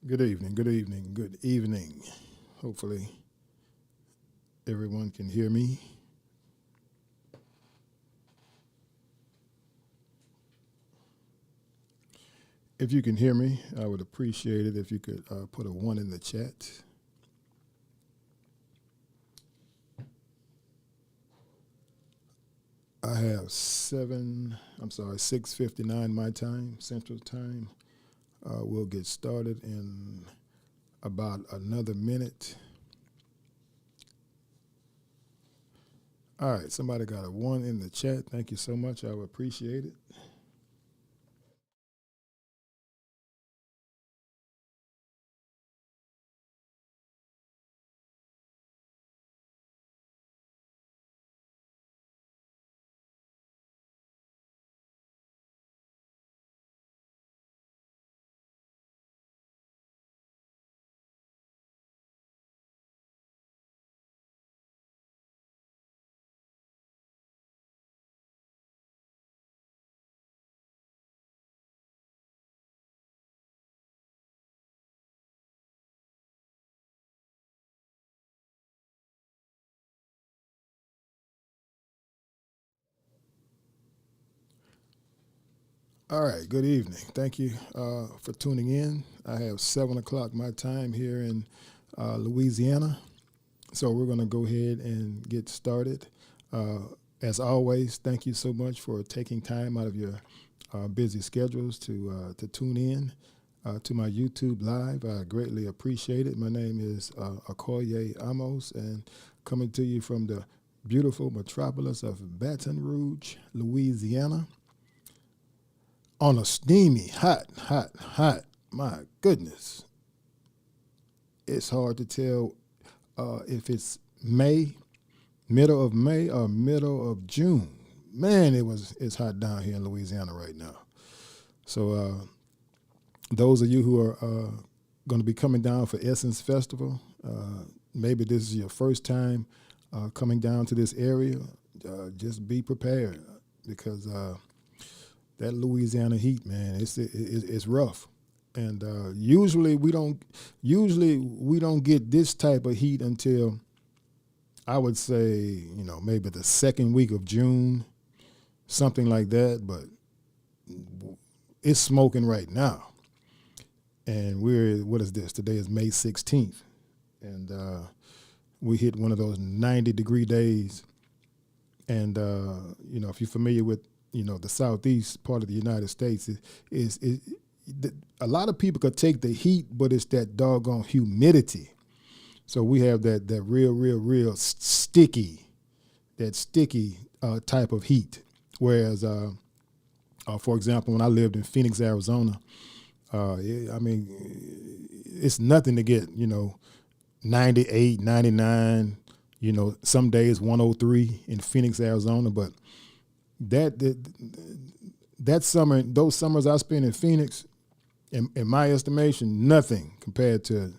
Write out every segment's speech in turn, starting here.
Good evening, good evening, good evening. Hopefully, everyone can hear me. If you can hear me, I would appreciate it if you could put a one in the chat. I have 6:59 my time, Central Time. We'll get started in about another minute. All right, somebody got a one in the chat. Thank you so much. I would appreciate it. All right, good evening. Thank you for tuning in. I have 7 o'clock my time here in Louisiana. So we're going to go ahead and get started. Uh, as always, thank you so much for taking time out of your busy schedules to tune in to my YouTube live. I greatly appreciate it. My name is Okoye Amos, and coming to you from the beautiful metropolis of Baton Rouge, Louisiana, on a steamy, hot. My goodness, it's hard to tell if it's May, middle of May, or middle of June. Man, it's hot down here in Louisiana right now. So those of you who are going to be coming down for Essence Festival, maybe this is your first time coming down to this area. Just be prepared because that Louisiana heat, man, it's rough. And usually we don't get this type of heat until I would say maybe the second week of June, something like that. But it's smoking right now, and what is this? Today is May 16th, and we hit one of those 90-degree days. And if you're familiar with the southeast part of the United States, a lot of people could take the heat, but it's that doggone humidity. So we have that real sticky, type of heat. Whereas, for example, when I lived in Phoenix, Arizona, I mean, it's nothing to get 98, 99. Some days 103 in Phoenix, Arizona, but that that, that summer, those summers I spent in Phoenix, in my estimation, nothing compared to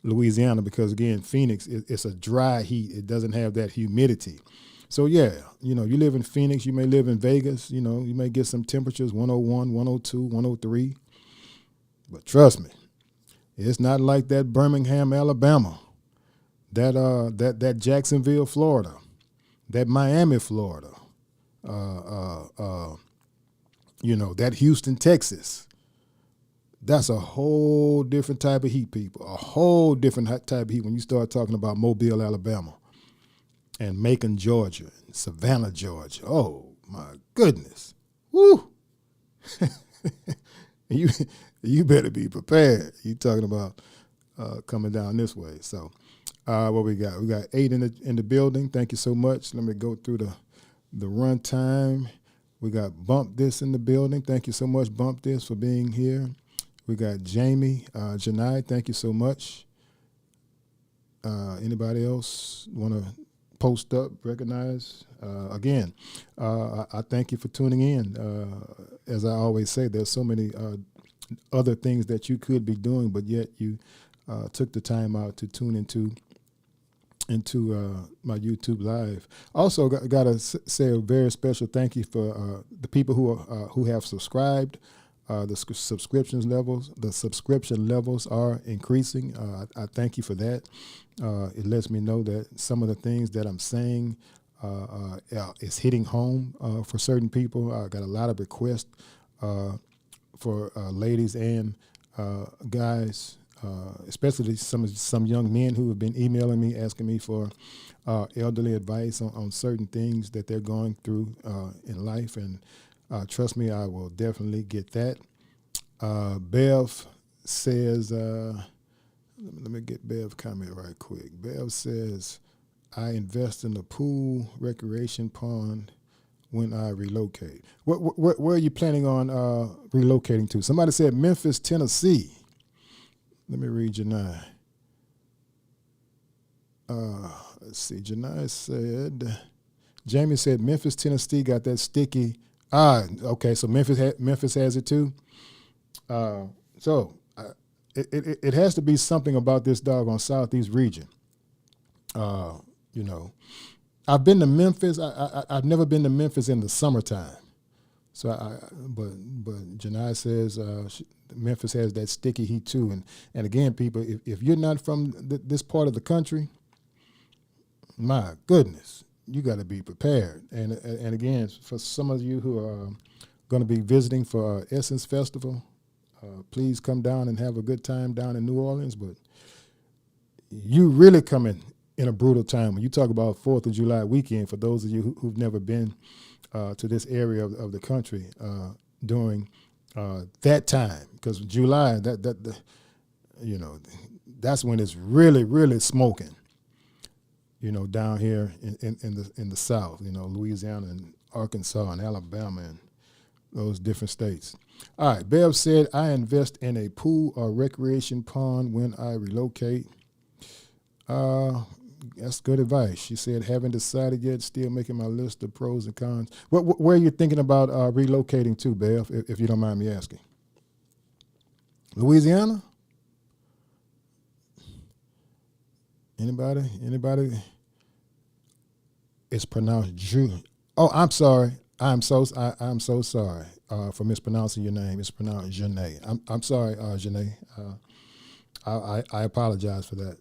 Louisiana, because again, Phoenix it's a dry heat. It doesn't have that humidity. So yeah, you live in Phoenix, you may live in Vegas, you may get some temperatures 101, 102, 103. But trust me, it's not like that Birmingham, Alabama, that Jacksonville, Florida, that Miami, Florida, uh, uh, uh, that Houston, Texas. That's a whole different type of heat, people. A whole different type of heat when you start talking about Mobile, Alabama, and Macon, Georgia, and Savannah, Georgia. Oh my goodness, woo! you you better be prepared. You talking about coming down this way. So what we got? We got 8 in the building. Thank you so much. Let me go through the run time. We got Bump This in the building. Thank you so much, Bump This, for being here. We got Jamie, Janai. Thank you so much. Anybody else want to post up, recognize? Again, I thank you for tuning in. As I always say, there's so many other things that you could be doing, but yet you took the time out to tune into my YouTube live. Also, got to say a very special thank you for the people who have subscribed The subscription levels are increasing. I thank you for that. It lets me know that some of the things that I'm saying is hitting home for certain people. I got a lot of requests for ladies and guys, especially some young men who have been emailing me asking me for elderly advice on certain things that they're going through in life. And trust me, I will definitely get that. Bev says, let me get Bev's comment right quick. Bev says, I invest in the pool recreation pond when I relocate. Where are you planning on relocating to? Somebody said Memphis, Tennessee. Let me read Janai. Let's see. Janai said, Jamie said Memphis, Tennessee got that sticky. Okay. So Memphis has it too. It has to be something about this doggone Southeast region. I've been to Memphis. I've never been to Memphis in the summertime. So, but Janai says Memphis has that sticky heat too. And again, people, if you're not from this part of the country, my goodness, you got to be prepared. And again, for some of you who are going to be visiting for Essence Festival, please come down and have a good time down in New Orleans. But you really coming in a brutal time. When you talk about 4th of July weekend, for those of you who've never been to this area of the country during that time, because July, that's when it's really, really smoking, down here in the South, Louisiana and Arkansas and Alabama and those different states. All right, Bev said, I invest in a pool or recreation pond when I relocate. That's good advice. She said, haven't decided yet, still making my list of pros and cons. Where are you thinking about relocating to, Bev, if you don't mind me asking? Louisiana? Anybody? It's pronounced Jew. Oh, I'm sorry. I'm so sorry for mispronouncing your name. It's pronounced Janae. I'm sorry, Janae. I apologize for that.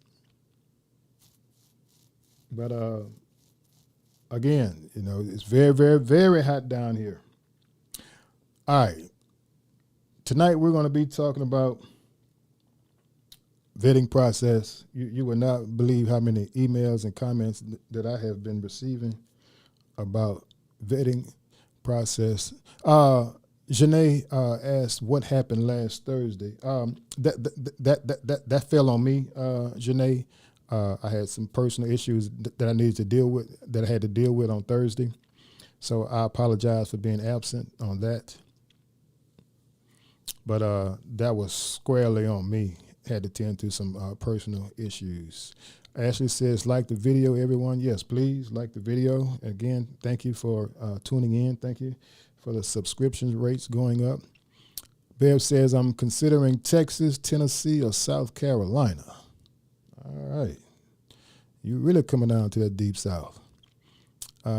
But again, it's very, very, very hot down here. All right. Tonight we're going to be talking about vetting process. You will not believe how many emails and comments that I have been receiving about vetting process. Janae asked what happened last Thursday. That fell on me, Janae. I had some personal issues that I needed to deal with, that I had to deal with on Thursday. So I apologize for being absent on that. But that was squarely on me. Had to tend to some personal issues. Ashley says, like the video, everyone. Yes, please, like the video. Again, thank you for tuning in. Thank you for the subscription rates going up. Bev says, I'm considering Texas, Tennessee, or South Carolina. All right. You really coming down to that deep south.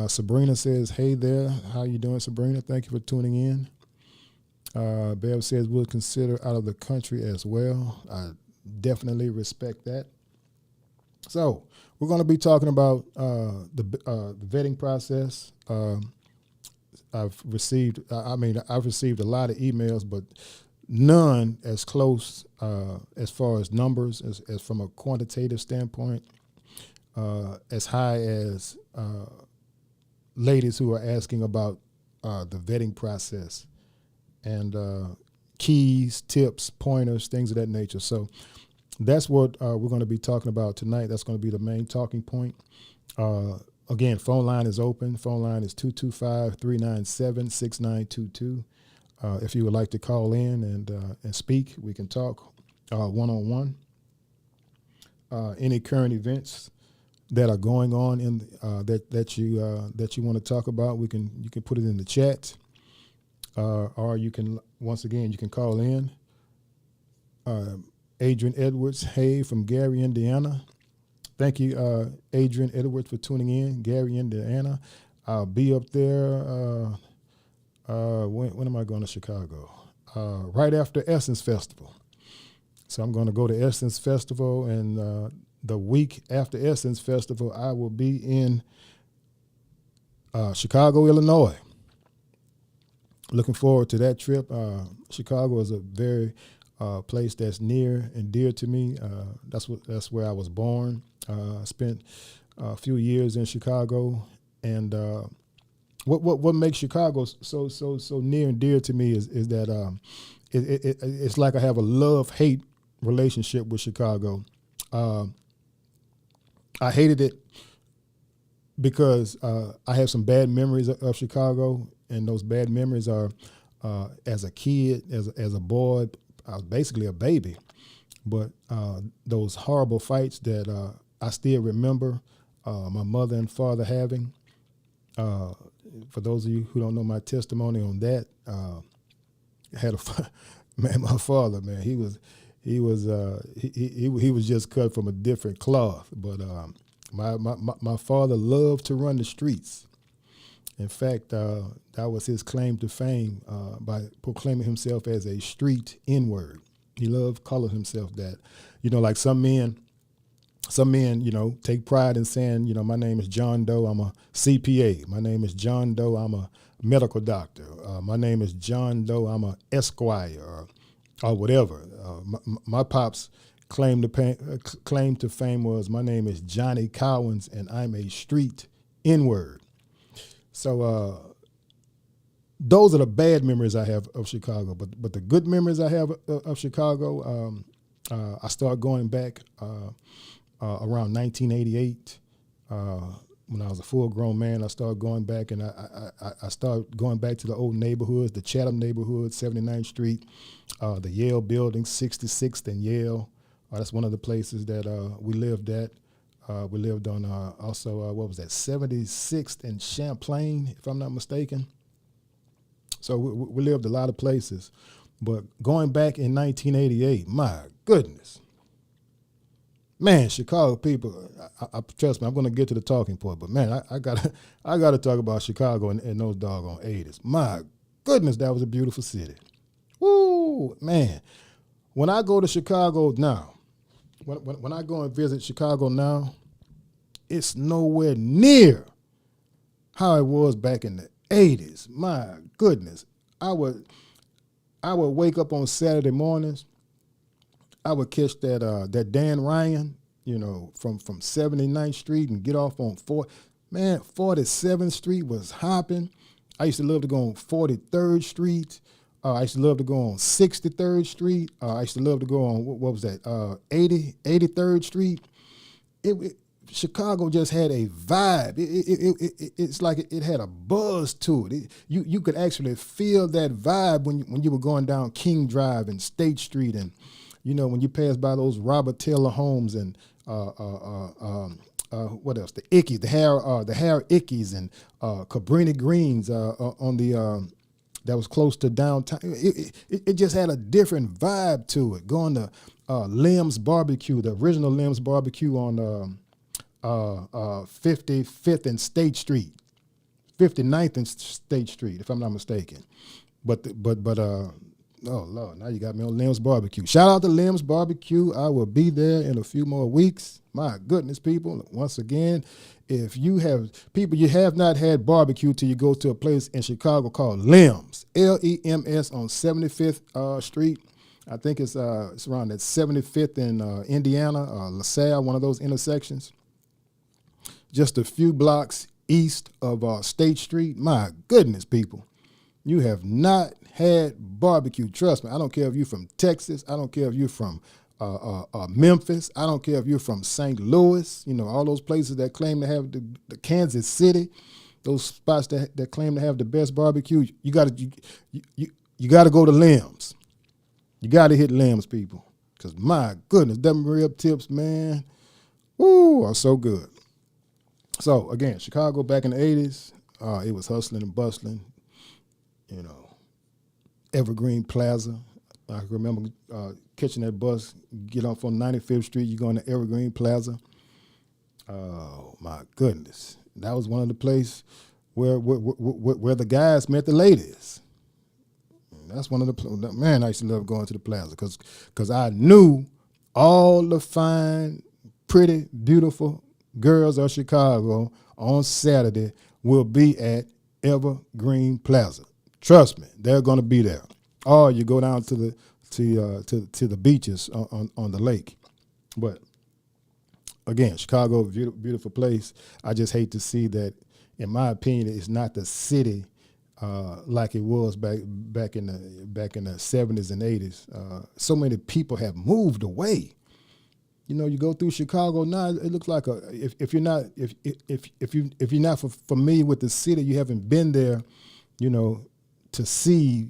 Sabrina says, hey there. How you doing, Sabrina? Thank you for tuning in. Bev says, we'll consider out of the country as well. I definitely respect that. So we're going to be talking about the vetting process. I've received a lot of emails, but none as close as far as numbers, as from a quantitative standpoint, as high as ladies who are asking about the vetting process and keys, tips, pointers, things of that nature. So that's what we're going to be talking about tonight. That's going to be the main talking point. Again, phone line is open. Phone line is 225-397-6922. If you would like to call in and speak, we can talk one-on-one. Any current events that are going on in that you want to talk about, you can put it in the chat, or you can call in. Adrian Edwards, hey, from Gary, Indiana. Thank you, Adrian Edwards, for tuning in. Gary, Indiana. I'll be up there. When am I going to Chicago? right after Essence Festival. So I'm going to go to Essence Festival, and the week after Essence Festival, I will be in Chicago, Illinois. Looking forward to that trip. Chicago is a very place that's near and dear to me. That's where I was born. I spent a few years in Chicago, and what makes Chicago so near and dear to me is that it's like I have a love-hate relationship with Chicago. I hated it because I have some bad memories of Chicago, and those bad memories are as a kid, as a boy, I was basically a baby, but those horrible fights that I still remember my mother and father having. For those of you who don't know my testimony on that, I had my father, man, he was just cut from a different cloth. But my father loved to run the streets. In fact, that was his claim to fame by proclaiming himself as a street N-word. He loved calling himself that. Like some men, take pride in saying, my name is John Doe, I'm a CPA. My name is John Doe, I'm a medical doctor. My name is John Doe, I'm a Esquire, or whatever. My pop's claim to fame was, my name is Johnny Cowens, and I'm a street N-word. So those are the bad memories I have of Chicago. But the good memories I have of Chicago, I started going back around 1988. When I was a full-grown man, I started going back, and I started going back to the old neighborhoods, the Chatham neighborhood, 79th Street, the Yale building, 66th and Yale. That's one of the places that we lived at. We lived on also, 76th and Champlain, if I'm not mistaken. So we lived a lot of places. But going back in 1988, my goodness. Man, Chicago people, I trust me, I'm going to get to the talking point, but man, I gotta talk about Chicago in those doggone 80s. My goodness, that was a beautiful city. Woo, man. When I go to Chicago now, when I go and visit Chicago now, it's nowhere near how it was back in the 80s. My goodness. I would wake up on Saturday mornings. I would catch that Dan Ryan, from 79th Street and get off on 47th Street was hopping. I used to love to go on 43rd Street. I used to love to go on 63rd Street. I used to love to go on, 83rd Street. Chicago just had a vibe. It's like it had a buzz to it. You could actually feel that vibe when you were going down King Drive and State Street, and when you pass by those Robert Taylor homes and what else? The Ickies, the Hair Ickies, and Cabrini Greens on the that was close to downtown. It just had a different vibe to it. Going to Lim's Barbecue, the original Lim's Barbecue on 55th and State Street, 59th and State Street, if I'm not mistaken. But oh Lord, now you got me on Lim's Barbecue. Shout out to Lim's Barbecue. I will be there in a few more weeks. My goodness, people. Once again, if you have not had barbecue till you go to a place in Chicago called Lim's, Lems on 75th Street. I think it's around that 75th in Indiana, LaSalle, one of those intersections. Just a few blocks east of State Street. My goodness, people. You have not had barbecue. Trust me. I don't care if you're from Texas. I don't care if you're from Memphis. I don't care if you're from St. Louis. All those places that claim to have the Kansas City, those spots that claim to have the best barbecue. You got to go to Lim's. You got to hit Lim's, people. Because my goodness, them rib tips, man, are so good. So, again, Chicago back in the 80s, it was hustling and bustling, Evergreen Plaza. I remember catching that bus, get off on 95th Street, you go into Evergreen Plaza. Oh, my goodness. That was one of the places where the guys met the ladies. That's one of man. I used to love going to the plaza because I knew all the fine, pretty, beautiful girls of Chicago on Saturday will be at Evergreen Plaza. Trust me, they're going to be there. Or you go down to the beaches on the lake. But again, Chicago, beautiful place. I just hate to see that. In my opinion, it's not the city like it was back in the 70s and 80s. So many people have moved away. You know, you go through Chicago now. It looks like if you're not familiar with the city, you haven't been there, you know, to see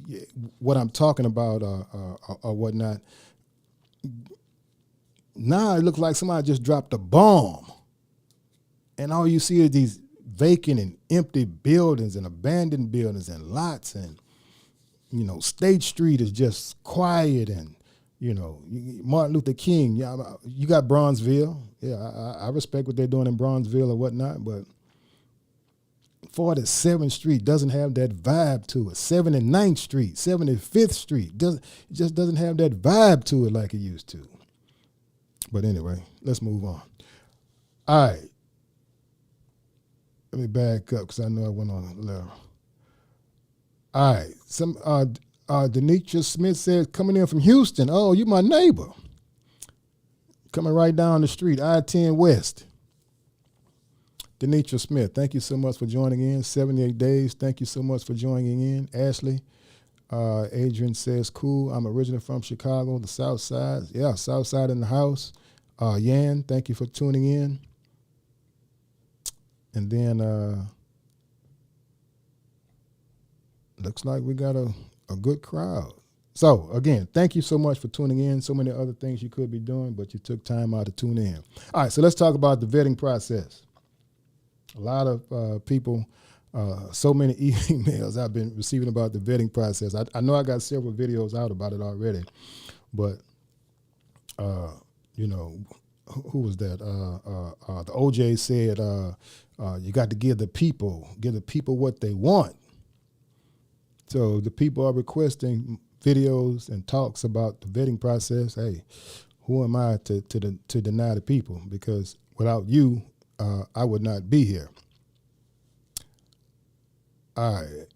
what I'm talking about or whatnot. Now it looks like somebody just dropped a bomb, and all you see is these vacant and empty buildings and abandoned buildings and lots, and you know, State Street is just quiet, and you know, Martin Luther King. Yeah, you got Bronzeville. Yeah, I respect what they're doing in Bronzeville or whatnot, but 47th Street doesn't have that vibe to it. 79th Street, 75th Street just doesn't have that vibe to it like it used to. But anyway, let's move on. All right. Let me back up because I know I went on a little. All right. Denitra Smith says, coming in from Houston. Oh, you my neighbor. Coming right down the street, I-10 West. Denitra Smith, thank you so much for joining in. 78 days, thank you so much for joining in. Ashley, Adrian says, cool. I'm originally from Chicago, the South Side. Yeah, South Side in the house. Yan, thank you for tuning in. And then looks like we got a good crowd. So, again, thank you so much for tuning in. So many other things you could be doing, but you took time out to tune in. All right, so let's talk about the vetting process. A lot of people, so many emails I've been receiving about the vetting process. I know I got several videos out about it already, but, you know, who was that? The OJ said, you got to give the people what they want. So the people are requesting videos and talks about the vetting process. Hey, who am I to deny the people? Because without you, I would not be here. All right.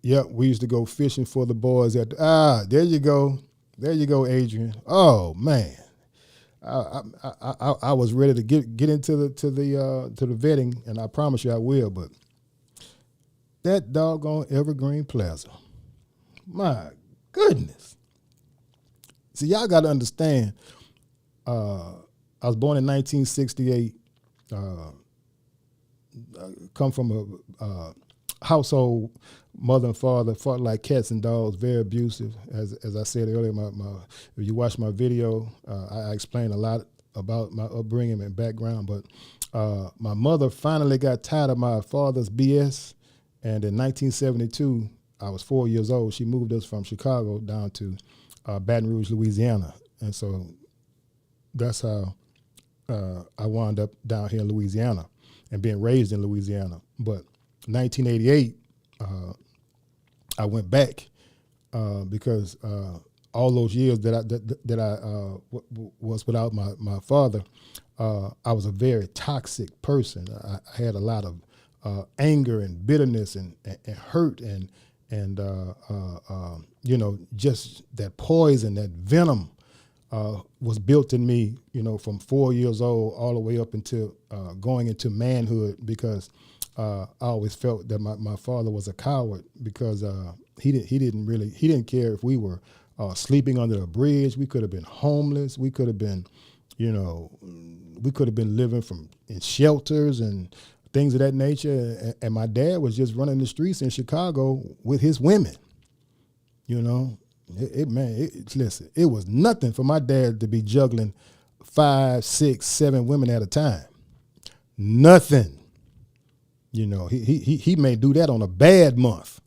Yep, we used to go fishing for the boys at there you go. There you go, Adrian. Oh man. I was ready to get into the vetting, and I promise you I will, but that doggone Evergreen Plaza. My goodness. See, y'all got to understand, I was born in 1968, come from a household, mother and father fought like cats and dogs, very abusive. As I said earlier, if you watch my video, I explain a lot about my upbringing and background, but my mother finally got tired of my father's BS, and in 1972, I was 4 years old. She moved us from Chicago down to Baton Rouge, Louisiana, and so that's how I wound up down here in Louisiana and being raised in Louisiana. But 1988, I went back because all those years that I was without my father, I was a very toxic person. I had a lot of anger and bitterness and hurt and you know, just that poison, that venom was built in me, you know, from 4 years old all the way up until going into manhood, because I always felt that my father was a coward, because he didn't care if we were sleeping under a bridge. We could have been homeless. We could have been, you know, we could have been living in shelters and things of that nature. And my dad was just running the streets in Chicago with his women. You know, listen, it was nothing for my dad to be juggling 5, 6, 7 women at a time. Nothing. You know, he may do that on a bad month.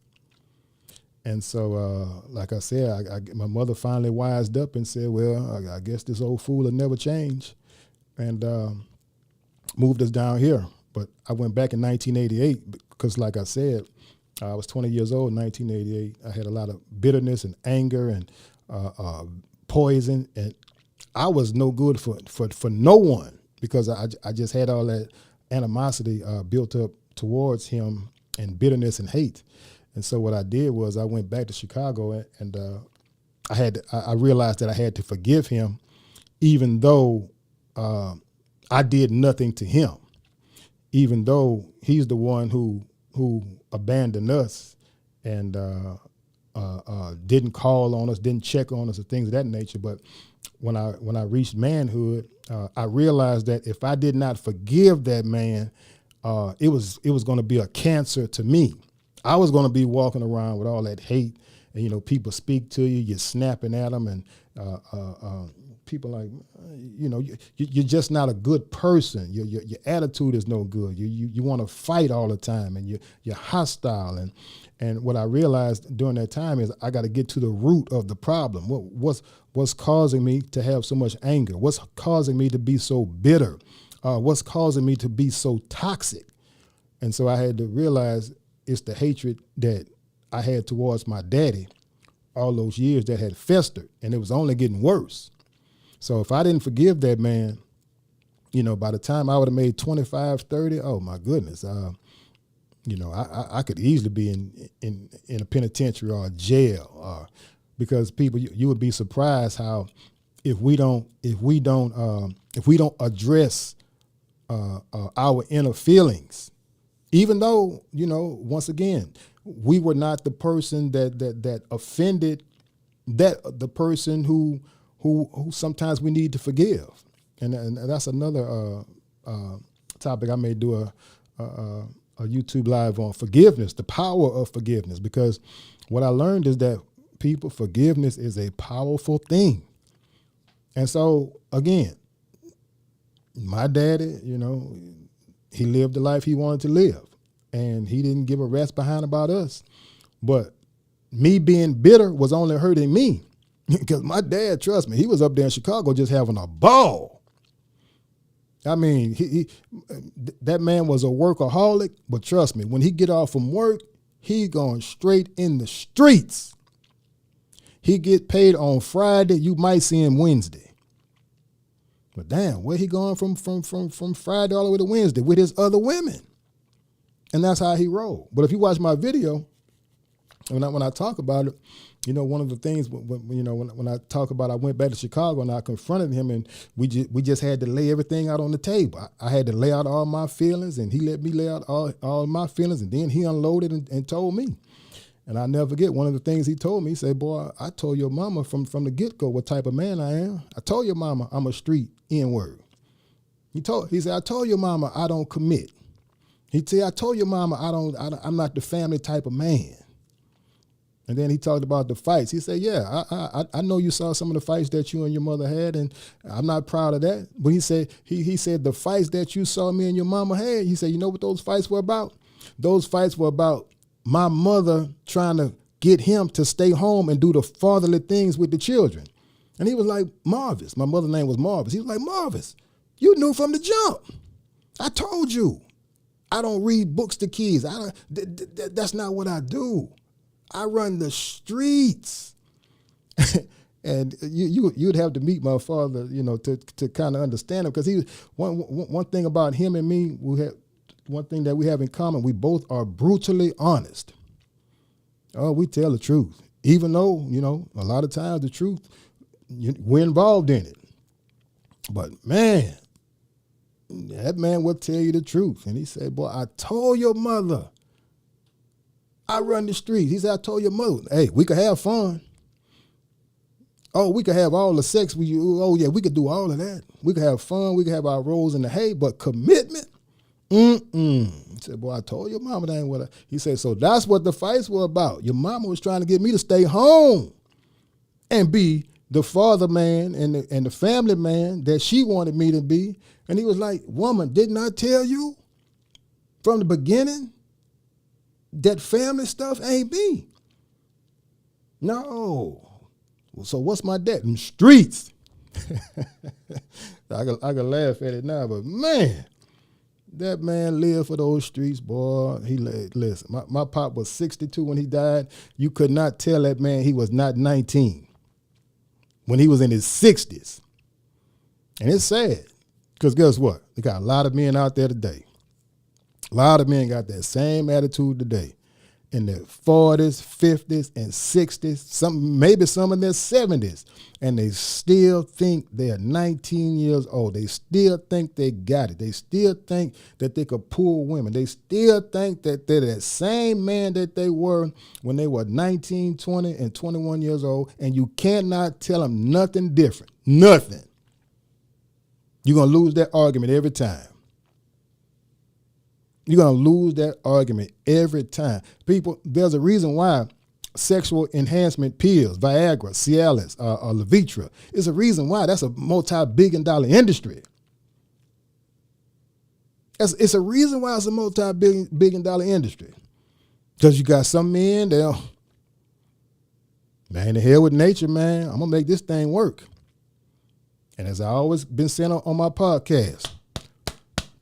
And so, like I said, my mother finally wised up and said, well, I guess this old fool will never change, and moved us down here. But I went back in 1988 because, like I said, I was 20 years old in 1988. I had a lot of bitterness and anger and poison, and I was no good for no one because I just had all that animosity built up towards him and bitterness and hate. And so what I did was I went back to Chicago and I realized that I had to forgive him, even though I did nothing to him, even though he's the one who abandoned us and didn't call on us, didn't check on us, or things of that nature. But when I reached manhood, I realized that if I did not forgive that man, it was going to be a cancer to me. I was going to be walking around with all that hate, and people speak to you, you're snapping at them, and people like, you're just not a good person. Your attitude is no good. You want to fight all the time, and you're hostile. And what I realized during that time is I got to get to the root of the problem. What's causing me to have so much anger? What's causing me to be so bitter? What's causing me to be so toxic? And so I had to realize it's the hatred that I had towards my daddy all those years that had festered, and it was only getting worse. So if I didn't forgive that man, by the time I would have made 25, 30, oh my goodness, I could easily be in a penitentiary or a jail, because people, you would be surprised how if we don't address our inner feelings, even though once again we were not the person that offended the person who sometimes we need to forgive, and that's another topic. I may do a YouTube live on forgiveness, the power of forgiveness, because what I learned is that forgiveness is a powerful thing. And so again, my daddy, he lived the life he wanted to live, and he didn't give a rat's behind about us. But me being bitter was only hurting me, because my dad, trust me, he was up there in Chicago just having a ball. I mean, that man was a workaholic, but trust me, when he get off from work, he going straight in the streets. He get paid on Friday. You might see him Wednesday. But damn, where he going from Friday all the way to Wednesday with his other women? And that's how he rolled. But if you watch my video, when I talk about it, one of the things when I talk about I went back to Chicago and I confronted him, and we just had to lay everything out on the table. I had to lay out all my feelings, and he let me lay out all my feelings, and then he unloaded and told me. And I'll never forget one of the things he told me. He said, "Boy, I told your mama from the get-go what type of man I am. I told your mama I'm a street N-word." He said, "I told your mama I don't commit." He said, "I told your mama I'm not the family type of man." And then he talked about the fights. He said, "Yeah, I know you saw some of the fights that you and your mother had, and I'm not proud of that." But he said the fights that you saw me and your mama had, he said, "You know what those fights were about? Those fights were about my mother trying to get him to stay home and do the fatherly things with the children." And he was like, "Marvis," my mother's name was Marvis. He was like, "Marvis, you knew from the jump. I told you. I don't read books to kids. That's not what I do. I run the streets." And you'd have to meet my father, to kind of understand him, because he was one thing about him and me. One thing that we have in common: we both are brutally honest. Oh, we tell the truth, even though a lot of times the truth, we're involved in it. But man, that man will tell you the truth. And he said, "Boy, I told your mother I run the streets." He said, "I told your mother, hey, we could have fun. Oh, we could have all the sex with you. Oh, yeah, we could do all of that. We could have fun. We could have our rolls in the hay, but commitment, He said, "Boy, I told your mama that ain't what I." He said, "So that's what the fights were about. Your mama was trying to get me to stay home and be the father man and the family man that she wanted me to be." And he was like, "Woman, didn't I tell you from the beginning that family stuff ain't me?" No. So what's my dad? Them streets. I can laugh at it now, but man, That man lived for those streets, boy. Listen, my pop was 62 when he died. You could not tell that man he was not 19 when he was in his 60s. And it's sad, because guess what? They got a lot of men out there today. A lot of men got that same attitude today. In their 40s, 50s, and 60s, maybe some in their 70s, and they still think they're 19 years old. They still think they got it. They still think that they could pull women. They still think that they're that same man that they were when they were 19, 20, and 21 years old, and you cannot tell them nothing different. Nothing. You're going to lose that argument every time. You're going to lose that argument every time. People, there's a reason why sexual enhancement pills, Viagra, Cialis, Levitra, is a reason why that's a multi-billion-dollar industry. It's a reason why it's a multi-billion-dollar industry. Because you got some men, man, the hell with nature, man. I'm going to make this thing work. And as I always been saying on my podcast,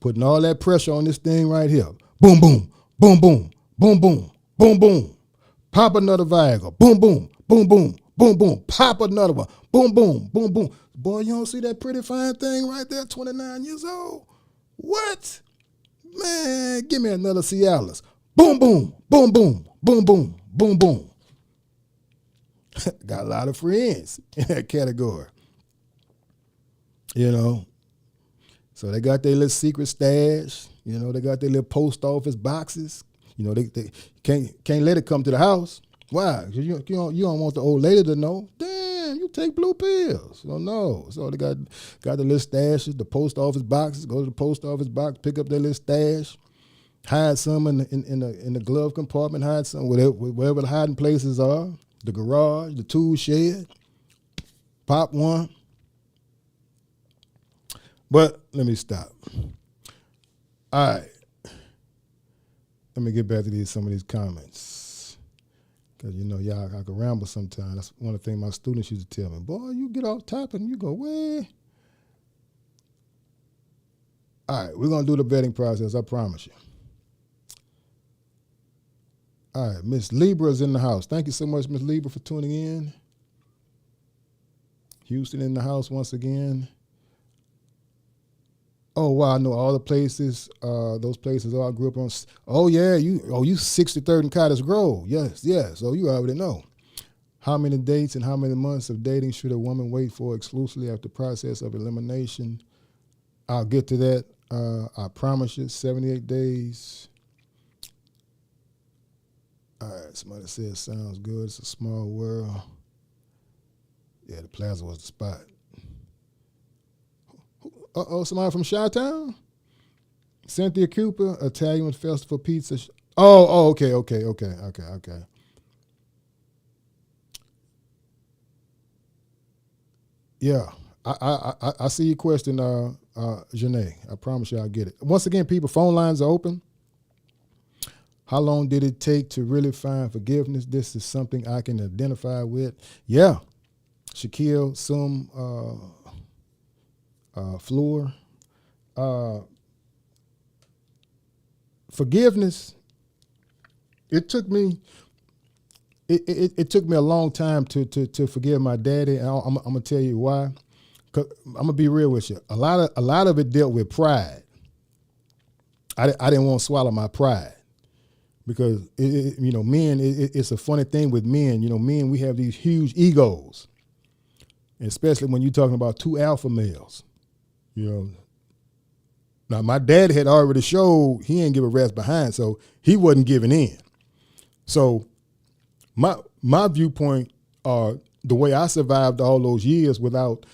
putting all that pressure on this thing right here. Boom, boom, boom, boom, boom, boom, boom, boom. Pop another Viagra. Boom, boom, boom, boom, boom, boom. Pop another one. Boom, boom, boom, boom. Boy, you don't see that pretty fine thing right there, 29 years old? What? Man, give me another Cialis. Boom, boom, boom, boom, boom, boom, boom, boom. Got a lot of friends in that category. You know, so they got their little secret stash. You know, they got their little post office boxes. You know, they can't let it come to the house. Why? Because you don't want the old lady to know. Damn, you take blue pills. So no. So they got the little stashes, the post office boxes. Go to the post office box, pick up their little stash, hide some in the glove compartment, hide some wherever the hiding places are. The garage, the tool shed. Pop one. But let me stop. All right. Let me get back to some of these comments. Because, you know, y'all, I can ramble sometimes. That's one of the things my students used to tell me. Boy, you get off topic and you go, where? All right, we're going to do the vetting process, I promise you. All right, Miss Libra's in the house. Thank you so much, Miss Libra, for tuning in. Houston in the house once again. Oh, wow, I know all the places, those places all grew up on. Oh, yeah, you 63rd and Cottage Grove. Yes. Oh, you already know. How many dates and how many months of dating should a woman wait for exclusively after the process of elimination? I'll get to that. I promise you, 78 days. All right, somebody says sounds good. It's a small world. Yeah, the plaza was the spot. Somebody from Chi-Town? Cynthia Cooper, Italian Festival Pizza. Okay. Yeah, I see your question, Janae. I promise you I'll get it. Once again, people, phone lines are open. How long did it take to really find forgiveness? This is something I can identify with. Yeah, Shaquille, Floor. Forgiveness. It took me a long time to forgive my daddy. And I'm gonna tell you why. 'Cause I'm gonna be real with you. A lot of it dealt with pride. I didn't want to swallow my pride because men. It's a funny thing with men. You know, men, we have these huge egos, especially when you're talking about two alpha males. You know, now my dad had already showed he didn't give a rat's behind, so he wasn't giving in. So my viewpoint, the way I survived all those years without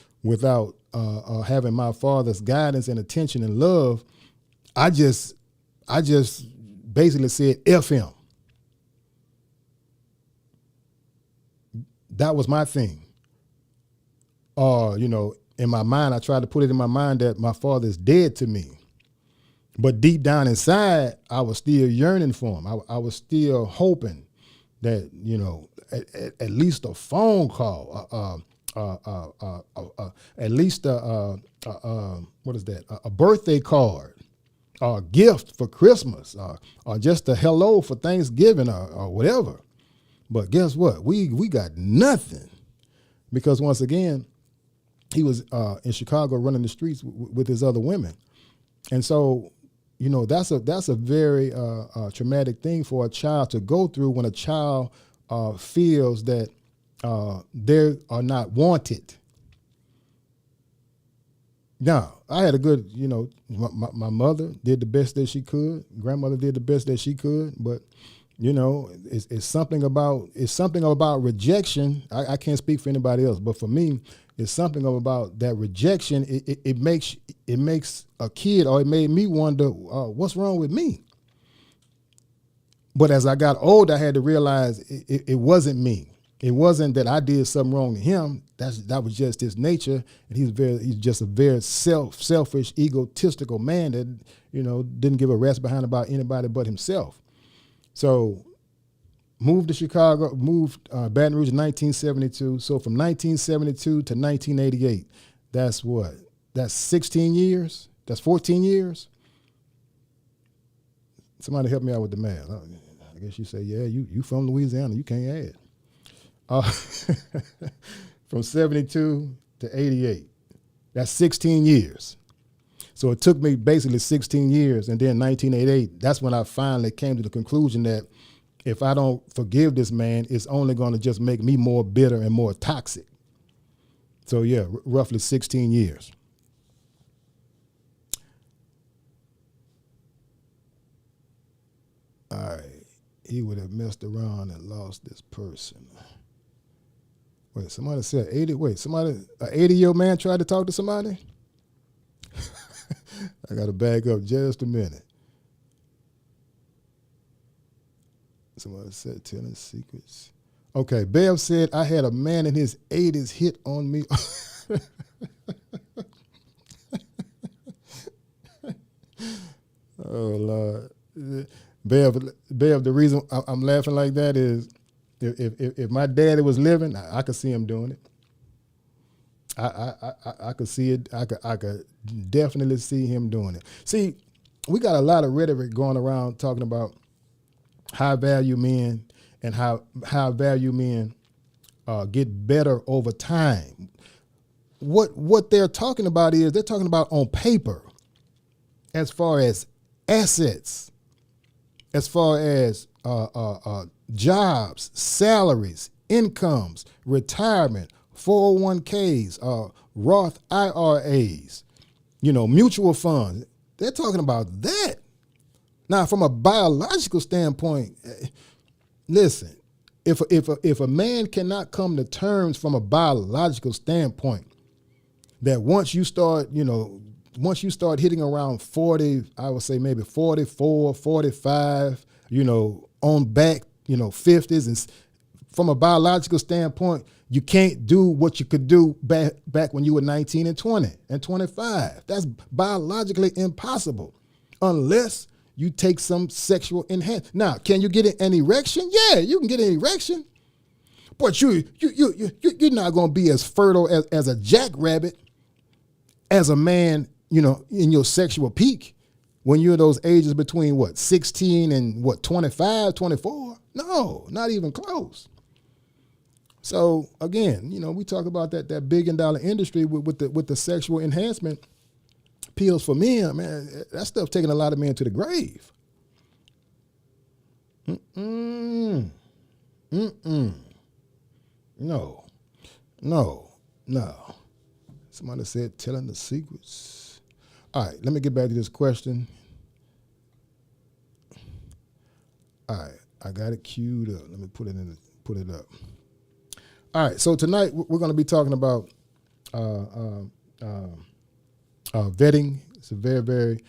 having my father's guidance and attention and love, I just basically said F him. That was my thing. In my mind, I tried to put it in my mind that my father is dead to me. But deep down inside, I was still yearning for him. I was still hoping that, at least a phone call, at least a birthday card, or a gift for Christmas, or just a hello for Thanksgiving, or whatever. But guess what? We got nothing, because once again, he was in Chicago running the streets with his other women, and so that's a very traumatic thing for a child to go through, when a child feels that they are not wanted. Now, I had a good, my mother did the best that she could. Grandmother did the best that she could, but it's something about rejection. I can't speak for anybody else, but for me, it's something about that rejection. It makes a kid, or it made me wonder, what's wrong with me? But as I got older, I had to realize it wasn't me. It wasn't that I did something wrong to him. That was just his nature, and he's just a very selfish, egotistical man that didn't give a rat's behind about anybody but himself. So moved to Chicago, Baton Rouge in 1972. So from 1972 to 1988, that's what? That's 16 years? That's 14 years? Somebody help me out with the math. I guess you say, yeah, you from Louisiana, you can't add. From 72 to 88, that's 16 years. So it took me basically 16 years, and then 1988, that's when I finally came to the conclusion that if I don't forgive this man, it's only going to just make me more bitter and more toxic. So yeah, roughly 16 years. All right, he would have messed around and lost this person. Wait, somebody said 80. Wait, an 80-year-old man tried to talk to somebody? I got to back up just a minute. Somebody said telling secrets. Okay, Bev said, I had a man in his 80s hit on me. Oh, Lord. Bev, the reason I'm laughing like that is if my daddy was living, I could see him doing it. I could see it. I could definitely see him doing it. See, we got a lot of rhetoric going around talking about high value men and how high value men get better over time. What they're talking about is they're talking about on paper, as far as assets, as far as jobs, salaries, incomes, retirement, 401ks, Roth IRAs, mutual funds. They're talking about that. Now, from a biological standpoint, listen, if a man cannot come to terms from a biological standpoint, that once you start hitting around 40, I would say maybe 44, 45, on back, 50s, and from a biological standpoint, you can't do what you could do back when you were 19 and 20 and 25. That's biologically impossible unless you take some sexual enhancement. Now, can you get an erection? Yeah, you can get an erection, but you're not going to be as fertile as a jackrabbit as a man, in your sexual peak when you're those ages between 16 and 25, 24? No, not even close. So again, we talk about that $1 billion industry with the sexual enhancement pills for men. Man, that stuff taking a lot of men to the grave. No. Somebody said telling the secrets. All right, let me get back to this question. All right, I got it queued up. Let me put it up. All right, so tonight we're going to be talking about vetting. It's a very, very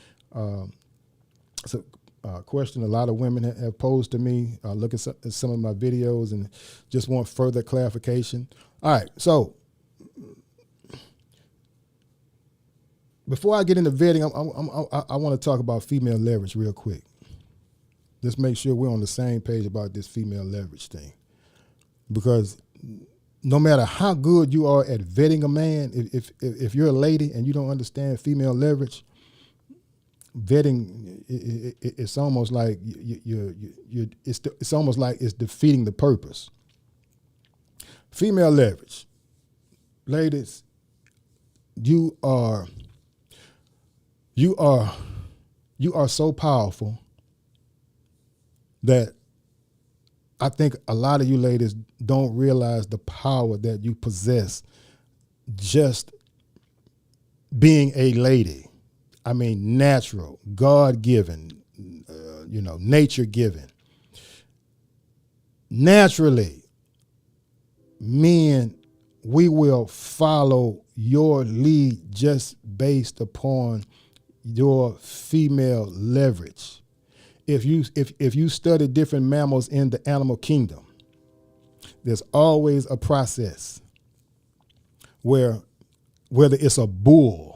question a lot of women have posed to me. Look at some of my videos and just want further clarification. All right, so before I get into vetting, I want to talk about female leverage real quick. Let's make sure we're on the same page about this female leverage thing. Because no matter how good you are at vetting a man, if you're a lady and you don't understand female leverage, vetting, it's almost like it's almost like it's defeating the purpose. Female leverage, ladies, you are so powerful that I think a lot of you ladies don't realize the power that you possess just being a lady. I mean, natural, God-given, nature-given. Naturally, men, we will follow your lead just based upon your female leverage. If you study different mammals in the animal kingdom, there's always a process where, whether it's a bull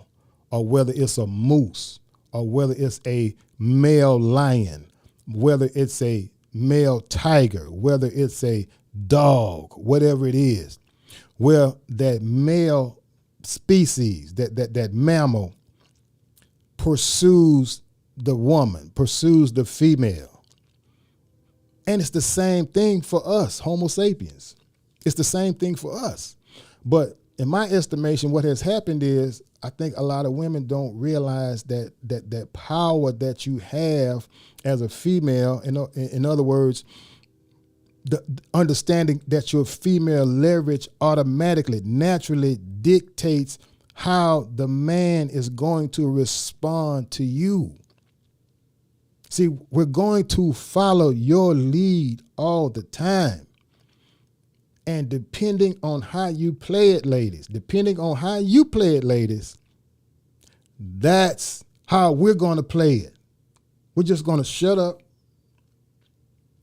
or whether it's a moose or whether it's a male lion, whether it's a male tiger, whether it's a dog, whatever it is, where that male species, that mammal pursues the woman, pursues the female. And it's the same thing for us, Homo sapiens. It's the same thing for us. But in my estimation, what has happened is, I think a lot of women don't realize that power that you have as a female, in other words, the understanding that your female leverage automatically, naturally dictates how the man is going to respond to you. See, we're going to follow your lead all the time. And depending on how you play it, ladies, that's how we're going to play it. We're just going to shut up.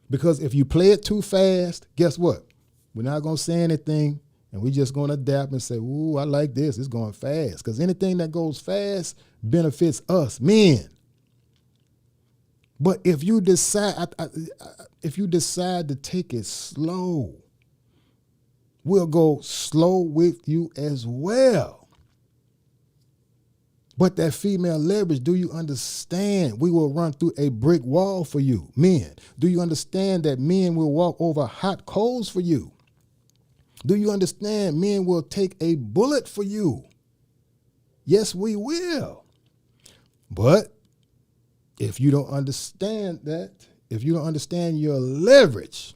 Because if you play it too fast, guess what? We're not going to say anything, and we're just going to adapt and say, ooh, I like this. It's going fast. Because anything that goes fast benefits us, men. But if you decide to take it slow, we'll go slow with you as well. But that female leverage, do you understand? We will run through a brick wall for you, men. Do you understand that men will walk over hot coals for you? Do you understand men will take a bullet for you? Yes, we will. But if you don't understand that, if you don't understand your leverage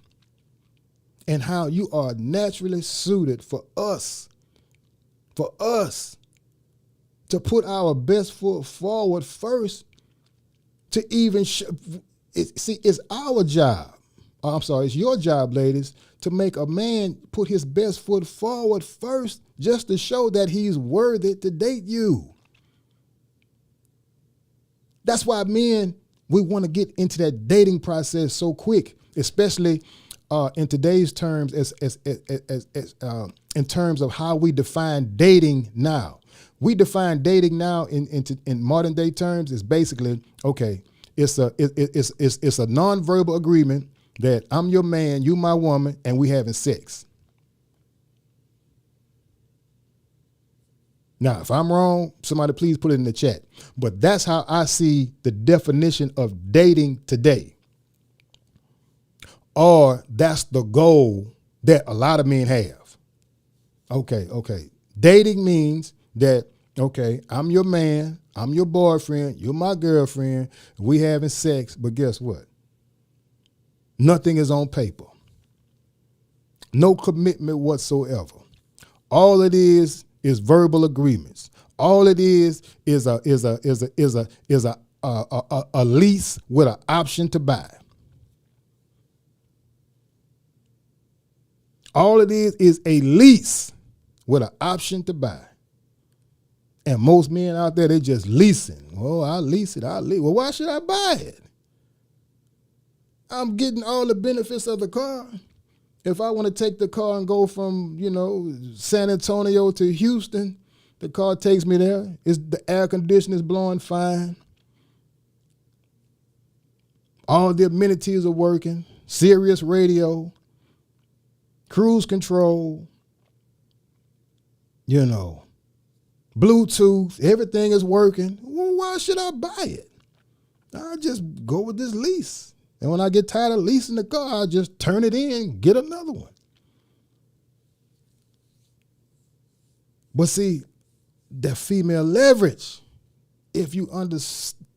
and how you are naturally suited for us to put our best foot forward first, to even it's our job. It's your job, ladies, to make a man put his best foot forward first, just to show that he's worthy to date you. That's why men, we want to get into that dating process so quick, especially in today's terms, in terms of how we define dating now. We define dating now in modern day terms is basically, okay, it's a nonverbal agreement that I'm your man, you my woman, and we having sex. Now, if I'm wrong, somebody please put it in the chat. But that's how I see the definition of dating today. Or that's the goal that a lot of men have. Okay. Dating means that, okay, I'm your man, I'm your boyfriend, you're my girlfriend, we having sex, but guess what? Nothing is on paper. No commitment whatsoever. All it is verbal agreements. All it is a lease with an option to buy. All it is a lease with an option to buy. And most men out there, they just leasing. Oh, I'll lease it. Well, why should I buy it? I'm getting all the benefits of the car. If I want to take the car and go from, San Antonio to Houston, the car takes me there. The air conditioning is blowing fine. All the amenities are working. Sirius radio, cruise control, Bluetooth, everything is working. Well, why should I buy it? I just go with this lease. And when I get tired of leasing the car, I just turn it in, get another one. But see, that female leverage, if you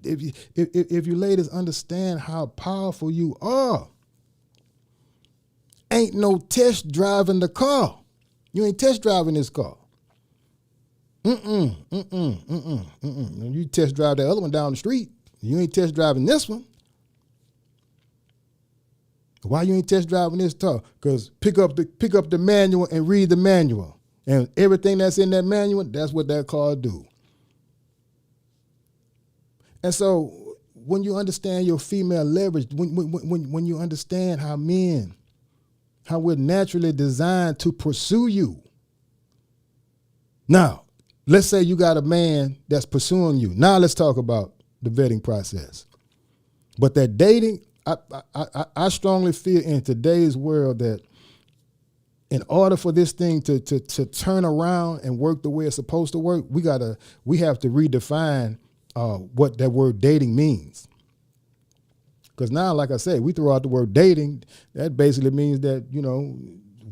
ladies understand how powerful you are, ain't no test driving the car. You ain't test driving this car. You test drive that other one down the street. You ain't test driving this one. Why you ain't test driving this car? Because pick up the manual and read the manual. And everything that's in that manual, that's what that car do. And so when you understand your female leverage, when you understand how we're naturally designed to pursue you. Now, let's say you got a man that's pursuing you. Now let's talk about the vetting process. But that dating, I strongly feel in today's world that in order for this thing to turn around and work the way it's supposed to work, we have to redefine what that word dating means. Because now, like I said, we throw out the word dating. That basically means that,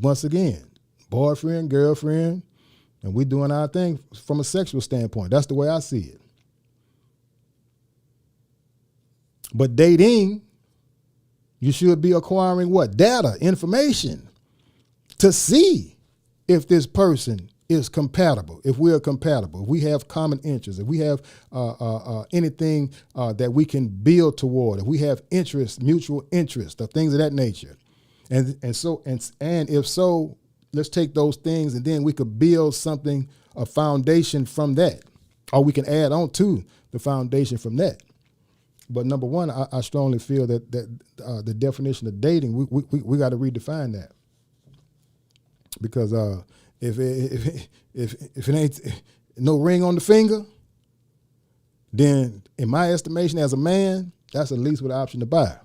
once again, boyfriend, girlfriend, and we doing our thing from a sexual standpoint. That's the way I see it. But dating, you should be acquiring what? Data, information to see if this person is compatible, if we are compatible, if we have common interests, if we have anything that we can build toward, if we have interest, mutual interest, or things of that nature. And if so, let's take those things and then we could build something, a foundation from that, or we can add on to the foundation from that. But number one, I strongly feel that the definition of dating, we got to redefine that. Because if it ain't no ring on the finger, then in my estimation as a man, that's a lease with an option to buy.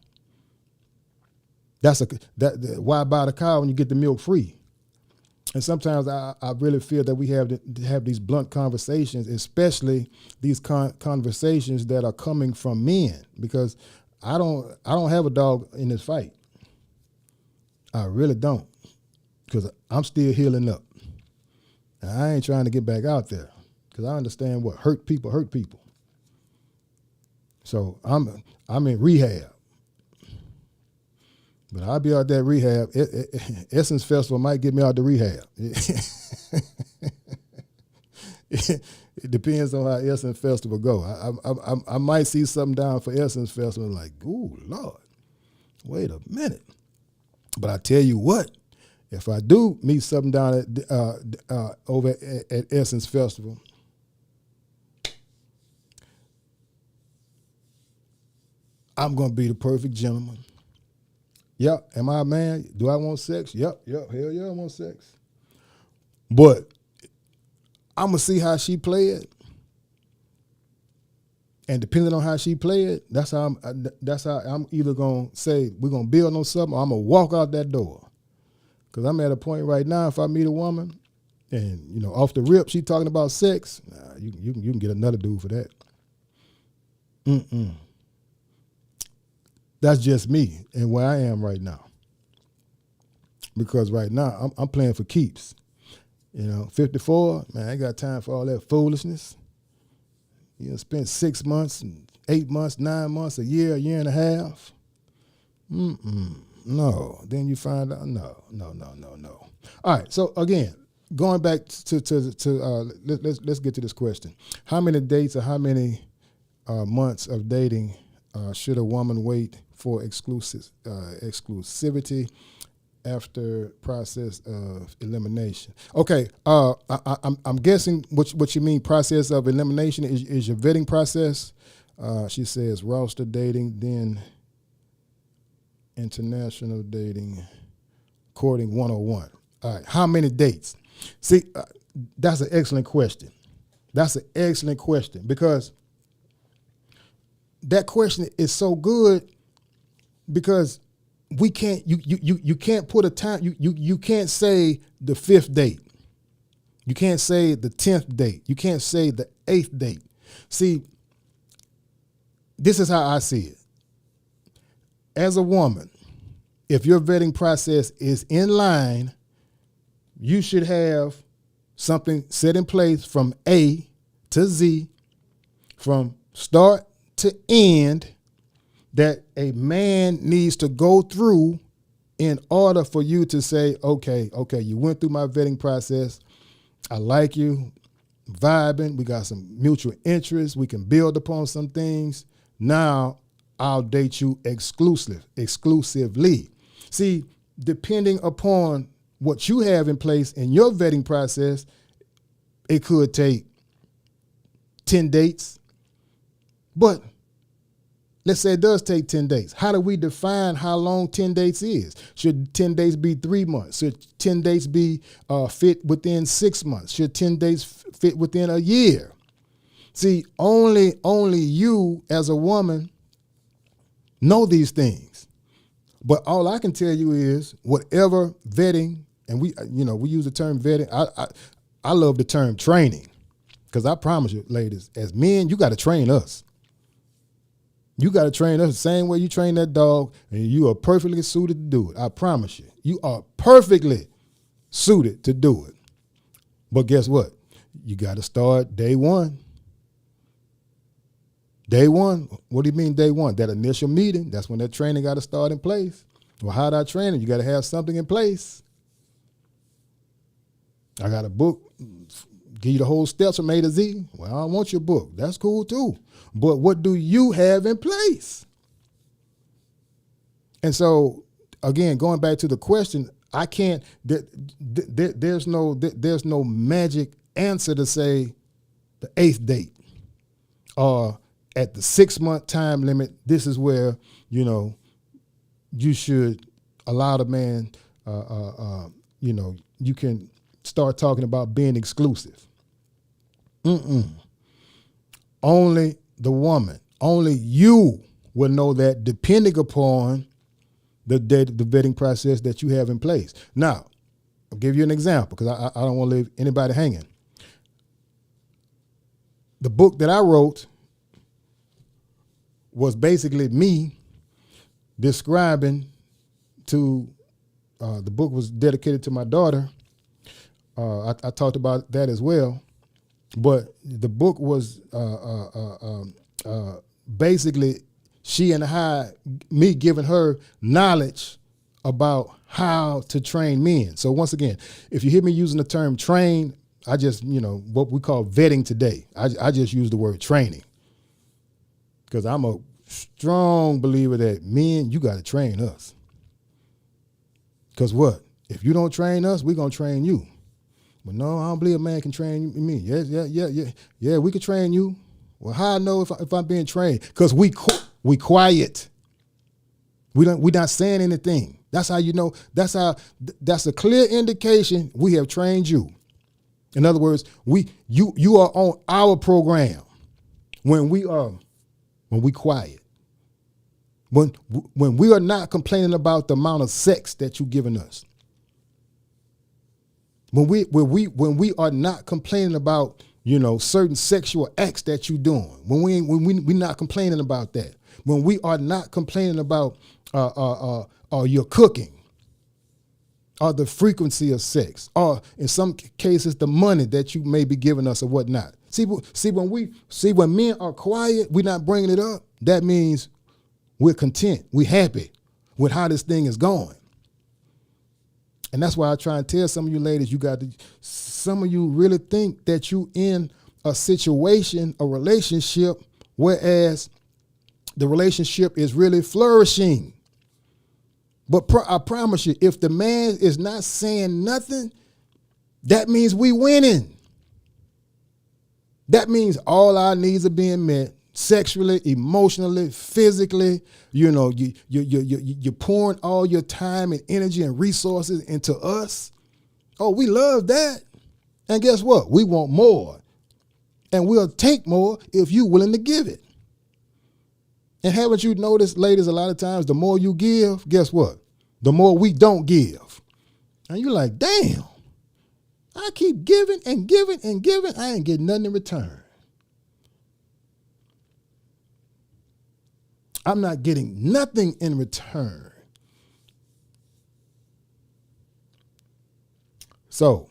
Why buy the cow when you get the milk free? And sometimes I really feel that we have to have these blunt conversations, especially these conversations that are coming from men, because I don't have a dog in this fight. I really don't, because I'm still healing up. And I ain't trying to get back out there, because I understand what hurt people. So I'm in rehab. But I'll be out there rehab. Essence Festival might get me out the rehab. It depends on how Essence Festival go. I might see something down for Essence Festival like, ooh, Lord, wait a minute. But I tell you what, if I do meet something down at over at Essence Festival, I'm going to be the perfect gentleman. Yep. Am I a man? Do I want sex? Yep. Hell yeah, I want sex. But I'm going to see how she play it. And depending on how she play it, that's how I'm either going to say we're going to build on something or I'm going to walk out that door. Because I'm at a point right now, if I meet a woman and, off the rip, she talking about sex, you can get another dude for that. That's just me and where I am right now. Because right now, I'm playing for keeps. 54, man, I ain't got time for all that foolishness. Spent 6 months, 8 months, 9 months, a year and a half. No. Then you find out, no. All right, so again, going back to let's get to this question. How many dates or how many months of dating should a woman wait for exclusivity after process of elimination? Okay, I'm guessing what you mean process of elimination is your vetting process. She says roster dating, then international dating, courting 101. All right, how many dates? See, that's an excellent question. Because that question is so good because we can't you can't put a time you can't say the 5th date. You can't say the 10th date. You can't say the 8th date. See, this is how I see it. As a woman, if your vetting process is in line, you should have something set in place from A to Z, from start to end, that a man needs to go through in order for you to say, okay, you went through my vetting process. I like you, vibing. We got some mutual interests. We can build upon some things. Now I'll date you exclusively. See, depending upon what you have in place in your vetting process, it could take 10 dates. But let's say it does take 10 dates. How do we define how long 10 dates is? Should 10 dates be 3 months? Should 10 dates be fit within 6 months? Should 10 dates fit within a year? See, only you as a woman know these things. But all I can tell you is whatever vetting, and we use the term vetting. I love the term training, because I promise you, ladies, as men, you got to train us. You got to train us the same way you train that dog, and you are perfectly suited to do it. I promise you. You are perfectly suited to do it. But guess what? You got to start day one. Day one, what do you mean day one? That initial meeting, that's when that training got to start in place. Well, how do I train it? You got to have something in place. I got a book, give you the whole steps from A to Z. Well, I don't want your book. That's cool too. But what do you have in place? And so, again, going back to the question, I can't, there's no magic answer to say the 8th date or at the 6-month time limit. This is where, you should allow the man, you can start talking about being exclusive. Only the woman, only you will know that, depending upon the vetting process that you have in place. Now, I'll give you an example, because I don't want to leave anybody hanging. The book that I wrote was basically me describing the book was dedicated to my daughter. I talked about that as well. But the book was basically me giving her knowledge about how to train men. So once again, if you hear me using the term train, I just, what we call vetting today, I just use the word training, because I'm a strong believer that men, you got to train us. Because what? If you don't train us, we're going to train you. But no, I don't believe a man can train me. Yes, yeah, we can train you. Well, how I know if I'm being trained? Because we quiet. We're not saying anything. That's how you know. That's a clear indication we have trained you. In other words, you are on our program when we quiet. When we are not complaining about the amount of sex that you're giving us. When we are not complaining about, certain sexual acts that you're doing. When we're not complaining about that. When we are not complaining about your cooking, or the frequency of sex, or in some cases the money that you may be giving us or whatnot. See when men are quiet, we're not bringing it up. That means we're content, we're happy with how this thing is going. And that's why I try and tell some of you ladies, some of you really think that you in a situation, a relationship, whereas the relationship is really flourishing. But I promise you, if the man is not saying nothing, that means we winning. That means all our needs are being met, sexually, emotionally, physically. You're pouring all your time and energy and resources into us. Oh, we love that. And guess what? We want more. And we'll take more if you're willing to give it. And haven't you noticed, ladies, a lot of times the more you give, guess what? The more we don't give. And you're like, damn, I keep giving and giving and giving. I ain't getting nothing in return. I'm not getting nothing in return. So,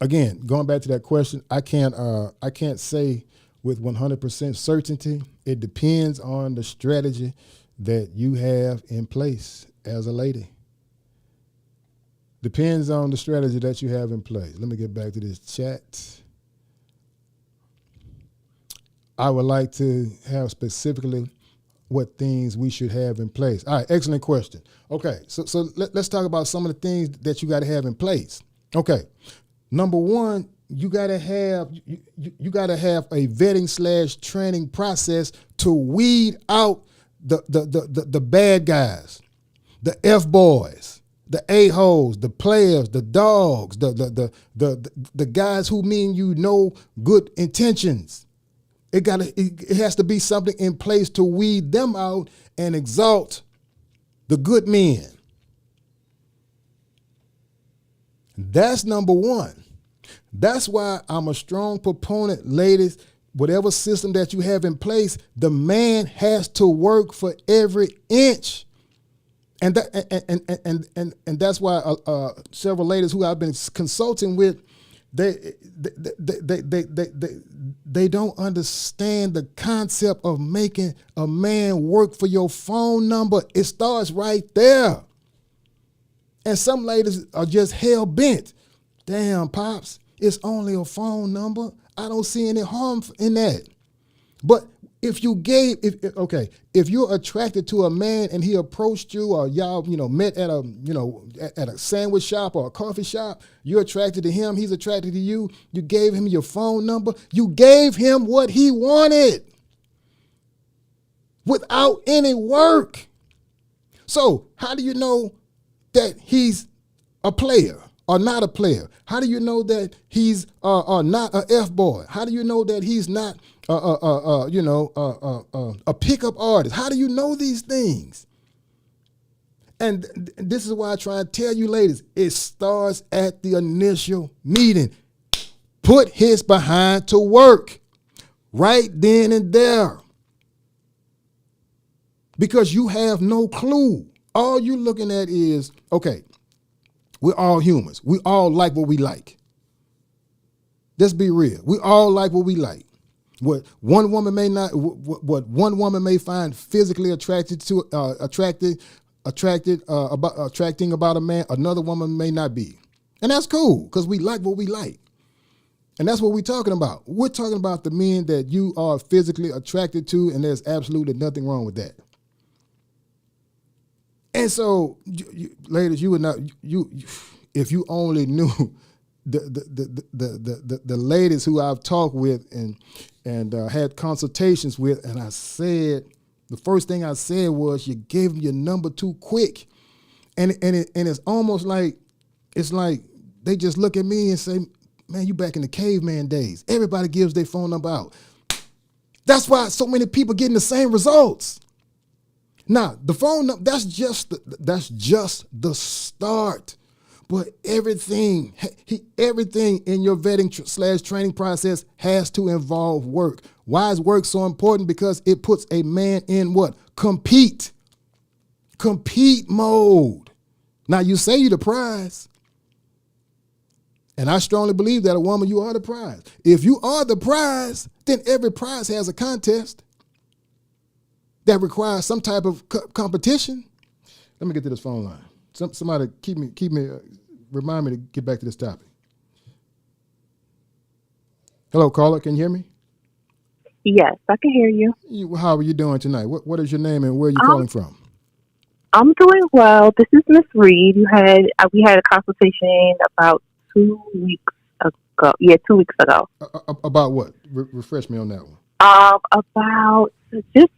again, going back to that question, I can't say with 100% certainty. It depends on the strategy that you have in place as a lady. Depends on the strategy that you have in place. Let me get back to this chat. I would like to have specifically what things we should have in place. All right, excellent question. Okay, so let's talk about some of the things that you got to have in place. Okay, number one, you got to have a vetting / training process to weed out the bad guys, the F boys, the a-holes, the players, the dogs, the guys who mean you no good intentions. It has to be something in place to weed them out and exalt the good men. That's number one. That's why I'm a strong proponent, ladies. Whatever system that you have in place, the man has to work for every inch. And that's why several ladies who I've been consulting with, they don't understand the concept of making a man work for your phone number. It starts right there. And some ladies are just hell bent. Damn, Pops, it's only a phone number. I don't see any harm in that. But if you're attracted to a man and he approached you, or y'all, met at a sandwich shop or a coffee shop, you're attracted to him, he's attracted to you, you gave him your phone number, you gave him what he wanted without any work. So how do you know that he's a player or not a player? How do you know that he's not a F-boy? How do you know that he's not a pickup artist? How do you know these things? And this is why I try to tell you, ladies, it starts at the initial meeting. Put his behind to work right then and there, because you have no clue. All you're looking at is, okay, we're all humans. We all like what we like. Let's be real. We all like what we like. What one woman may not, what one woman may find physically attracting about a man, another woman may not be. And that's cool, because we like what we like. And that's what we're talking about. We're talking about the men that you are physically attracted to, and there's absolutely nothing wrong with that. And so, ladies, you would not, if you only knew the ladies who I've talked with and had consultations with, and I said, the first thing I said was, you gave them your number too quick, and it's almost like, it's like they just look at me and say, man, you back in the caveman days. Everybody gives their phone number out. That's why so many people getting the same results. Now, the phone number, that's just the start. But everything in your vetting / training process has to involve work. Why is work so important? Because it puts a man in what? Compete mode. Now, you say you're the prize. And I strongly believe that a woman, you are the prize. If you are the prize, then every prize has a contest that requires some type of competition. Let me get to this phone line. Somebody keep me, remind me to get back to this topic. Hello, caller, can you hear me? Yes, I can hear you. How are you doing tonight? What is your name and where are you calling from? I'm doing well. This is Miss Reed. We had a consultation about 2 weeks ago. Yeah, 2 weeks ago. About what? Refresh me on that one. About just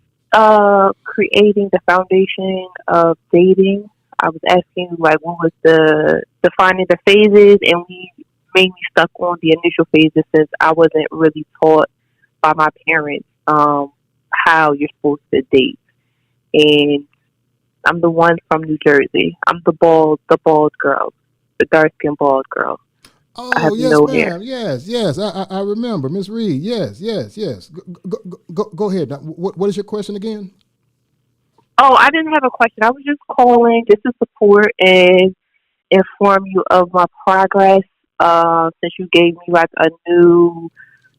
creating the foundation of dating. I was asking what was defining the phases, and we mainly stuck on the initial phases since I wasn't really taught by my parents how you're supposed to date. And I'm the one from New Jersey. I'm the bald girl, the dark-skinned bald girl. Oh, yes, ma'am. Hair. Yes. I remember, Miss Reed. Yes. Go ahead. Now, what is your question again? Oh, I didn't have a question. I was just calling just to support and inform you of my progress. Since you gave me like a new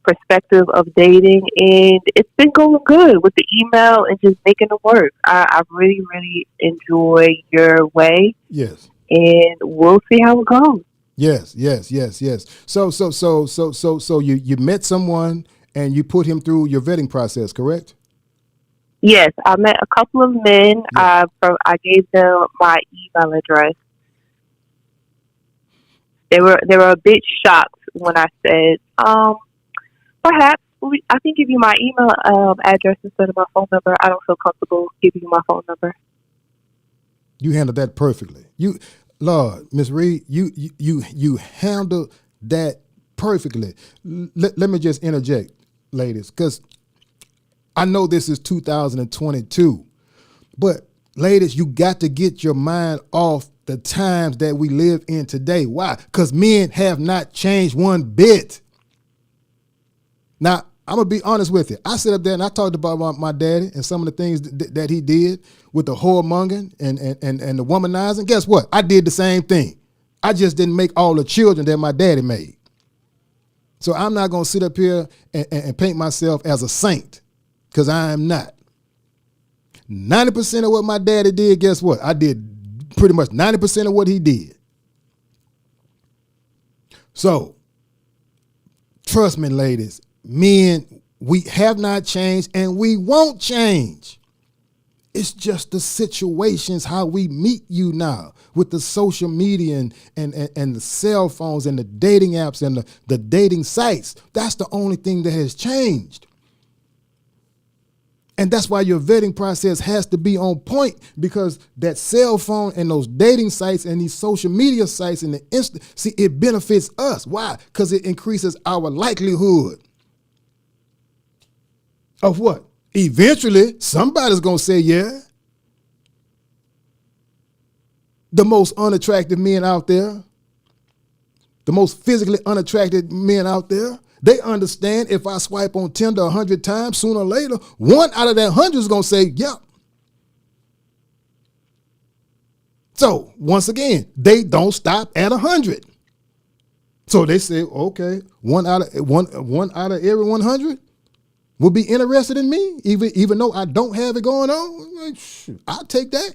perspective of dating, and it's been going good with the email and just making it work. I really, really enjoy your way, Yes. and we'll see how it goes. Yes, yes, yes, yes. So you met someone and you put him through your vetting process, correct? Yes, I met a couple of men. Yes. I gave them my email address. They were a bit shocked when I said, perhaps I can give you my email address instead of my phone number. I don't feel comfortable giving you my phone number. You handled that perfectly. Lord, Miss Reed, you handled that perfectly. Let me just interject, ladies, because I know this is 2022, but ladies, you got to get your mind off the times that we live in today. Why? Because men have not changed one bit. Now, I'm going to be honest with you. I sit up there and I talked about my daddy and some of the things that he did with the whoremongering and the womanizing. Guess what? I did the same thing. I just didn't make all the children that my daddy made. So I'm not going to sit up here and paint myself as a saint, because I am not. 90% of what my daddy did, guess what? I did pretty much 90% of what he did. So, trust me, ladies, men, we have not changed and we won't change. It's just the situations, how we meet you now with the social media and the cell phones and the dating apps and the dating sites. That's the only thing that has changed. And that's why your vetting process has to be on point, because that cell phone and those dating sites and these social media sites and see, it benefits us. Why? Because it increases our likelihood of what? Eventually, somebody's going to say, yeah. The most unattractive men out there, the most physically unattractive men out there, they understand if I swipe on Tinder 100 times, sooner or later, one out of that 100 is going to say, yep. So, once again, they don't stop at 100. So they say, okay, one out of every 100 will be interested in me, even though I don't have it going on. Like, I'll take that.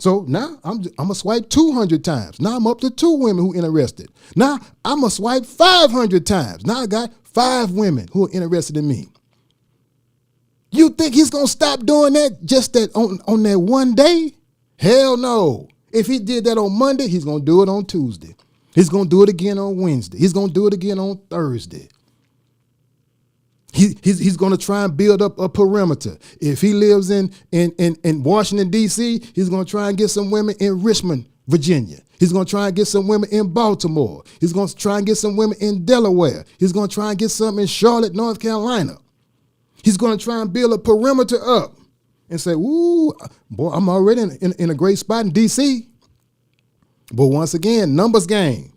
So now I'm going to swipe 200 times. Now I'm up to 2 women who are interested. Now I'm going to swipe 500 times. Now I got 5 women who are interested in me. You think he's going to stop doing that just that on that one day? Hell no. If he did that on Monday, he's going to do it on Tuesday. He's going to do it again on Wednesday. He's going to do it again on Thursday. He's going to try and build up a perimeter. If he lives in Washington, D.C., he's going to try and get some women in Richmond, Virginia. He's going to try and get some women in Baltimore. He's going to try and get some women in Delaware. He's going to try and get some in Charlotte, North Carolina. He's going to try and build a perimeter up and say, ooh, boy, I'm already in a great spot in D.C. But once again, numbers game.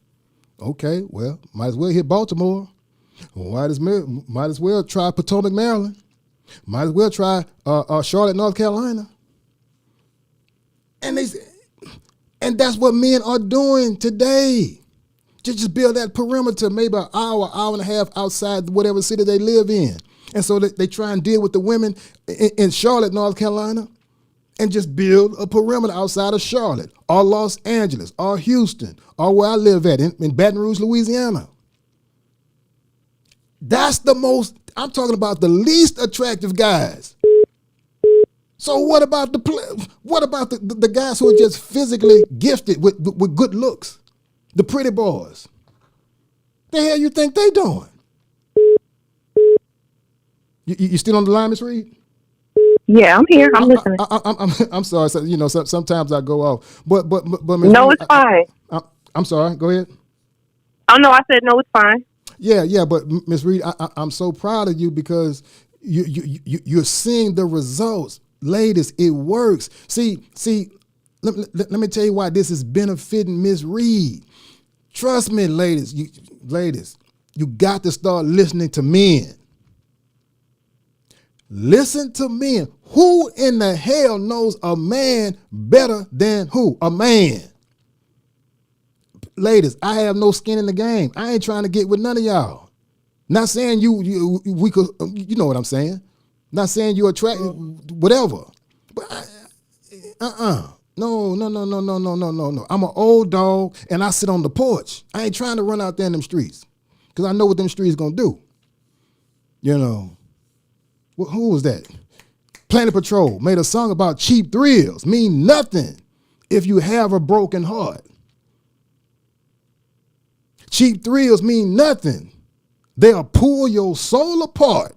Okay, well, might as well hit Baltimore. Might as well try Potomac, Maryland. Might as well try Charlotte, North Carolina. And that's what men are doing today. Just build that perimeter, maybe an hour and a half outside whatever city they live in. And so they try and deal with the women in Charlotte, North Carolina, and just build a perimeter outside of Charlotte or Los Angeles or Houston or where I live at in Baton Rouge, Louisiana. That's I'm talking about the least attractive guys. So what about the guys who are just physically gifted with good looks? The pretty boys. The hell you think they doing? You still on the line, Miss Reed? Yeah, I'm here. I'm listening. I'm sorry. So, sometimes I go off. But Ms. No, Reed, it's fine. I'm sorry. Go ahead. Oh, no, I said no, it's fine. Yeah, but Ms. Reed, I'm so proud of you because you're seeing the results. Ladies, it works. See, let me tell you why this is benefiting Ms. Reed. Trust me, ladies, you got to start listening to men. Listen to men. Who in the hell knows a man better than who? A man. Ladies, I have no skin in the game. I ain't trying to get with none of y'all. Not saying we could, you know what I'm saying. Not saying you attract, whatever. But No. I'm an old dog and I sit on the porch. I ain't trying to run out there in them streets because I know what them streets gonna do. You know, who was that? Planet Patrol made a song about cheap thrills. Mean nothing if you have a broken heart. Cheap thrills mean nothing. They'll pull your soul apart.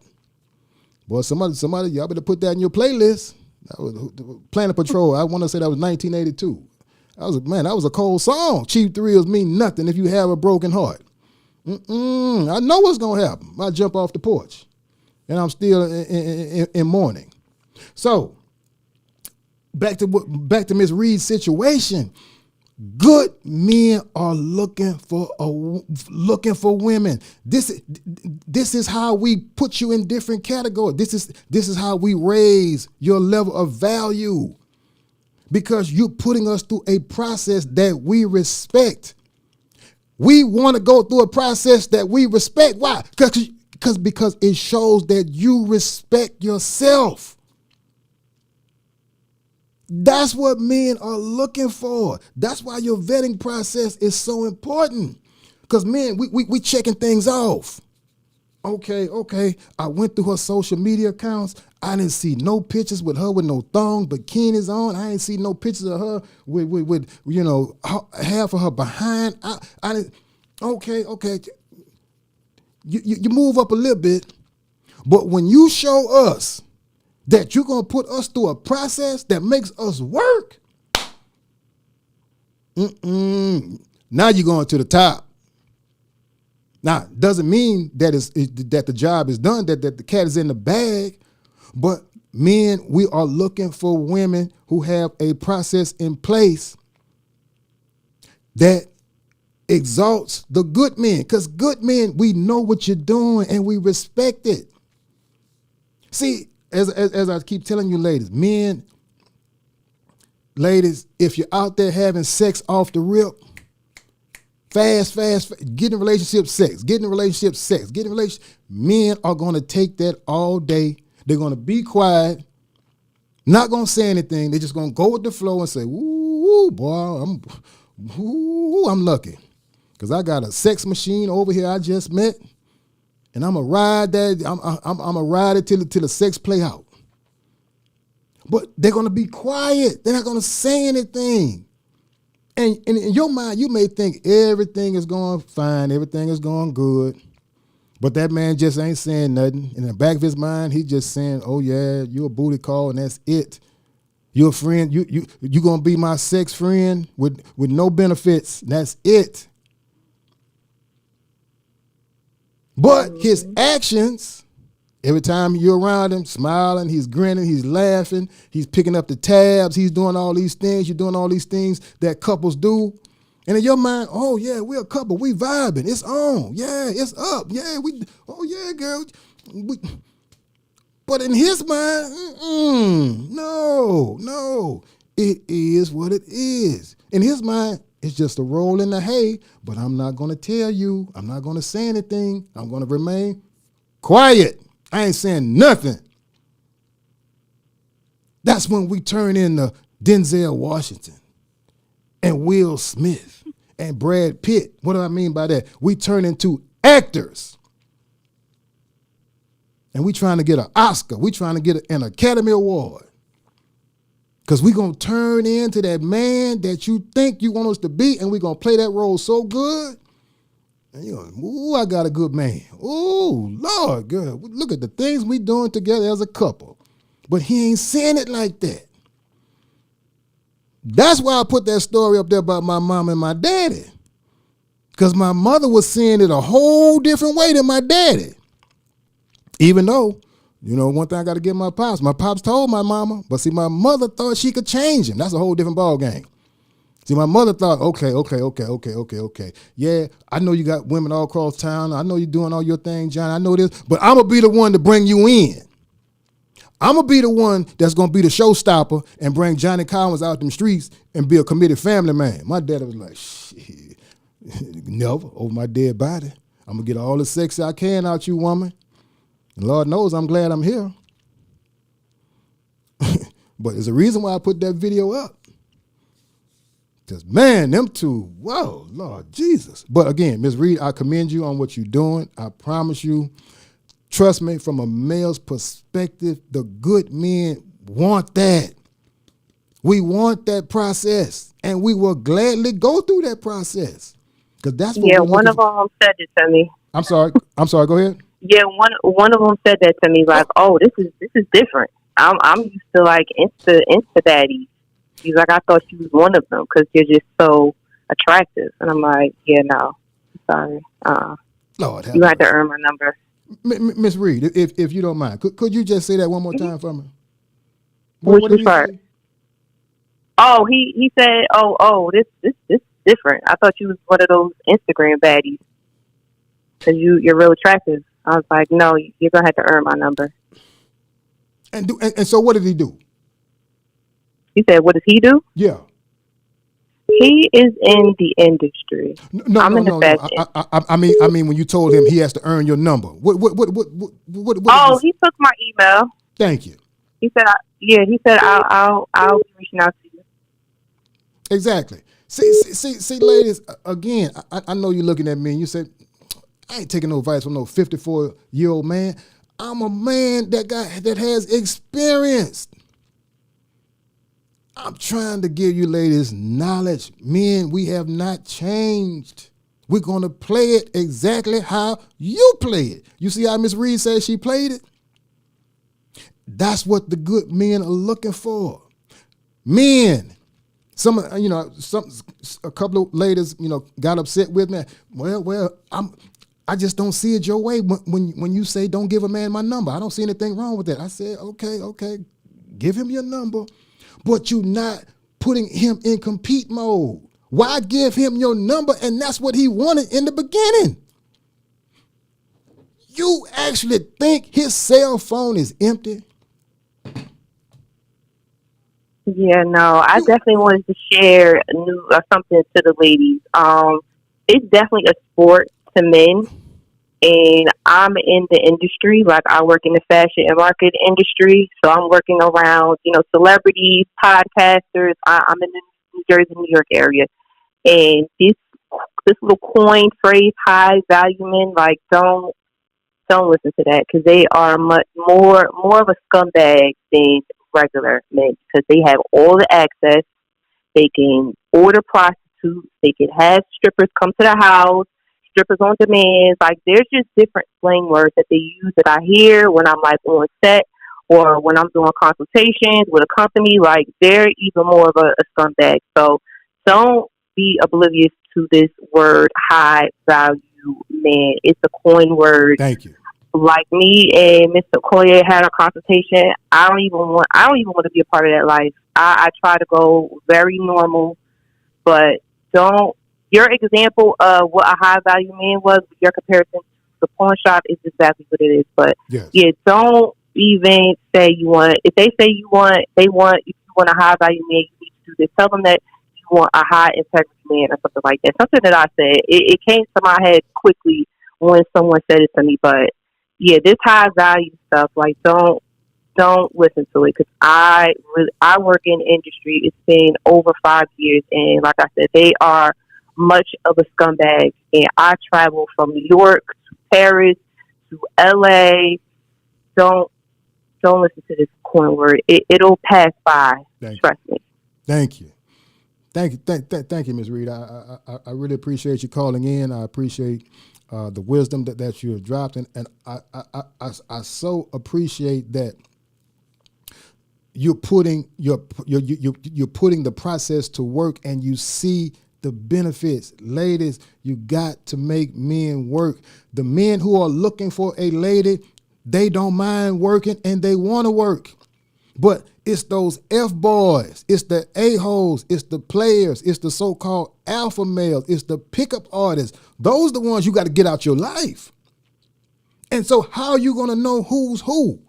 Boy, somebody, y'all better put that in your playlist. That was Planet Patrol. I want to say that was 1982. That was a cold song. Cheap thrills mean nothing if you have a broken heart. I know what's gonna happen. I jump off the porch, and I'm still in mourning. So back to Miss Reed's situation. Good men are looking for women. This is how we put you in different categories. This is how we raise your level of value, because you're putting us through a process that we respect. We want to go through a process that we respect. Why? Because it shows that you respect yourself. That's what men are looking for. That's why your vetting process is so important. Because men, we checking things off. Okay. I went through her social media accounts. I didn't see no pictures with her with no thong, bikinis on. I didn't see no pictures of her with half of her behind. I didn't. Okay. You move up a little bit, but when you show us that you're going to put us through a process that makes us work, now you're going to the top. Now, doesn't mean that that the job is done, that the cat is in the bag, but men, we are looking for women who have a process in place that exalts the good men, because good men, we know what you're doing and we respect it. See, as I keep telling you, ladies, ladies, if you're out there having sex off the rip, fast, get in relationship sex, men are going to take that all day. They're going to be quiet, not going to say anything. They're just going to go with the flow and say, "Ooh, boy, I'm lucky, because I got a sex machine over here I just met, and I'm going to ride that. I'm going to ride it till the sex play out." But they're going to be quiet. They're not going to say anything. And in your mind, you may think everything is going fine, everything is going good, but that man just ain't saying nothing. In the back of his mind, he's just saying, "Oh yeah, you're a booty call, and that's it. You're a friend. You gonna be my sex friend with no benefits. That's it." But his actions, every time you're around him, smiling, he's grinning, he's laughing, he's picking up the tabs, he's doing all these things, you're doing all these things that couples do. And in your mind, "Oh yeah, we're a couple, we vibing, it's on, yeah, it's up, yeah, oh yeah, girl." But in his mind, no, it is what it is. In his mind, it's just a roll in the hay, but I'm not going to tell you, I'm not going to say anything, I'm going to remain quiet. I ain't saying nothing. That's when we turn into Denzel Washington and Will Smith and Brad Pitt. What do I mean by that? We turn into actors. And we trying to get an Oscar. We trying to get an Academy Award. Because we going to turn into that man that you think you want us to be, and we going to play that role so good. And you're going, "Ooh, I got a good man. Ooh, Lord, girl, look at the things we doing together as a couple." But he ain't saying it like that. That's why I put that story up there about my mom and my daddy. Because my mother was seeing it a whole different way than my daddy. Even though, one thing I got to give my pops. My pops told my mama, but see, my mother thought she could change him. That's a whole different ball game. See, my mother thought, okay. Yeah, I know you got women all across town. I know you're doing all your thing, John. I know this, but I'm going to be the one to bring you in. I'm going to be the one that's going to be the showstopper and bring Johnny Collins out them streets and be a committed family man. My daddy was like, shit, never over my dead body. I'm going to get all the sex I can out you, woman. And Lord knows I'm glad I'm here. But there's a reason why I put that video up. Because, man, them two, whoa, Lord Jesus. But again, Ms. Reed, I commend you on what you're doing. I promise you, trust me, from a male's perspective, the good men want that. We want that process, and we will gladly go through that process. Because that's what we're one of them said it to me. I'm sorry, go ahead. Yeah, one of them said that to me, like, "Oh, this is different. I'm used to like insta baddies." He's like, "I thought you was one of them because you're just so attractive." And I'm like, "Yeah, no, sorry. Lord, you had to earn my number." Miss Reed, if you don't mind, could you just say that one more time for me? What did he say? Oh, he said, "Oh, this different. I thought you was one of those Instagram baddies because you're real attractive." I was like, "No, you're gonna have to earn my number." And so what did he do? He said, "What does he do?" Yeah. He is in the industry. No. I mean, when you told him he has to earn your number, what? Oh, he took my email. Thank you. He said, He said, I'll be reaching out to you. Exactly. See, ladies. Again, I know you're looking at me and you say, I ain't taking no advice from no 54-year-old man. I'm a man that has experience. I'm trying to give you ladies knowledge. Men, we have not changed. We're going to play it exactly how you play it. You see how Miss Reed says she played it? That's what the good men are looking for. Men. A couple of ladies, got upset with me. Well, I just don't see it your way when you say don't give a man my number. I don't see anything wrong with that. I said, okay, give him your number, but you're not putting him in compete mode. Why give him your number? And that's what he wanted in the beginning. You actually think his cell phone is empty? Yeah, no, I definitely wanted to share something to the ladies. It's definitely a sport to men, and I'm in the industry. Like, I work in the fashion and marketing industry, so I'm working around, celebrities, podcasters. I'm in the New Jersey, New York area, and this little coin phrase, high value men, like, don't listen to that, because they are much more of a scumbag than regular men, because they have all the access. They can order prostitutes. They can have strippers come to the house, strippers on demand. Like, there's just different slang words that they use that I hear when I'm like on set or when I'm doing consultations with a company. Like, they're even more of a scumbag. So don't be oblivious to this word, high value man. It's a coin word. Thank you. Like, me and Mr. Collier had a consultation. I don't even want to be a part of that life. I try to go very normal, but your example of what a high value man was, your comparison to the pawn shop, is exactly what it is. But yes. Yeah, don't even say you want. If they say if you want a high value man, you need to do this. Tell them that you want a high integrity man or something like that. Something that I said. It came to my head quickly when someone said it to me, but yeah, this high value stuff, like, don't listen to it, because I work in the industry. It's been over 5 years, and like I said, they are much of a scumbag. And I travel from New York to Paris to LA. Don't listen to this coin word. It'll pass by. Trust me. Thank you. Thank you, Ms. Reed. I really appreciate you calling in. I appreciate the wisdom that you have dropped, and I so appreciate that you're putting you're putting the process to work, and you see the benefits. Ladies, you got to make men work. The men who are looking for a lady, they don't mind working and they want to work. But it's those F-boys, it's the A-holes, it's the players, it's the so-called alpha males, it's the pickup artists. Those are the ones you got to get out your life. And so how are you going to know who's who?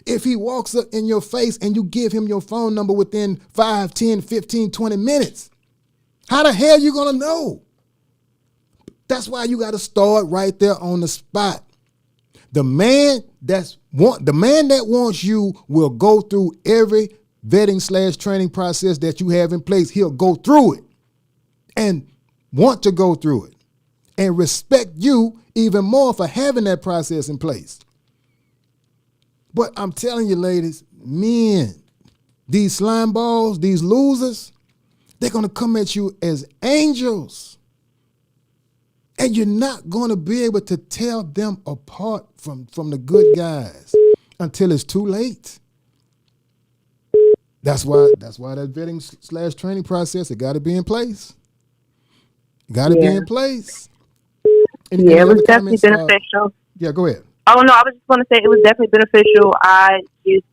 If he walks up in your face and you give him your phone number within 5, 10, 15, 20 minutes, how the hell you going to know? That's why you got to start right there on the spot. The man that wants you will go through every vetting / training process that you have in place. He'll go through it and want to go through it and respect you even more for having that process in place. But I'm telling you, ladies, men, these slime balls, these losers, they're going to come at you as angels. And you're not going to be able to tell them apart from the good guys until it's too late. That's why that vetting / training process, it got to be in place. Got to be in place. Any it was definitely comments? beneficial. Yeah, go ahead. Oh, no, I was just going to say it was definitely beneficial. I just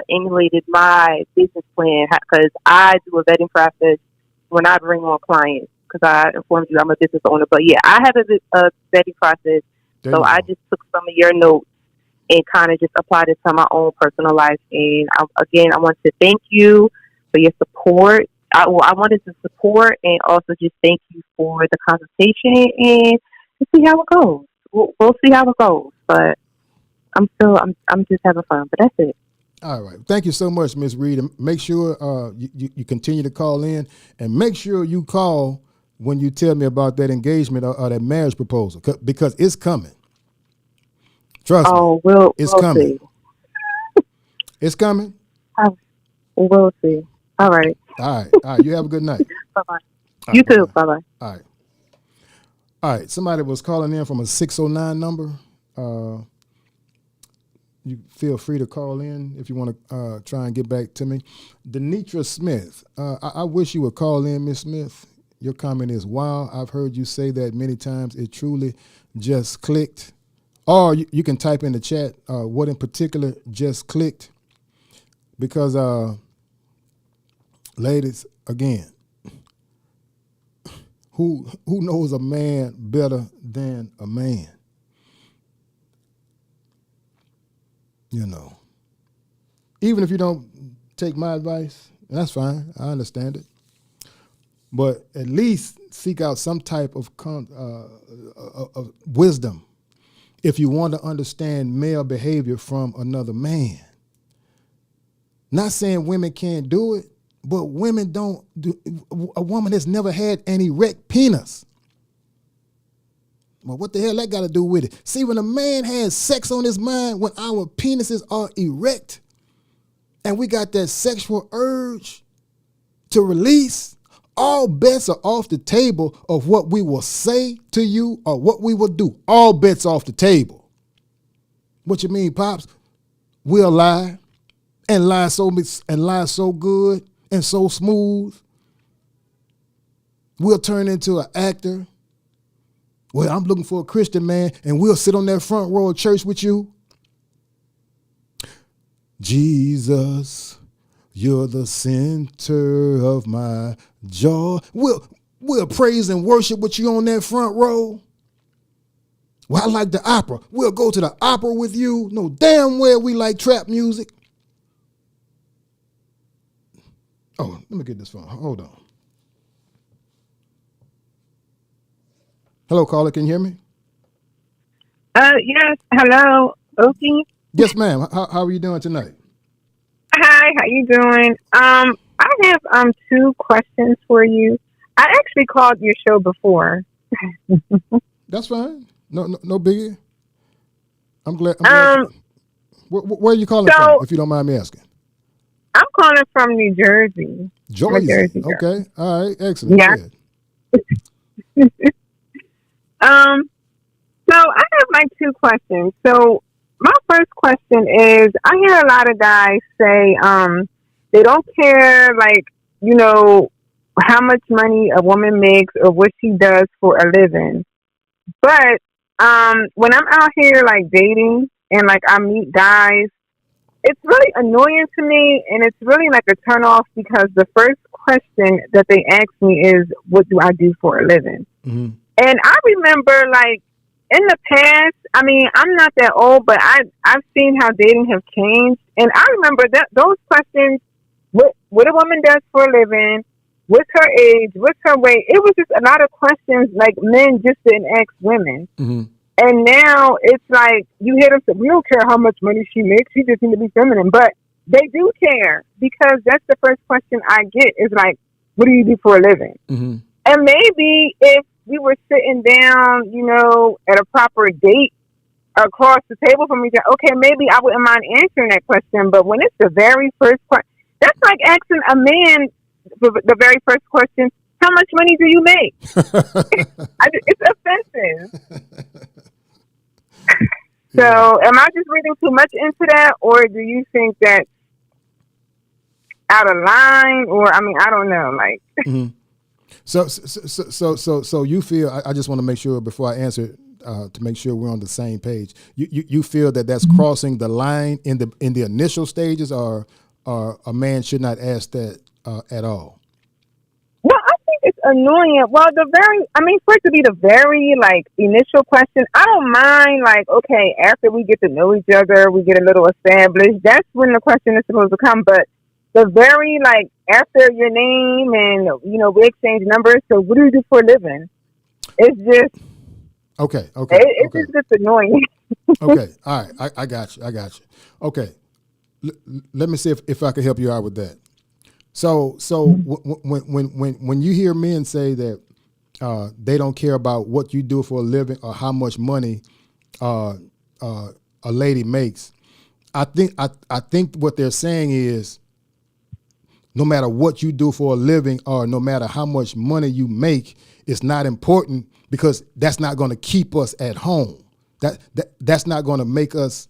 emulated my business plan because I do a vetting process when I bring on clients because I informed you I'm a business owner. But, yeah, I have a vetting process. So I just took some of your notes and kind of just applied it to my own personal life. And, I want to thank you for your support. I wanted to support and also just thank you for the consultation and to see how it goes. We'll see how it goes, but I'm just having fun. But that's it. All right. Thank you so much, Ms. Reed. And make sure you continue to call in, and make sure you call when you tell me about that engagement or that marriage proposal, because it's coming. Trust me. It's coming. See. It's coming. We'll see. All right. All right. You have a good night. Bye-bye. You too. Bye-bye. All right. Somebody was calling in from a 609 number. You feel free to call in if you want to try and get back to me. Denitra Smith. I wish you would call in, Miss Smith. Your comment is, wow, I've heard you say that many times. It truly just clicked. Or you can type in the chat what in particular just clicked. Because, ladies, again, who knows a man better than a man? You know, even if you don't take my advice, that's fine. I understand it. But at least seek out some type of wisdom if you want to understand male behavior from another man. Not saying women can't do it, but women don't do. A woman that's never had an erect penis. Well, what the hell that got to do with it? See, when a man has sex on his mind, when our penises are erect and we got that sexual urge to release, all bets are off the table of what we will say to you or what we will do. All bets off the table. What you mean, Pops? We'll lie and lie so good and so smooth. We'll turn into an actor. Well, I'm looking for a Christian man, and we'll sit on that front row of church with you. Jesus, you're the center of my joy. We'll praise and worship with you on that front row. Well, I like the opera. We'll go to the opera with you. No damn well we like trap music. Oh, let me get this phone. Hold on. Hello, caller. Can you hear me? Yes. Hello, Oki. Yes, ma'am. How are you doing tonight? Hi. How you doing? I have two questions for you. I actually called your show before. That's fine. No biggie. I'm glad. Where are you calling from, if you don't mind me asking? I'm calling from New Jersey. Jersey. Okay. All right. Excellent. Yeah. So I have my two questions. So my first question is, I hear a lot of guys say, they don't care, like, you know, how much money a woman makes or what she does for a living. But, when I'm out here, like, dating and, like, I meet guys, it's really annoying to me and it's really like a turn off because the first question that they ask me is, what do I do for a living? Mm-hmm. And I remember, like, in the past, I mean, I'm not that old, but I've seen how dating has changed, and I remember that those questions: what a woman does for a living, what's her age, what's her weight. It was just a lot of questions like men just didn't ask women. Mm-hmm. And now it's like you hear them say, "We don't care how much money she makes. She just need to be feminine." But they do care, because that's the first question I get is like, "What do you do for a living?" Mm-hmm. And maybe if we were sitting down, at a proper date across the table from each other, okay, maybe I wouldn't mind answering that question. But when it's the very first question, that's like asking a man the very first question, "How much money do you make?" It's offensive. So, am I just reading too much into that, or do you think that's out of line? Or, I mean, I don't know. Like, mm-hmm. So you feel? I just want to make sure before I answer, to make sure we're on the same page. You feel that that's crossing the line in the initial stages, or a man should not ask that at all? no, I think it's annoying. Well, for it to be the very, like, initial question, I don't mind, like, okay, after we get to know each other, we get a little established, that's when the question is supposed to come. But the very, like, after your name and, we exchange numbers, so what do you do for a living? It's just... Okay. It's just annoying. Okay, all right, I got you. Okay, let me see if I can help you out with that. So when you hear men say that they don't care about what you do for a living or how much money a lady makes, I think what they're saying is, no matter what you do for a living or no matter how much money you make, it's not important, because that's not going to keep us at home. That's not going to make us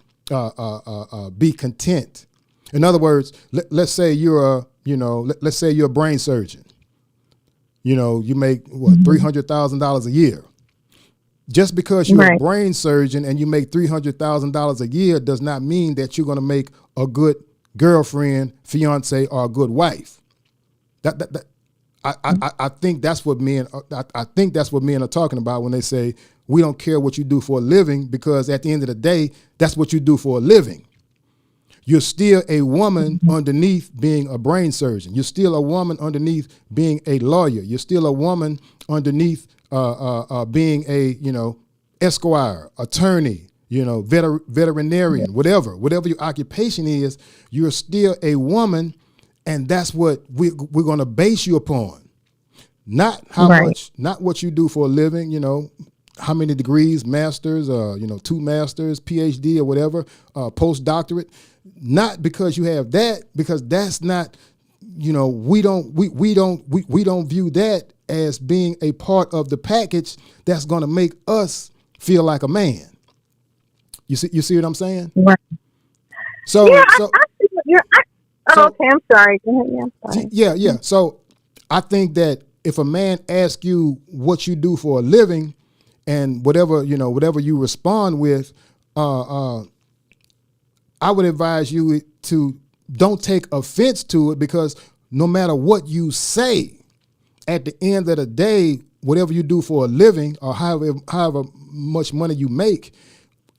be content. In other words, let's say you're a brain surgeon. You make $300,000 a year. Just because you're Right. a brain surgeon and you make $300,000 a year does not mean that you're going to make a good girlfriend, fiance, or a good wife. I think that's what men. I think that's what men are talking about when they say we don't care what you do for a living, because at the end of the day, that's what you do for a living. You're still a woman underneath being a brain surgeon. You're still a woman underneath being a lawyer. You're still a woman underneath being a esquire, attorney, veterinarian, whatever your occupation is. You're still a woman, and that's what we're going to base you upon. Not how Right. much, not what you do for a living. How many degrees, masters, 2 masters, PhD or whatever, postdoctorate. Not because you have that, because that's not, we don't view that as being a part of the package that's going to make us feel like a man. You see what I'm saying? Right. So, Yeah, so, I see what you're... so- okay, I'm sorry. Go ahead. Yeah, I'm sorry. yeah. So I think that if a man asks you what you do for a living, and whatever you respond with, I would advise you to don't take offense to it, because no matter what you say, at the end of the day, whatever you do for a living or however much money you make,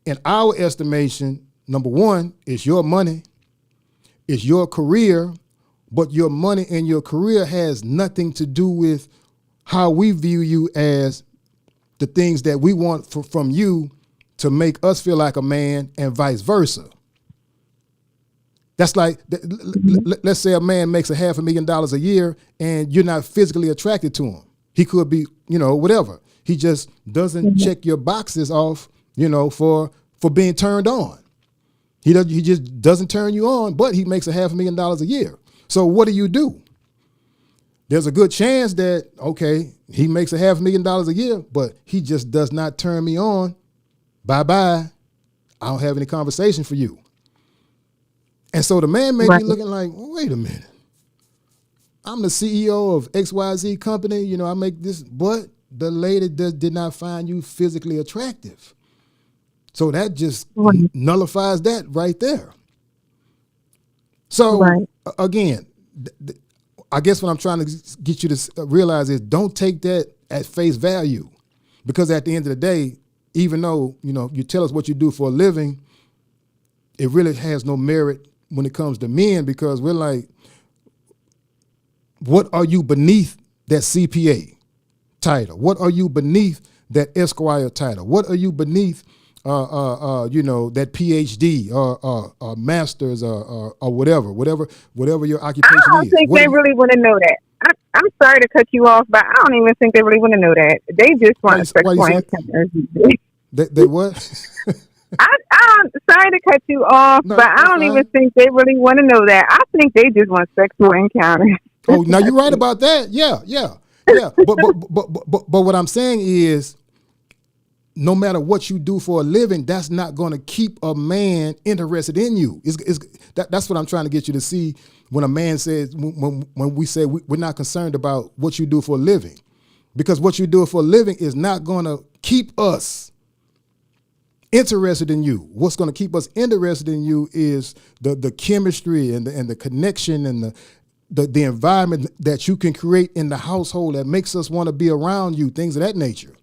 in our estimation, number one, it's your money, it's your career, but your money and your career has nothing to do with how we view you as the things that we want from you to make us feel like a man, and vice versa. That's like, let's say a man makes $500,000 a year and you're not physically attracted to him. He could be, whatever. He just doesn't check your boxes off, for being turned on. He just doesn't turn you on, but he makes $500,000 a year. So what do? There's a good chance that, okay, he makes $500,000 a year, but he just does not turn me on. Bye-bye. I don't have any conversation for you. And so the man may be looking like, wait a minute. I'm the CEO of XYZ company. I make this, but the lady did not find you physically attractive. So that just nullifies that right there. So again, I guess what I'm trying to get you to realize is, don't take that at face value, because at the end of the day, even though, you tell us what you do for a living, it really has no merit when it comes to men, because we're like, what are you beneath that CPA title? What are you beneath that Esquire title? What are you beneath, that PhD or master's or whatever your occupation I don't is? think they really want to know that. I'm sorry to cut you off, but I don't even think they really want to know that. They just want sexual encounters. They what? I'm sorry to cut you off, No, but I don't even think they really want to know that. I think they just want sexual encounters. Oh, now you're right about that. Yeah. But what I'm saying is, no matter what you do for a living, that's not going to keep a man interested in you. That's what I'm trying to get you to see when a man says, when we say we're not concerned about what you do for a living, because what you do for a living is not going to keep us interested in you. What's going to keep us interested in you is the chemistry and the connection and the environment that you can create in the household that makes us want to be around you, things of that nature.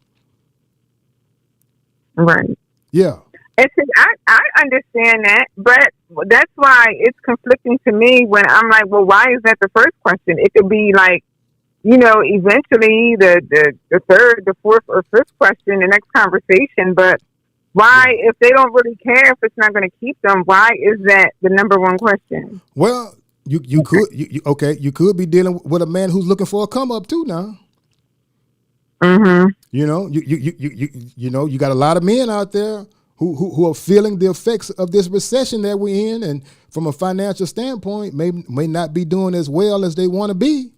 Right. Yeah. I understand that, but that's why it's conflicting to me when I'm like, well, why is that the first question? It could be like, eventually the third, the fourth, or fifth question, the next conversation. But why, if they don't really care, if it's not going to keep them, why is that the number one question? Well, you could be dealing with a man who's looking for a come up too now. Mm-hmm. You got a lot of men out there who are feeling the effects of this recession that we're in, and from a financial standpoint, may not be doing as well as they want to be.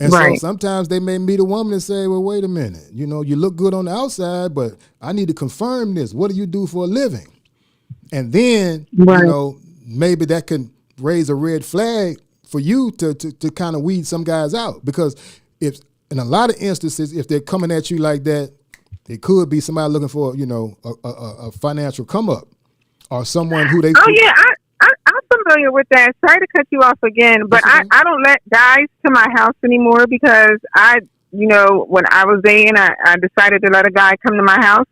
And right. So sometimes they may meet a woman and say, well, wait a minute, you look good on the outside, but I need to confirm this. What do you do for a living? And then, right. Maybe that can raise a red flag for you to kind of weed some guys out, because if in a lot of instances, if they're coming at you like that, it could be somebody looking for, a financial come up, or someone who they. Oh yeah, I'm familiar with that. Sorry to cut you off again, but I don't let guys to my house anymore, because when I was dating, I decided to let a guy come to my house,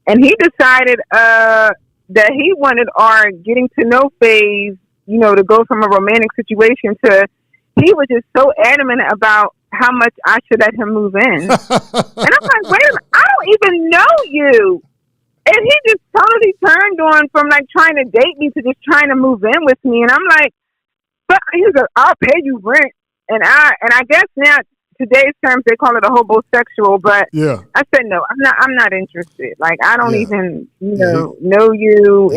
and he decided that he wanted our getting to know phase, to go from a romantic situation to, he was just so adamant about how much I should let him move in. And I'm like, wait a minute, I don't even know you. And he just totally turned on from like trying to date me to just trying to move in with me. And I'm like, but he was like, I'll pay you rent. And I guess now today's terms they call it a homosexual, but yeah. I said no, I'm not interested. Like I don't even know you.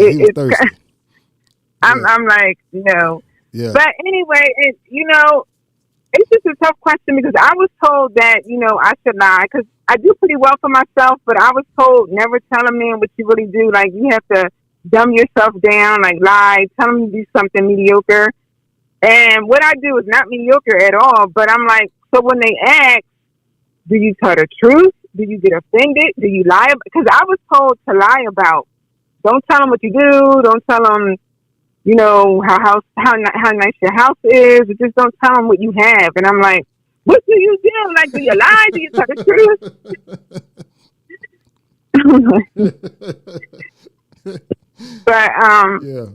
I'm like, no. Yeah. But anyway, it's just a tough question, because I was told that, I should lie, because I do pretty well for myself, but I was told never tell a man what you really do. Like, you have to dumb yourself down, like lie, tell them to do something mediocre. And what I do is not mediocre at all, but I'm like, so when they ask, do you tell the truth? Do you get offended? Do you lie? Because I was told to lie about, don't tell them what you do, don't tell them, how nice your house is. Just don't tell them what you have. And I'm like, what do you do? Like, do you lie? Do you tell the truth? But yeah.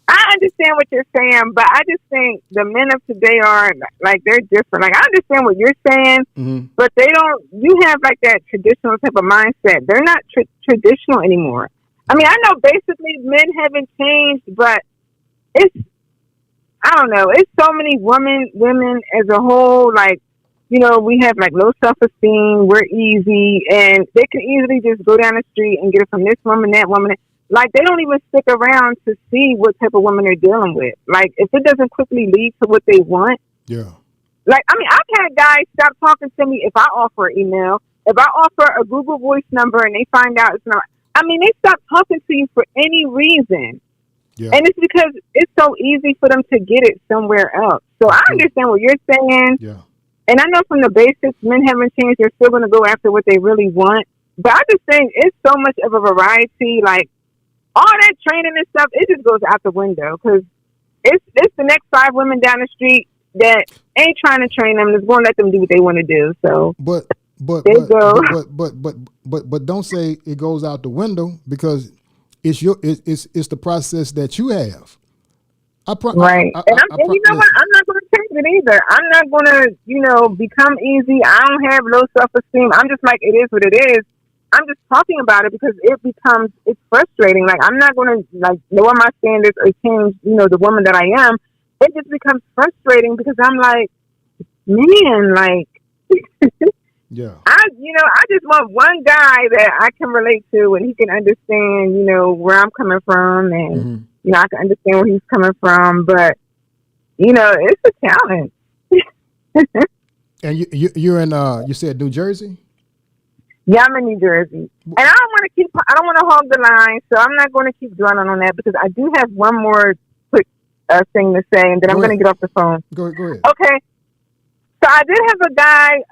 I understand what you're saying, but I just think the men of today are like, they're different. Like, I understand what you're saying, mm-hmm. but you have like that traditional type of mindset. They're not traditional anymore. I mean, I know basically men haven't changed, but I don't know. It's so many women as a whole, like, we have like low self-esteem. We're easy, and they can easily just go down the street and get it from this woman, that woman. Like, they don't even stick around to see what type of woman they're dealing with. Like, if it doesn't quickly lead to what they want. Yeah. Like, I mean, I've had guys stop talking to me if I offer an email, if I offer a Google Voice number and they find out it's not. I mean, they stop talking to you for any reason. Yeah. And it's because it's so easy for them to get it somewhere else. So I understand what you're saying. Yeah. And I know from the basics, men haven't changed. They're still going to go after what they really want. But I just think it's so much of a variety. Like, all that training and stuff, it just goes out the window. Because it's the next 5 women down the street that ain't trying to train them. Just going to let them do what they want to do. So, But But There you but go. but don't say it goes out the window because it's the process that you have. Right. And you know what? Listen. I'm not going to change it either. I'm not going to, become easy. I don't have low self-esteem. I'm just like, it is what it is. I'm just talking about it because it's frustrating. Like, I'm not going to, like, lower my standards or change, the woman that I am. It just becomes frustrating because I'm like, man, like, Yeah. I just want one guy that I can relate to and he can understand, where I'm coming from and, Mm-hmm. I can understand where he's coming from. But, it's a challenge. And you're in you said New Jersey? Yeah, I'm in New Jersey. And I don't want to hog the line, so I'm not going to keep dwelling on that because I do have one more quick thing to say and then I'm going to get off the phone. Go ahead. Okay. So I did have a guy,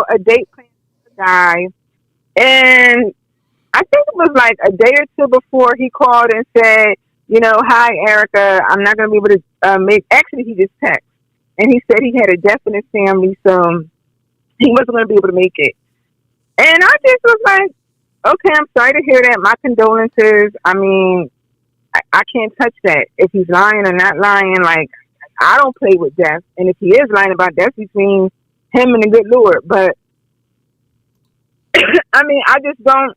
a date plan with a guy, and I think it was like a day or two before he called and said, hi, Erica, I'm not going to be able to actually, he just texted. And he said he had a death in his family, so he wasn't going to be able to make it. And I just was like, okay, I'm sorry to hear that. My condolences. I mean, I can't touch that. If he's lying or not lying, like, I don't play with death. And if he is lying about death, between him and the good Lord. But, I mean, I just don't,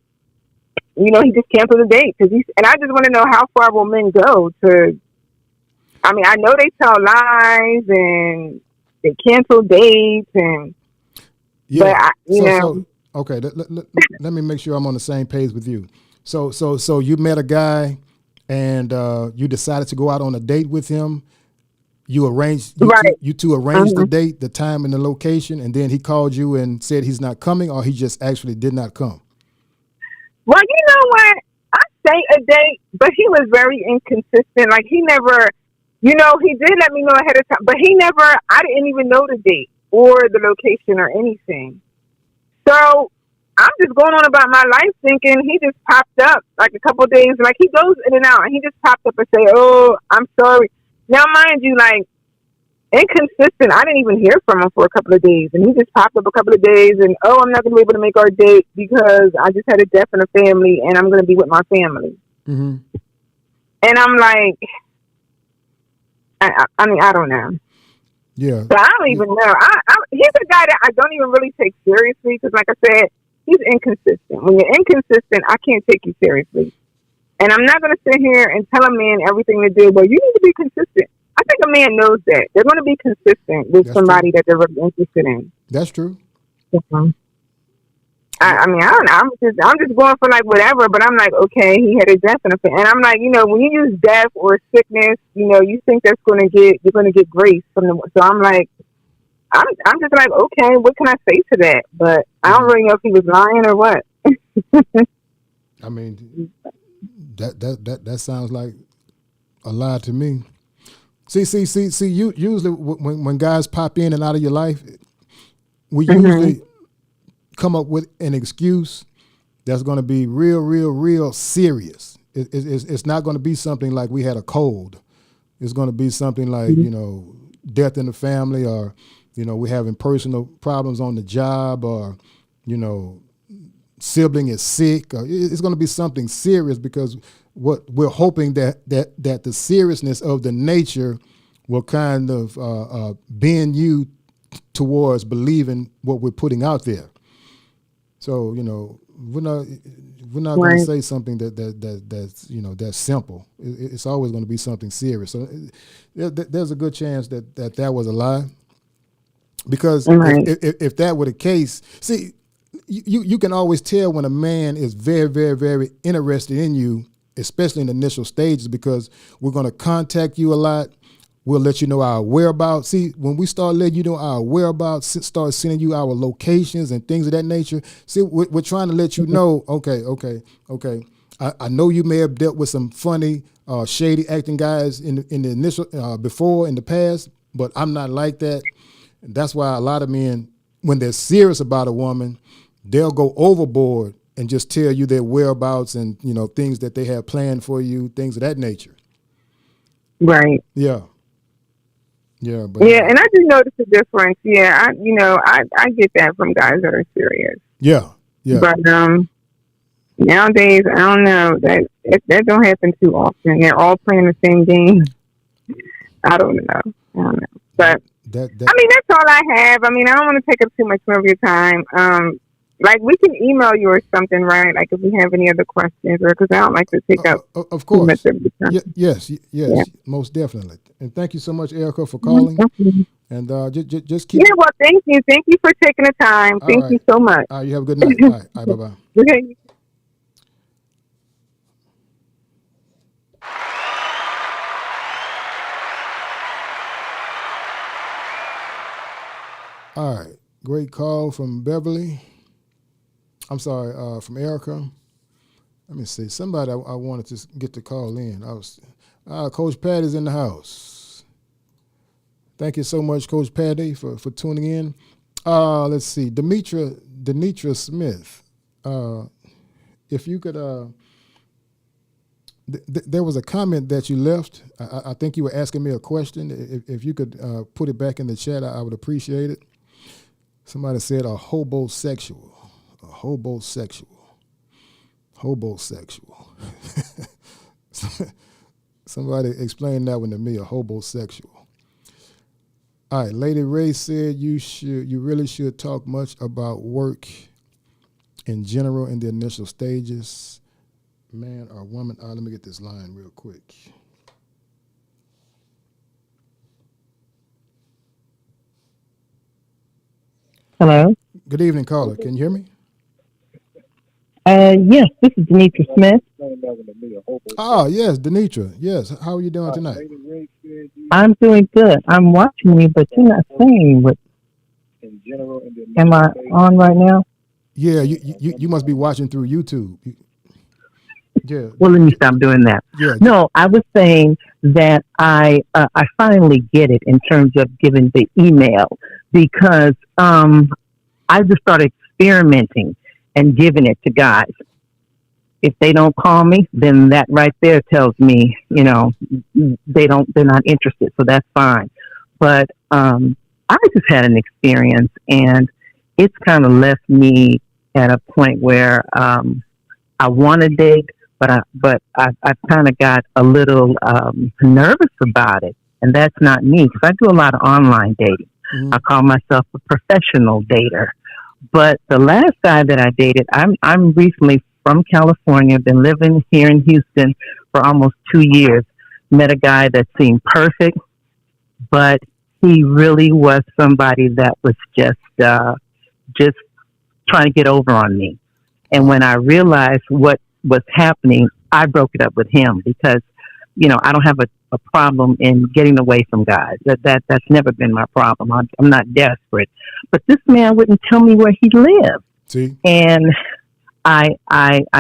he just canceled the date. And I just want to know how far will men go to, I mean, I know they tell lies and they cancel dates and, yeah. but Okay, let me make sure I'm on the same page with you. So you met a guy and you decided to go out on a date with him. You two arranged the date, the time, and the location, and then he called you and said he's not coming, or he just actually did not come. Well, you know what? I say a date, but he was very inconsistent. Like he never, he did let me know ahead of time, but I didn't even know the date or the location or anything. So I'm just going on about my life thinking he just popped up like a couple of days. Like he goes in and out and he just popped up and say, oh, I'm sorry. Now, mind you, like inconsistent. I didn't even hear from him for a couple of days and he just popped up a couple of days and, oh, I'm not going to be able to make our date because I just had a death in the family and I'm going to be with my family. Mm-hmm. And I'm like, I mean, I don't know. Yeah. But I don't even know. He's a guy that I don't even really take seriously because, like I said, he's inconsistent. When you're inconsistent, I can't take you seriously. And I'm not going to sit here and tell a man everything to do, but you need to be consistent. I think a man knows that. They're going to be consistent with somebody that they're really interested in. That's true. Mm-hmm. I mean, I don't know. I'm just going for like whatever, but I'm like, okay, he had a death in the family. And I'm like, when you use death or sickness, you think you're going to get grace from the, so I'm like, I'm just like, okay, what can I say to that? But I don't really know if he was lying or what. I mean, that sounds like a lie to me. See. You usually when guys pop in and out of your life, we usually come up with an excuse that's going to be real serious. It's not going to be something like we had a cold. It's going to be something like death in the family, or we're having personal problems on the job, or sibling is sick. Or it's going to be something serious because what we're hoping that the seriousness of the nature will kind of bend you towards believing what we're putting out there. So we're not going to say something that's simple. It's always going to be something serious. So there's a good chance that was a lie, because if that were the case, see, you can always tell when a man is very, very, very interested in you, especially in the initial stages, because we're going to contact you a lot. We'll let you know our whereabouts. See, when we start letting you know our whereabouts, start sending you our locations and things of that nature, see, we're trying to let you know, okay. I know you may have dealt with some funny, shady acting guys in the initial, before in the past, but I'm not like that. And that's why a lot of men, when they're serious about a woman, they'll go overboard and just tell you their whereabouts and, things that they have planned for you, things of that nature. Right. Yeah. Yeah, but Yeah, and I do notice a difference. Yeah, I get that from guys that are serious. yeah, yeah. But nowadays, I don't know that don't happen too often. They're all playing the same game. I don't know. That But that that's all I have. I don't want to take up too much more of your time. Like we can email you or something, right? Like if we have any other questions, or because I don't like to take up of too much course. of your time. Yes, Yeah. yes, most definitely. And thank you so much, Erica, for calling. Okay. And just keep. Yeah. Well, thank you. Thank you for taking the time. All Thank you right. so much. All right. You have a good night. All right. All right. Bye bye. Okay. All right. Great call from Beverly. I'm sorry, from Erica. Let me see. Somebody I wanted to get the call in. I was Coach Patty's in the house. Thank you so much, Coach Patty, for tuning in. Let's see. Demetra Smith. If you could there was a comment that you left. I think you were asking me a question. If you could put it back in the chat, I would appreciate it. Somebody said a hobosexual. A hobosexual. Hobosexual. Somebody explain that one to me, a hobosexual. All right, Lady Ray said you really should talk much about work in general in the initial stages. Man or woman. Let me get this line real quick. Hello. Good evening, caller. Can you hear me? Yes, this is Demetra Smith. Oh, yes, Denitra. Yes. How are you doing tonight? I'm doing good. I'm watching you, but you're not saying what. Am I on right now? Yeah, you must be watching through YouTube. Yeah, Well, let me stop doing that. yeah. No, I was saying that I finally get it in terms of giving the email because I just started experimenting and giving it to guys. If they don't call me, then that right there tells me, they're not interested. So that's fine. But I just had an experience, and it's kind of left me at a point where I want to date, but I kind of got a little nervous about it, and that's not me because I do a lot of online dating. Mm-hmm. I call myself a professional dater. But the last guy that I dated, I'm recently from California, been living here in Houston for almost 2 years. Met a guy that seemed perfect, but he really was somebody that was just trying to get over on me. And when I realized what was happening, I broke it up with him because, I don't have a problem in getting away from guys. That's never been my problem. I'm not desperate. But this man wouldn't tell me where he lived. See? And I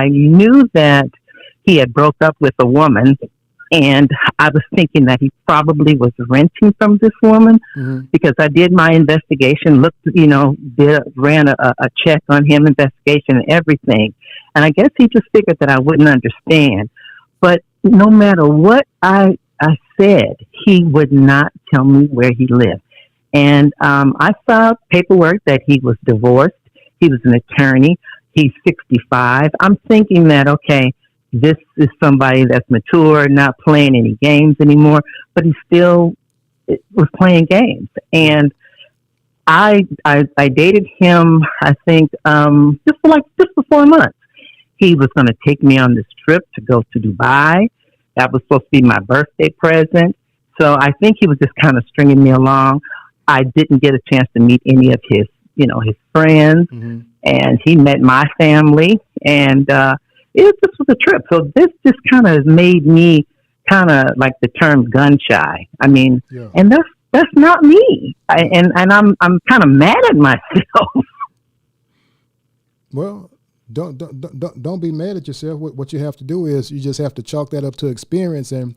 knew that he had broke up with a woman, and I was thinking that he probably was renting from this woman because I did my investigation, ran a check on him, investigation and everything. And I guess he just figured that I wouldn't understand. But no matter what I said, he would not tell me where he lived. And I saw paperwork that he was divorced. He was an attorney. He's 65. I'm thinking that, okay, this is somebody that's mature, not playing any games anymore, but he still was playing games. And I dated him, I think, just for 4 months. He was going to take me on this trip to go to Dubai. That was supposed to be my birthday present. So I think he was just kind of stringing me along. I didn't get a chance to meet any of his friends, and he met my family, and it just was a trip. So this just kind of made me kind of like the term gun shy. I mean, and that's not me. And I'm kind of mad at myself. Well, don't be mad at yourself. What you have to do is you just have to chalk that up to experience and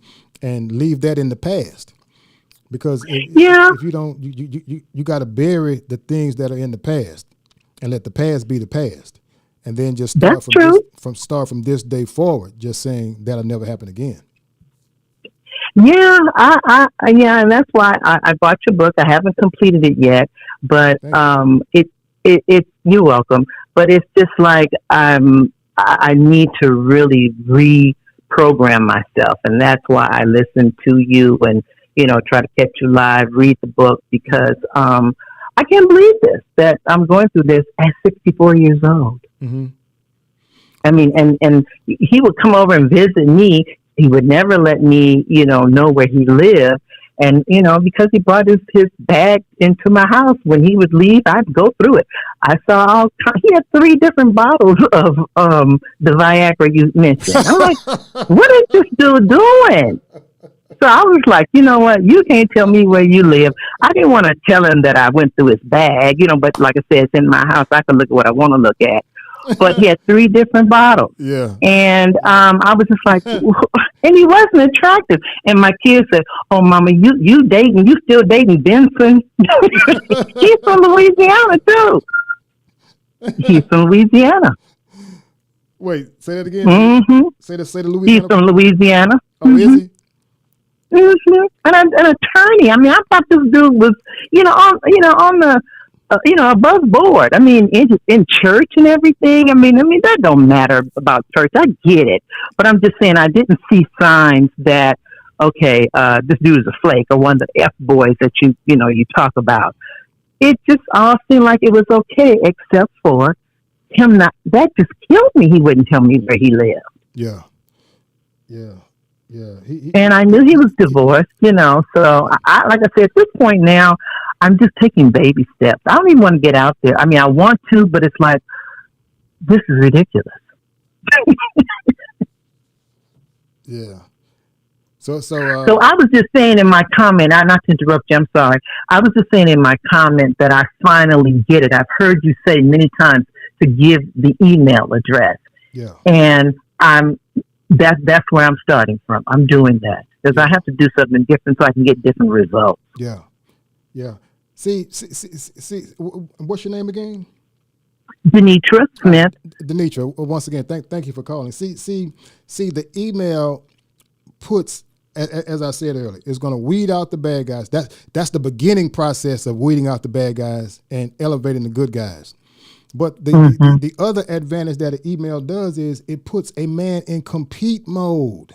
leave that in the past. Because if you don't, you got to bury the things that are in the past and let the past be the past, and then just start from this day forward, just saying that'll never happen again. Yeah, yeah, and that's why I bought your book. I haven't completed it yet, but Thank you. you're welcome. But it's just like I need to really reprogram myself, and that's why I listen to you and try to catch you live, read the book because I can't believe this that I'm going through this at 64 years old. Mm-hmm. I mean, and he would come over and visit me. He would never let me, know where he lived. And, because he brought his bag into my house, when he would leave, I'd go through it. I saw he had 3 different bottles of the Viagra you mentioned. I'm like, what is this dude doing? So I was like, you know what? You can't tell me where you live. I didn't want to tell him that I went through his bag, but like I said, it's in my house. I can look at what I want to look at. But he had 3 different bottles. Yeah. And I was just like, and he wasn't attractive. And my kids said, "Oh, Mama, you still dating Benson?" He's from Louisiana too. He's from Louisiana. Wait, say that again. Mm-hmm. Say the He's Louisiana. from Louisiana. Oh, is he? Mm-hmm. And an attorney. I mean, I thought this dude was, on the above board. I mean, in church and everything. I mean, that don't matter about church. I get it, but I'm just saying I didn't see signs that okay, this dude is a flake or one of the F boys that you talk about. It just all seemed like it was okay, except for him not. That just killed me. He wouldn't tell me where he lived. Yeah. Yeah. Yeah. And I knew he was divorced. So I like I said, at this point now, I'm just taking baby steps. I don't even want to get out there. I mean, I want to, but it's like, this is ridiculous. Yeah. So I was just saying in my comment, not to interrupt you, I'm sorry. I was just saying in my comment that I finally get it. I've heard you say many times to give the email address. Yeah. And that's where I'm starting from. I'm doing that because I have to do something different so I can get different results. Yeah. Yeah. See, what's your name again? Denitra Smith. Denitra, once again, thank you for calling. See, the email puts, as I said earlier, it's going to weed out the bad guys. That's the beginning process of weeding out the bad guys and elevating the good guys. But the other advantage that an email does is it puts a man in compete mode.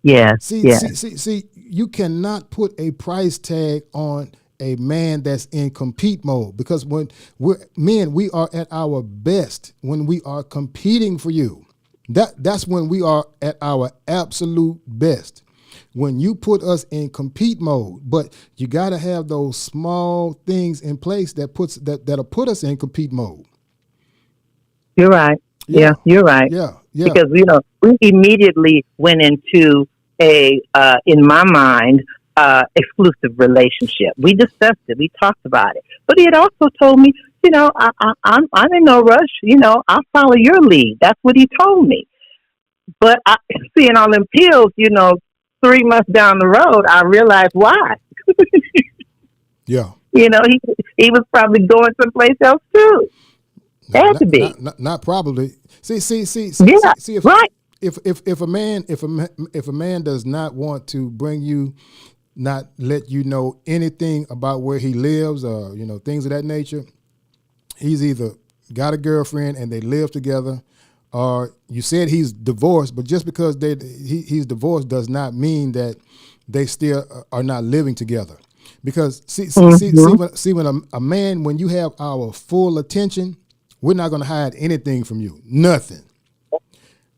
Yes. See, you cannot put a price tag on a man that's in compete mode because when we are at our best when we are competing for you. That's when we are at our absolute best. When you put us in compete mode, but you got to have those small things in place that'll put us in compete mode. You're right. Yeah, you're right. Yeah. Because we immediately went into a in my mind exclusive relationship. We discussed it. We talked about it. But he had also told me, I'm in no rush. I'll follow your lead. That's what he told me. But seeing all them pills, 3 months down the road, I realized why. Yeah. He was probably going someplace else too. Had to be. Not probably. See. Yeah. See, right. If a man does not want to bring you, not let you know anything about where he lives or things of that nature, he's either got a girlfriend and they live together, or you said he's divorced. But just because he's divorced does not mean that they still are not living together. Because see when a man, when you have our full attention, we're not going to hide anything from you, nothing.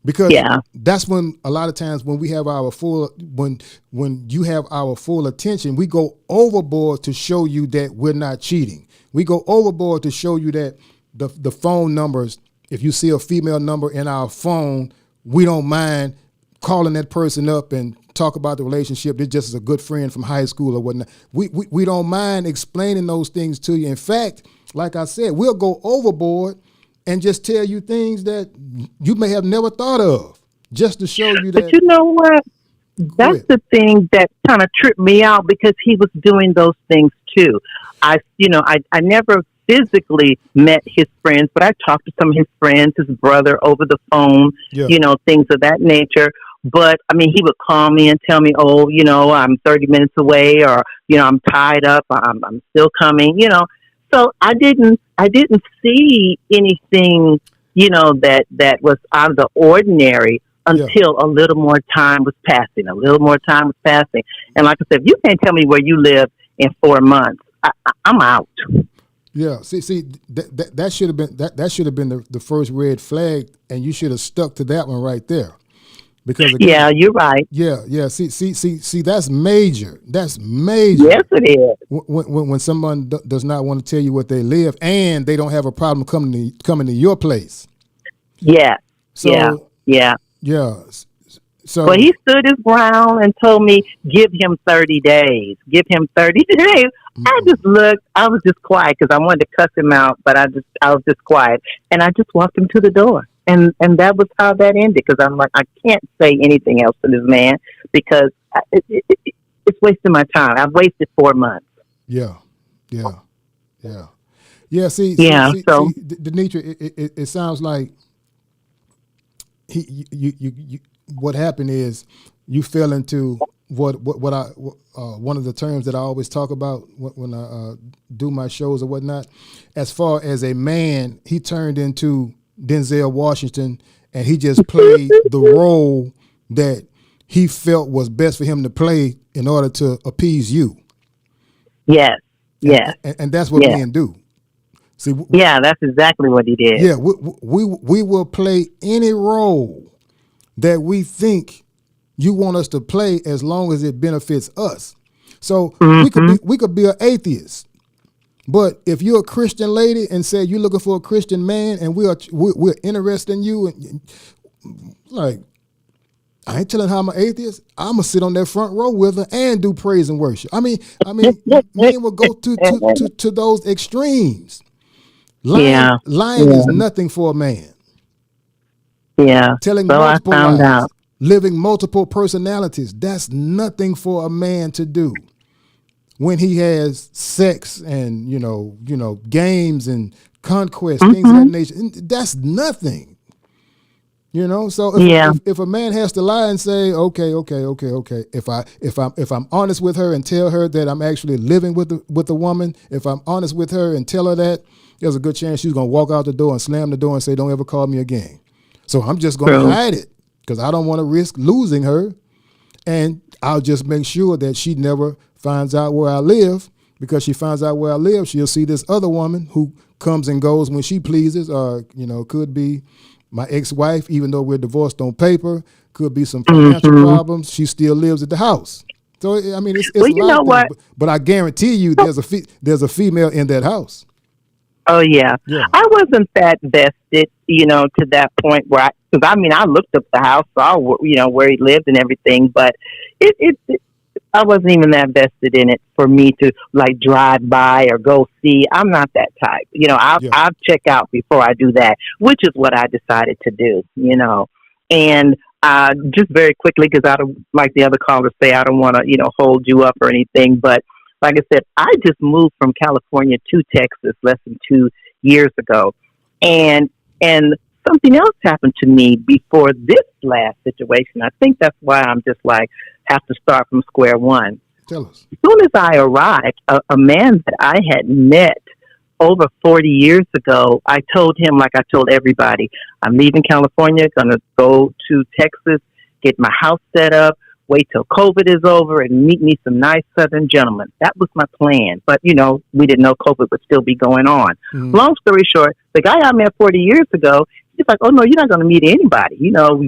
Because that's when a lot of times when we have our full, when you have our full attention, we go overboard to show you that we're not cheating. We go overboard to show you that the phone numbers, if you see a female number in our phone, we don't mind calling that person up and talk about the relationship. They're just as a good friend from high school or whatnot. We don't mind explaining those things to you. In fact, like I said, we'll go overboard and just tell you things that you may have never thought of, just to show you that. But you know what? That's the thing that kind of tripped me out because he was doing those things too. I never physically met his friends, but I talked to some of his friends, his brother over the phone, things of that nature. But I mean, he would call me and tell me, "Oh, I'm 30 minutes away," or "I'm tied up. I'm still coming." So I didn't see anything, that was out of the ordinary Yeah. until a little more time was passing. A little more time was passing, and like I said, if you can't tell me where you live in 4 months, I'm out. Yeah. See, that should have been that should have been the first red flag, and you should have stuck to that one right there. Because again, Yeah, you're right. yeah. See. That's major. That's major. Yes, it is. When someone does not want to tell you what they live, and they don't have a problem coming to your place. Yeah, yeah, So yeah. yeah. But So he stood his ground and told me, give him 30 days. Give him 30 days. I just looked. I was just quiet because I wanted to cuss him out, but I was just quiet. And I just walked him to the door. And that was how that ended, because I'm like, I can't say anything else to this man because it's wasting my time. I've wasted 4 months. yeah, yeah, yeah, yeah. Yeah, so, Denitra, it sounds like you what happened is you fell into what I one of the terms that I always talk about when I do my shows or whatnot. As far as a man, he turned into Denzel Washington, and he just played the role that he felt was best for him to play in order to appease you. yes, yes, And that's what yes. men do. See, Yeah, that's exactly what he did. yeah, we will play any role that we think you want us to play as long as it benefits us. So Mm-hmm. we could be an atheist, but if you're a Christian lady and say you're looking for a Christian man and we're interested in you, and like, I ain't telling her I'm an atheist. I'm gonna sit on that front row with her and do praise and worship. Men will go to those extremes. Yeah, Lying yeah, is nothing for a man. yeah. Telling So I multiple found lies, out. living multiple personalities, that's nothing for a man to do. When he has sex and games and conquest, things of that Mm-hmm. nature, that's nothing. So Yeah. if a man has to lie and say, okay, if I'm honest with her and tell her that I'm actually living with the woman, if I'm honest with her and tell her that, there's a good chance she's gonna walk out the door and slam the door and say, "Don't ever call me again." So I'm just gonna True. hide it because I don't want to risk losing her, and I'll just make sure that she never finds out where I live. Because she finds out where I live, she'll see this other woman who comes and goes when she pleases, or could be my ex-wife, even though we're divorced on paper. Could be some financial Mm-hmm. problems. She still lives at the house. So I mean, it's Well, a you lot know of things. what? But I guarantee you, there's a female in that house. Oh yeah, Yeah, I wasn't that vested, to that point where because I looked up the house, saw where he lived and everything, but it I wasn't even that vested in it for me to like drive by or go see. I'm not that type, yeah, I'll check out before I do that, which is what I decided to do. And just very quickly, because I don't like the other callers say, I don't want to hold you up or anything, but like I said, I just moved from California to Texas less than 2 years ago. And and something else happened to me before this last situation. I think that's why I'm just like have to start from square one. tell us. As soon as I arrived, a man that I had met over 40 years ago, I told him, like I told everybody, I'm leaving California, going to go to Texas, get my house set up, wait till COVID is over, and meet me some nice Southern gentlemen. That was my plan. But, we didn't know COVID would still be going on. Mm-hmm. Long story short, the guy I met 40 years ago, he's like, oh, no, you're not going to meet anybody.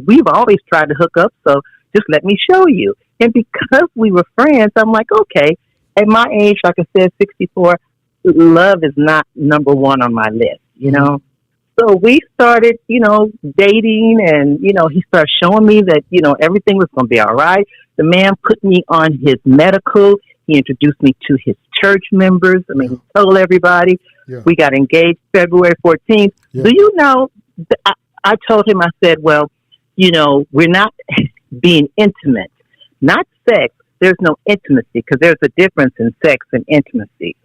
We've always tried to hook up, so just let me show you. And because we were friends, I'm like, okay, at my age, like I said, 64, love is not number one on my list. So we started, dating, and, he started showing me that, everything was going to be all right. The man put me on his medical. He introduced me to his church members. I mean, he told everybody. Yeah. We got engaged February 14th. Yeah. Do you know, I told him, I said, well, we're not being intimate, not sex. There's no intimacy because there's a difference in sex and intimacy.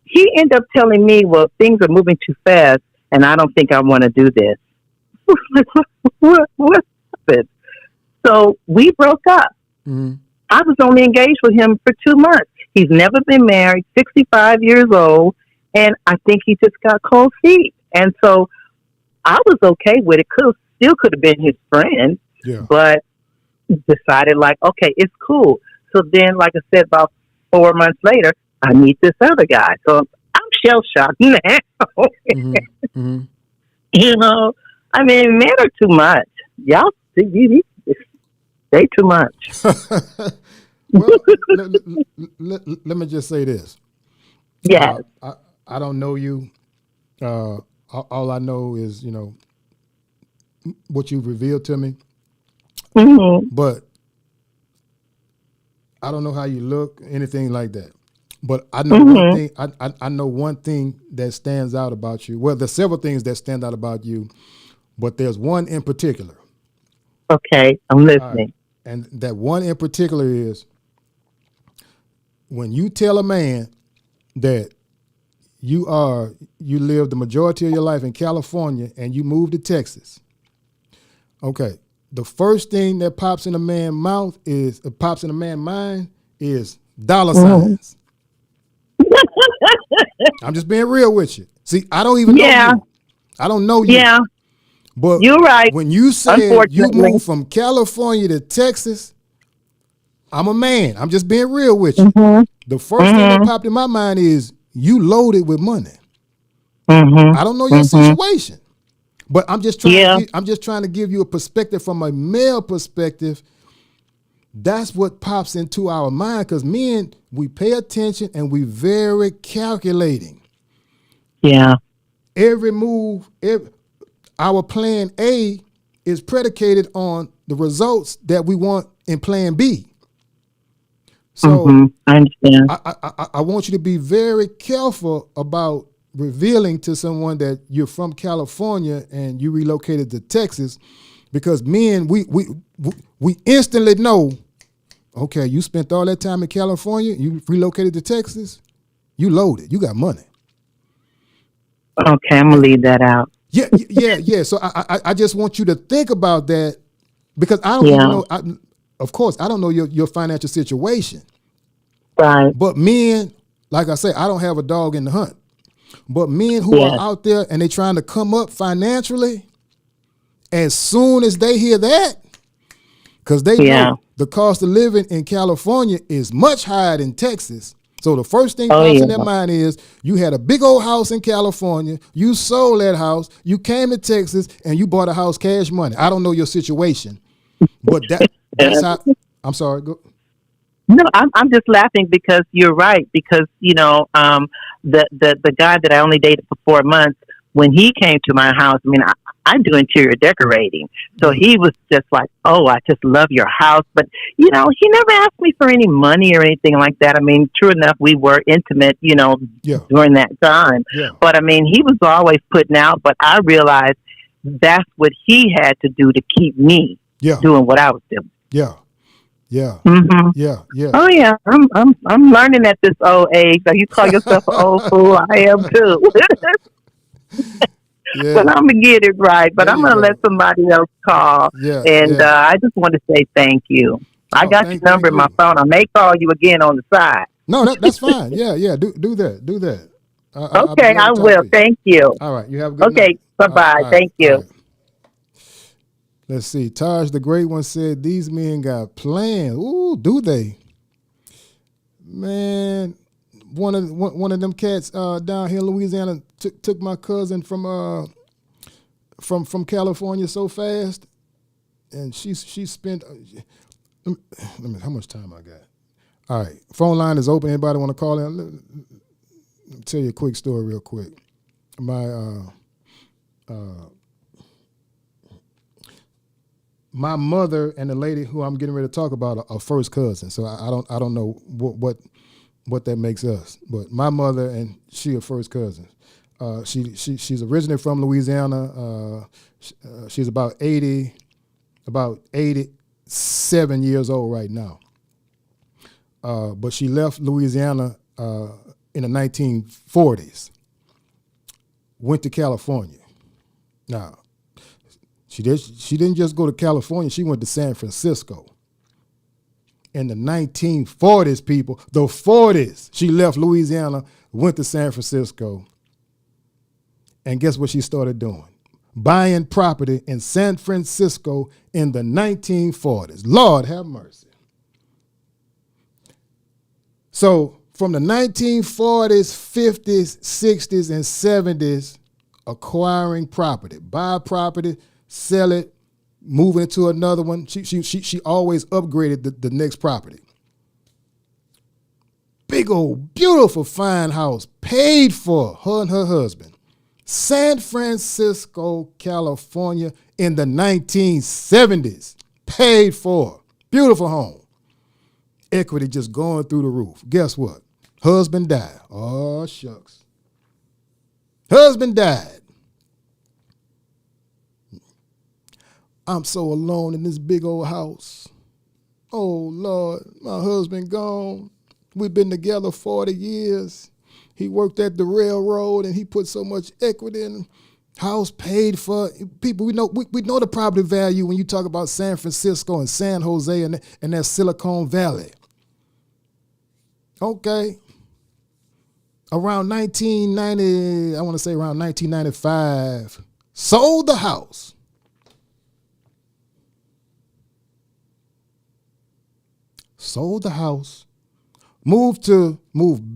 He ended up telling me, well, things are moving too fast and I don't think I want to do this. What happened? So we broke up. Mm-hmm. I was only engaged with him for 2 months. He's never been married, 65 years old, and I think he just got cold feet. And so I was okay with it. Still could have been his friend, Yeah. but decided like, okay, it's cool. So then, like I said, about 4 months later, I meet this other guy. So I'm shell shocked now. Mm-hmm. Mm-hmm. You know, I mean, men are too much. Y'all, they too much. Well, let me just say this. Yes. I don't know you. All I know is, what you've revealed to me. Mm-hmm. But I don't know how you look, anything like that. But I know one thing. I know one thing that stands out about you. Well, there's several things that stand out about you, but there's one in particular. Okay, I'm listening. Right. And that one in particular is when you tell a man that you live the majority of your life in California and you move to Texas. Okay. The first thing that pops in a man's mind is dollar signs. I'm just being real with you. See, I don't even know you. I don't know you. Yeah. But you're right. When you say you moved from California to Texas, I'm a man. I'm just being real with you. Mm-hmm. The first thing that popped in my mind is you loaded with money. Mm-hmm. I don't know your situation, but I'm just trying to give you a perspective from a male perspective. That's what pops into our mind because men, we pay attention and we very calculating. Yeah. Every move, our plan A is predicated on the results that we want in plan B. So I understand. I want you to be very careful about revealing to someone that you're from California and you relocated to Texas, because men, we instantly know, okay, you spent all that time in California, you relocated to Texas, you loaded, you got money. Okay, I'm gonna leave that out. Yeah. So I just want you to think about that because I don't even know. Of course, I don't know your financial situation. Right. But men, like I say, I don't have a dog in the hunt. But men who are out there and they trying to come up financially, as soon as they hear that, because they know the cost of living in California is much higher than Texas. So the first thing pops in their mind is you had a big old house in California, you sold that house, you came to Texas, and you bought a house cash money. I don't know your situation, but that's how. I'm sorry. Go. No, I'm just laughing because you're right. Because the guy that I only dated for 4 months, when he came to my house, I mean, I do interior decorating, so he was just like, "Oh, I just love your house," but he never asked me for any money or anything like that. I mean, true enough, we were intimate, during that time. Yeah. But I mean, he was always putting out. But I realized that's what he had to do to keep me doing what I was doing. Yeah. Yeah. Mm-hmm. Yeah. Oh yeah, I'm learning at this old age. So you call yourself an old fool, I am too. But I'm gonna get it right. But I'm gonna let somebody else call. And I just want to say thank you. I got your number in my phone. I may call you again on the side. No, that's fine. Yeah. Do that. Okay, I will. Thank you. All right, you have a good night. Okay, bye-bye. Thank you. Right. Let's see. Taj the Great One said, these men got plans. Ooh, do they? Man, one of them cats down here in Louisiana took my cousin from California so fast, and she spent. Let me, how much time I got? All right, phone line is open. Anybody want to call in? Let me tell you a quick story real quick. My mother and the lady who I'm getting ready to talk about are first cousins. So I don't know what that makes us. But my mother and she are first cousins. She's originally from Louisiana. She's about 87 years old right now. But she left Louisiana in the 1940s. Went to California. Now, She didn't just go to California. She went to San Francisco. In the 1940s, people, the 40s, she left Louisiana, went to San Francisco. And guess what she started doing? Buying property in San Francisco in the 1940s. Lord have mercy. So from the 1940s, 50s, 60s, and 70s, acquiring property, buy property, sell it, moving into another one. She always upgraded the next property. Big old, beautiful, fine house, paid for, her and her husband. San Francisco, California in the 1970s. Paid for. Beautiful home. Equity just going through the roof. Guess what? Husband died. Oh, shucks. Husband died. I'm so alone in this big old house. Oh, Lord, my husband gone. We've been together 40 years. He worked at the railroad and he put so much equity in. House paid for. People, we know the property value when you talk about San Francisco and San Jose and that Silicon Valley. Okay. Around 1990, I want to say around 1995, sold the house. Sold the house, moved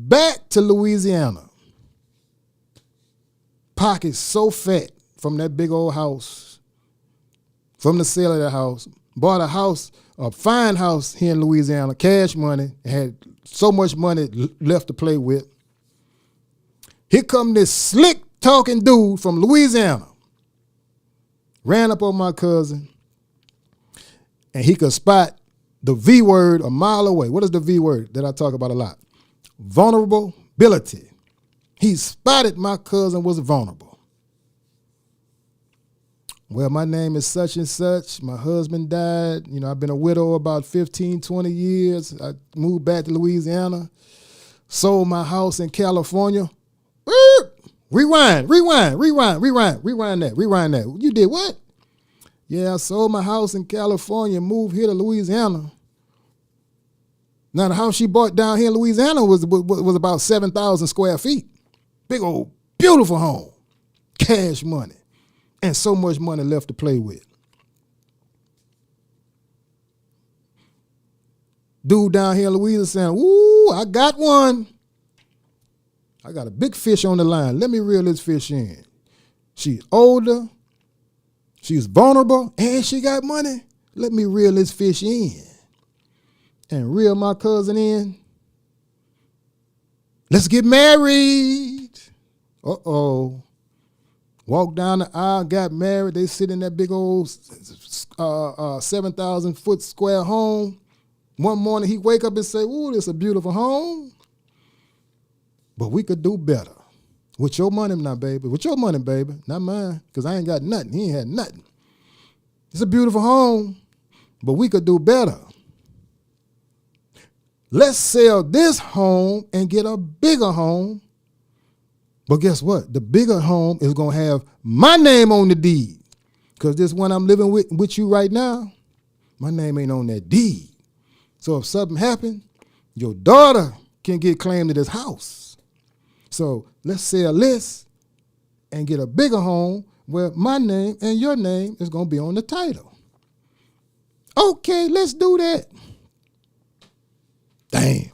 back to Louisiana. Pockets so fat from that big old house, from the sale of that house. Bought a house, a fine house here in Louisiana, cash money, had so much money left to play with. Here come this slick talking dude from Louisiana. Ran up on my cousin, and he could spot the V word a mile away. What is the V word that I talk about a lot? Vulnerability. He spotted my cousin was vulnerable. Well, my name is such and such. My husband died. You know, I've been a widow about 15, 20 years. I moved back to Louisiana, sold my house in California. Rewind that. You did what? Yeah, I sold my house in California, moved here to Louisiana. Now, the house she bought down here in Louisiana was about 7,000 square feet. Big old, beautiful home. Cash money. And so much money left to play with. Dude down here in Louisiana saying, ooh, I got one. I got a big fish on the line. Let me reel this fish in. She's older. She's vulnerable and she got money. Let me reel this fish in. And reel my cousin in. Let's get married. Uh-oh. Walked down the aisle, got married. They sit in that big old 7,000 foot square home. One morning he wake up and say, ooh, this is a beautiful home. But we could do better. With your money now, baby. With your money, baby. Not mine, because I ain't got nothing. He ain't had nothing. It's a beautiful home, but we could do better. Let's sell this home and get a bigger home. But guess what? The bigger home is going to have my name on the deed. Because this one I'm living with you right now, my name ain't on that deed. So if something happened, your daughter can get claim to this house. So let's sell this and get a bigger home where my name and your name is going to be on the title. Okay, let's do that. Damn.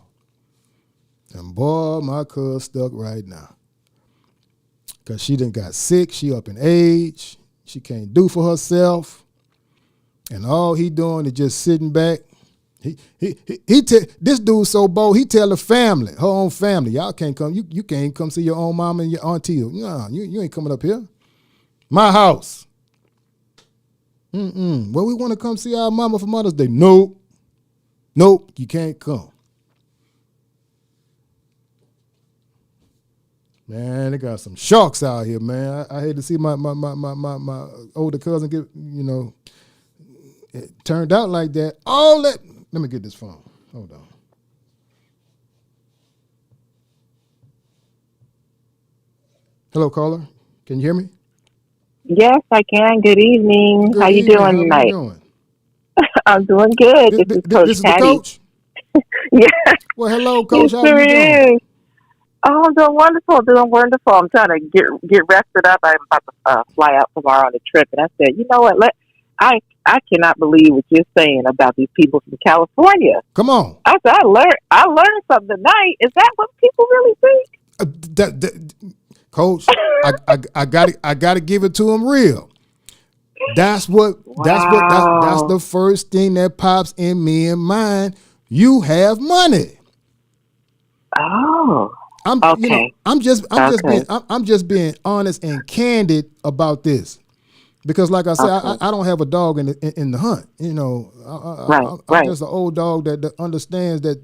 And boy, my cuz stuck right now. Because she done got sick. She up in age. She can't do for herself. And all he doing is just sitting back. This dude so bold, he tell the family, her own family, y'all can't come, you can't come see your own mama and your auntie. Nah, you ain't coming up here. My house. Well, we want to come see our mama for Mother's Day. Nope, you can't come. Man, they got some sharks out here, man. I hate to see my older cousin get, it turned out like that. Let me get this phone. Hold on. Hello, caller. Can you hear me? Yes, I can. Good evening. How Good you evening. doing How are you tonight? doing? I'm doing good. This is Coach This is the Patty. coach. Yeah, Well, hello, it coach. How are sure you doing? is. Oh, I'm doing wonderful. Doing wonderful. I'm trying to get rested up. I'm about to fly out tomorrow on a trip, and I said, you know what? I I cannot believe what you're saying about these people from California. Come on. I said I learned something tonight. Is that what people really think? That, coach, I got to give it to him real. That's Wow. the first thing that pops in me and mind. You have money. Oh. Okay. Okay. I'm just being honest and candid about this. Because, like I said, Okay. I don't have a dog in the hunt. Right. I'm Right. just an old dog that understands that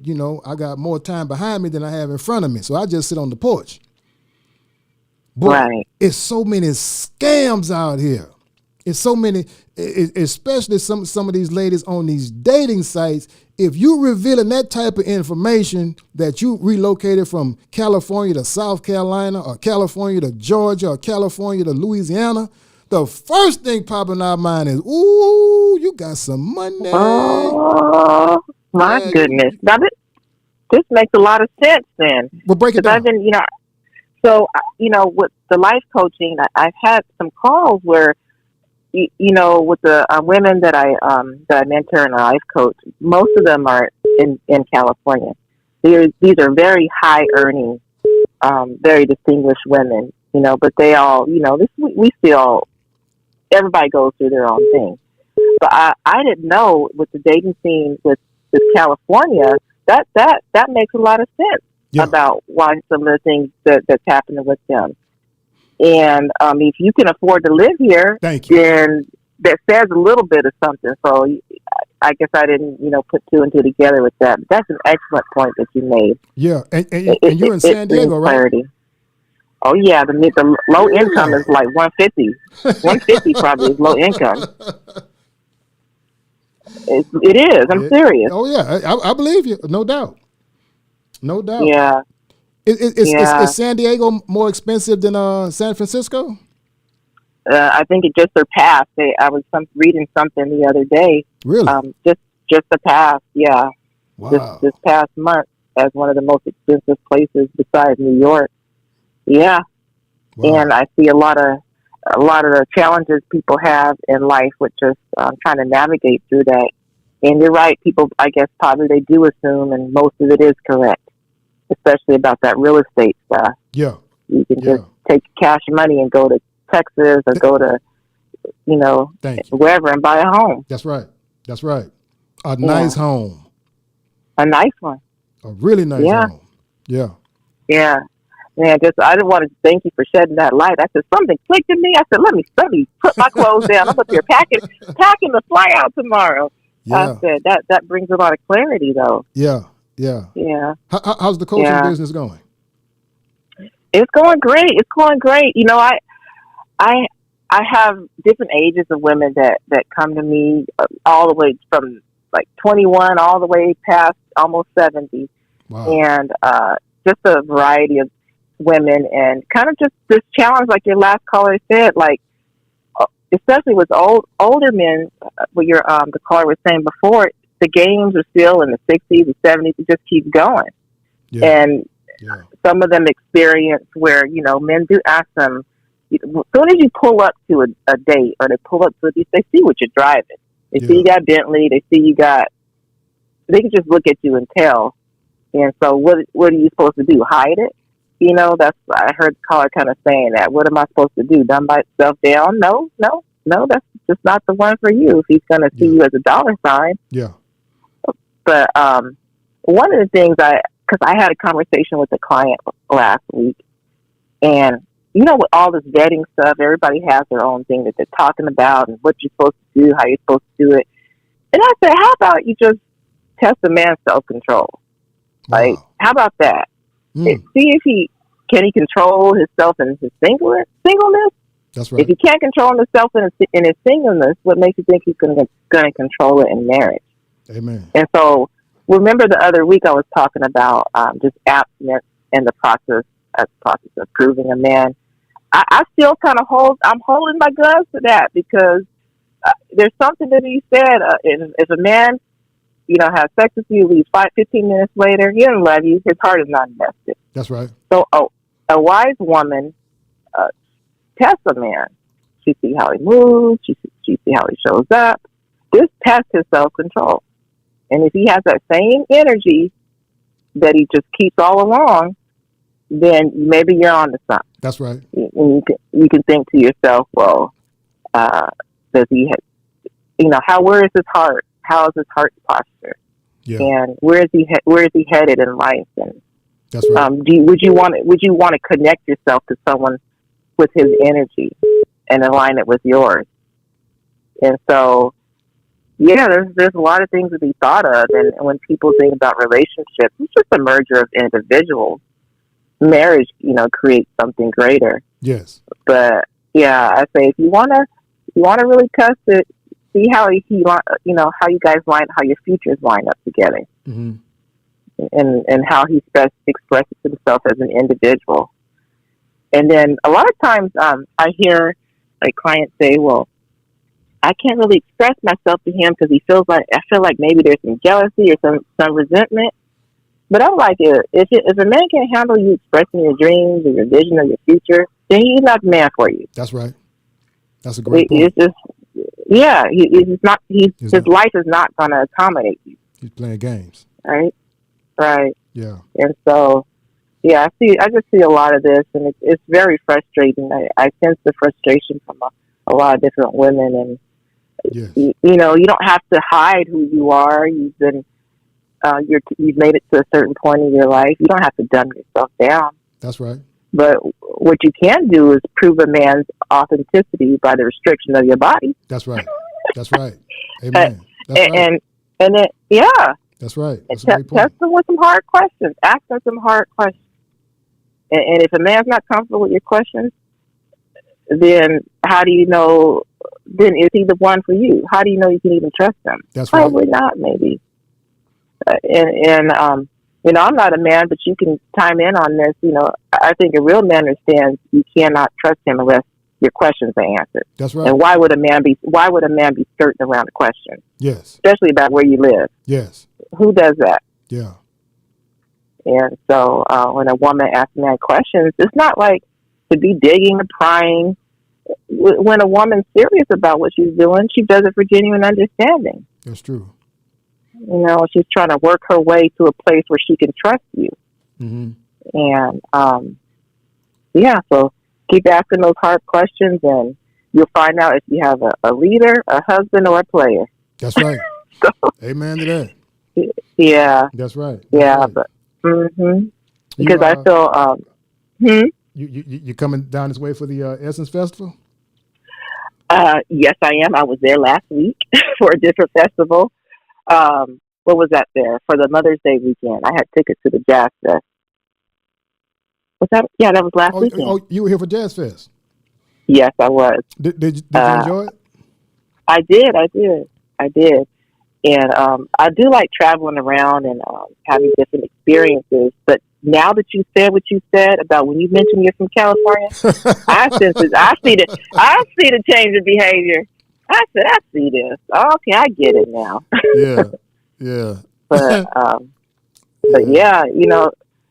I got more time behind me than I have in front of me. So I just sit on the porch. But Right. it's so many scams out here. It's so many, especially some of these ladies on these dating sites. If you revealing that type of information that you relocated from California to South Carolina or California to Georgia or California to Louisiana, the first thing popping in our mind is, ooh, you got some money. Oh my Yeah, goodness! Now this makes a lot of sense then, but break it because I've down. been, with the life coaching, I've had some calls where, with the women that I mentor and I life coach, most of them are in California. These are very high earning, very distinguished women, but they all, this we still everybody goes through their own thing. But I didn't know with the dating scene with California that makes a lot of sense Yeah, about why some of the things that's happening with them. And if you can afford to live here, thank you. then that says a little bit of something. So I guess I didn't put two and two together with that. But that's an excellent point that you made. Yeah, It and you're in it San brings Diego, right? clarity. Oh yeah, the low income is Really? like 150. 150 probably is low income. It is. I'm Yeah. serious. Oh yeah, I believe you, no doubt, no doubt. Yeah, Is yeah. San Diego more expensive than San Francisco? I think it just surpassed. I was reading something the other day. Really? Just the past. Yeah, this Wow. past month as one of the most expensive places besides New York. Yeah, and Wow. I see a lot of the challenges people have in life with just trying to navigate through that. And you're right. People, I guess, probably they do assume, and most of it is correct, especially about that real estate stuff. Yeah. You can just Yeah. take cash money and go to Texas or Th- go to, Thank you. wherever and buy a home. That's right. That's right. A nice Yeah, home. a nice one. A really nice Yeah, home. Yeah. yeah. Man, I didn't want to thank you for shedding that light. I said something clicked in me. I said, let me put my clothes down. I'm up here packing to fly out tomorrow. I Yeah. said that brings a lot of clarity though. Yeah. Yeah. Yeah, How's the coaching yeah. business going? It's going great. It's going great. I I have different ages of women that come to me, all the way from like 21 all the way past almost 70, Wow. and just a variety of women, and kind of just this challenge, like your last caller said, like especially with older men, what your the caller was saying before, the games are still in the 60s, the 70s. It just keeps going, Yeah. and Yeah. some of them experience where men do ask them, as soon as you pull up to a date, or they pull up to it, they see what you're driving. They see Yeah. you got Bentley. They can just look at you and tell. And so what are you supposed to do? Hide it? That's, I heard the caller kind of saying that. What am I supposed to do? Dumb myself down? No, no, no. That's just not the one for you if he's going to see Yeah. you as a dollar sign. Yeah. But one of the things because I had a conversation with a client last week, and with all this vetting stuff, everybody has their own thing that they're talking about and what you're supposed to do, how you're supposed to do it. And I said, how about you just test a man's self control? Like, Wow. how about that? Mm. See if he control himself in his singleness. That's If right. he can't control himself in his singleness, what makes you think he's going to control it in marriage? Amen. And so, remember the other week I was talking about just abstinence and the process of proving a man. I still kind of I'm holding my guns to that because there's something that he said. If a man, has sex with you, leaves 15 minutes later, he doesn't love you. His heart is not invested. That's right. So, a wise woman tests a man. She see how he moves. She see how he shows up. This tests his self-control. And if he has that same energy that he just keeps all along, then maybe you're on to something. That's right. And you can think to yourself, well, does he where is his heart? How is his heart's posture? Yeah. And where is he headed in life? And that's right. Would you want to connect yourself to someone with his energy and align it with yours? And so, yeah, there's a lot of things to be thought of. And when people think about relationships, it's just a merger of individuals. Marriage, creates something greater. Yes. But yeah, I say if you wanna really test it, see how how you guys how your futures line up together, mm-hmm. and how he expresses himself as an individual. And then a lot of times, I hear like clients say, "Well, I can't really express myself to him because I feel like maybe there's some jealousy or some resentment." But I'm like, if a man can't handle you expressing your dreams or your vision of your future, then he's not the man for you. That's right. That's a great point. It's just, yeah, his life is not going to accommodate you. He's playing games. Right. Yeah. And so, yeah, I just see a lot of this, and it's very frustrating. I sense the frustration from a lot of different women, and yes. you don't have to hide who you are. You've been you've made it to a certain point in your life. You don't have to dumb yourself down. That's right. But what you can do is prove a man's authenticity by the restriction of your body. That's right. That's right. Amen. That's right. And then, yeah. That's right. That's a great point. Test them with some hard questions. Ask them some hard questions. And if a man's not comfortable with your questions, then how do you know? Then is he the one for you? How do you know you can even trust him? That's right. Probably not. Maybe. I'm not a man, but you can chime in on this. I think a real man understands you cannot trust him unless your questions are answered. That's right. And why would a man be skirting around a question? Yes. Especially about where you live. Yes. Who does that? Yeah. And so when a woman asks a man questions, it's not like to be digging or prying. When a woman's serious about what she's doing, she does it for genuine understanding. That's true. She's trying to work her way to a place where she can trust you. Mm-hmm. And, so keep asking those hard questions, and you'll find out if you have a leader, a husband, or a player. That's right. Amen to that. Yeah. That's right. But, mm-hmm. Because I feel, You coming down this way for the Essence Festival? Yes, I am. I was there last week for a different festival. What was that there? For the Mother's Day weekend. I had tickets to the Jazz Fest. Was that? Yeah, that was last weekend. Oh, you were here for Jazz Fest? Yes, I was. Did you enjoy it? I did. And I do like traveling around and having different experiences. But now that you said what you said about when you mentioned you're from California, I see the change of behavior. I said, I see this. Okay, I get it now. Yeah. But yeah,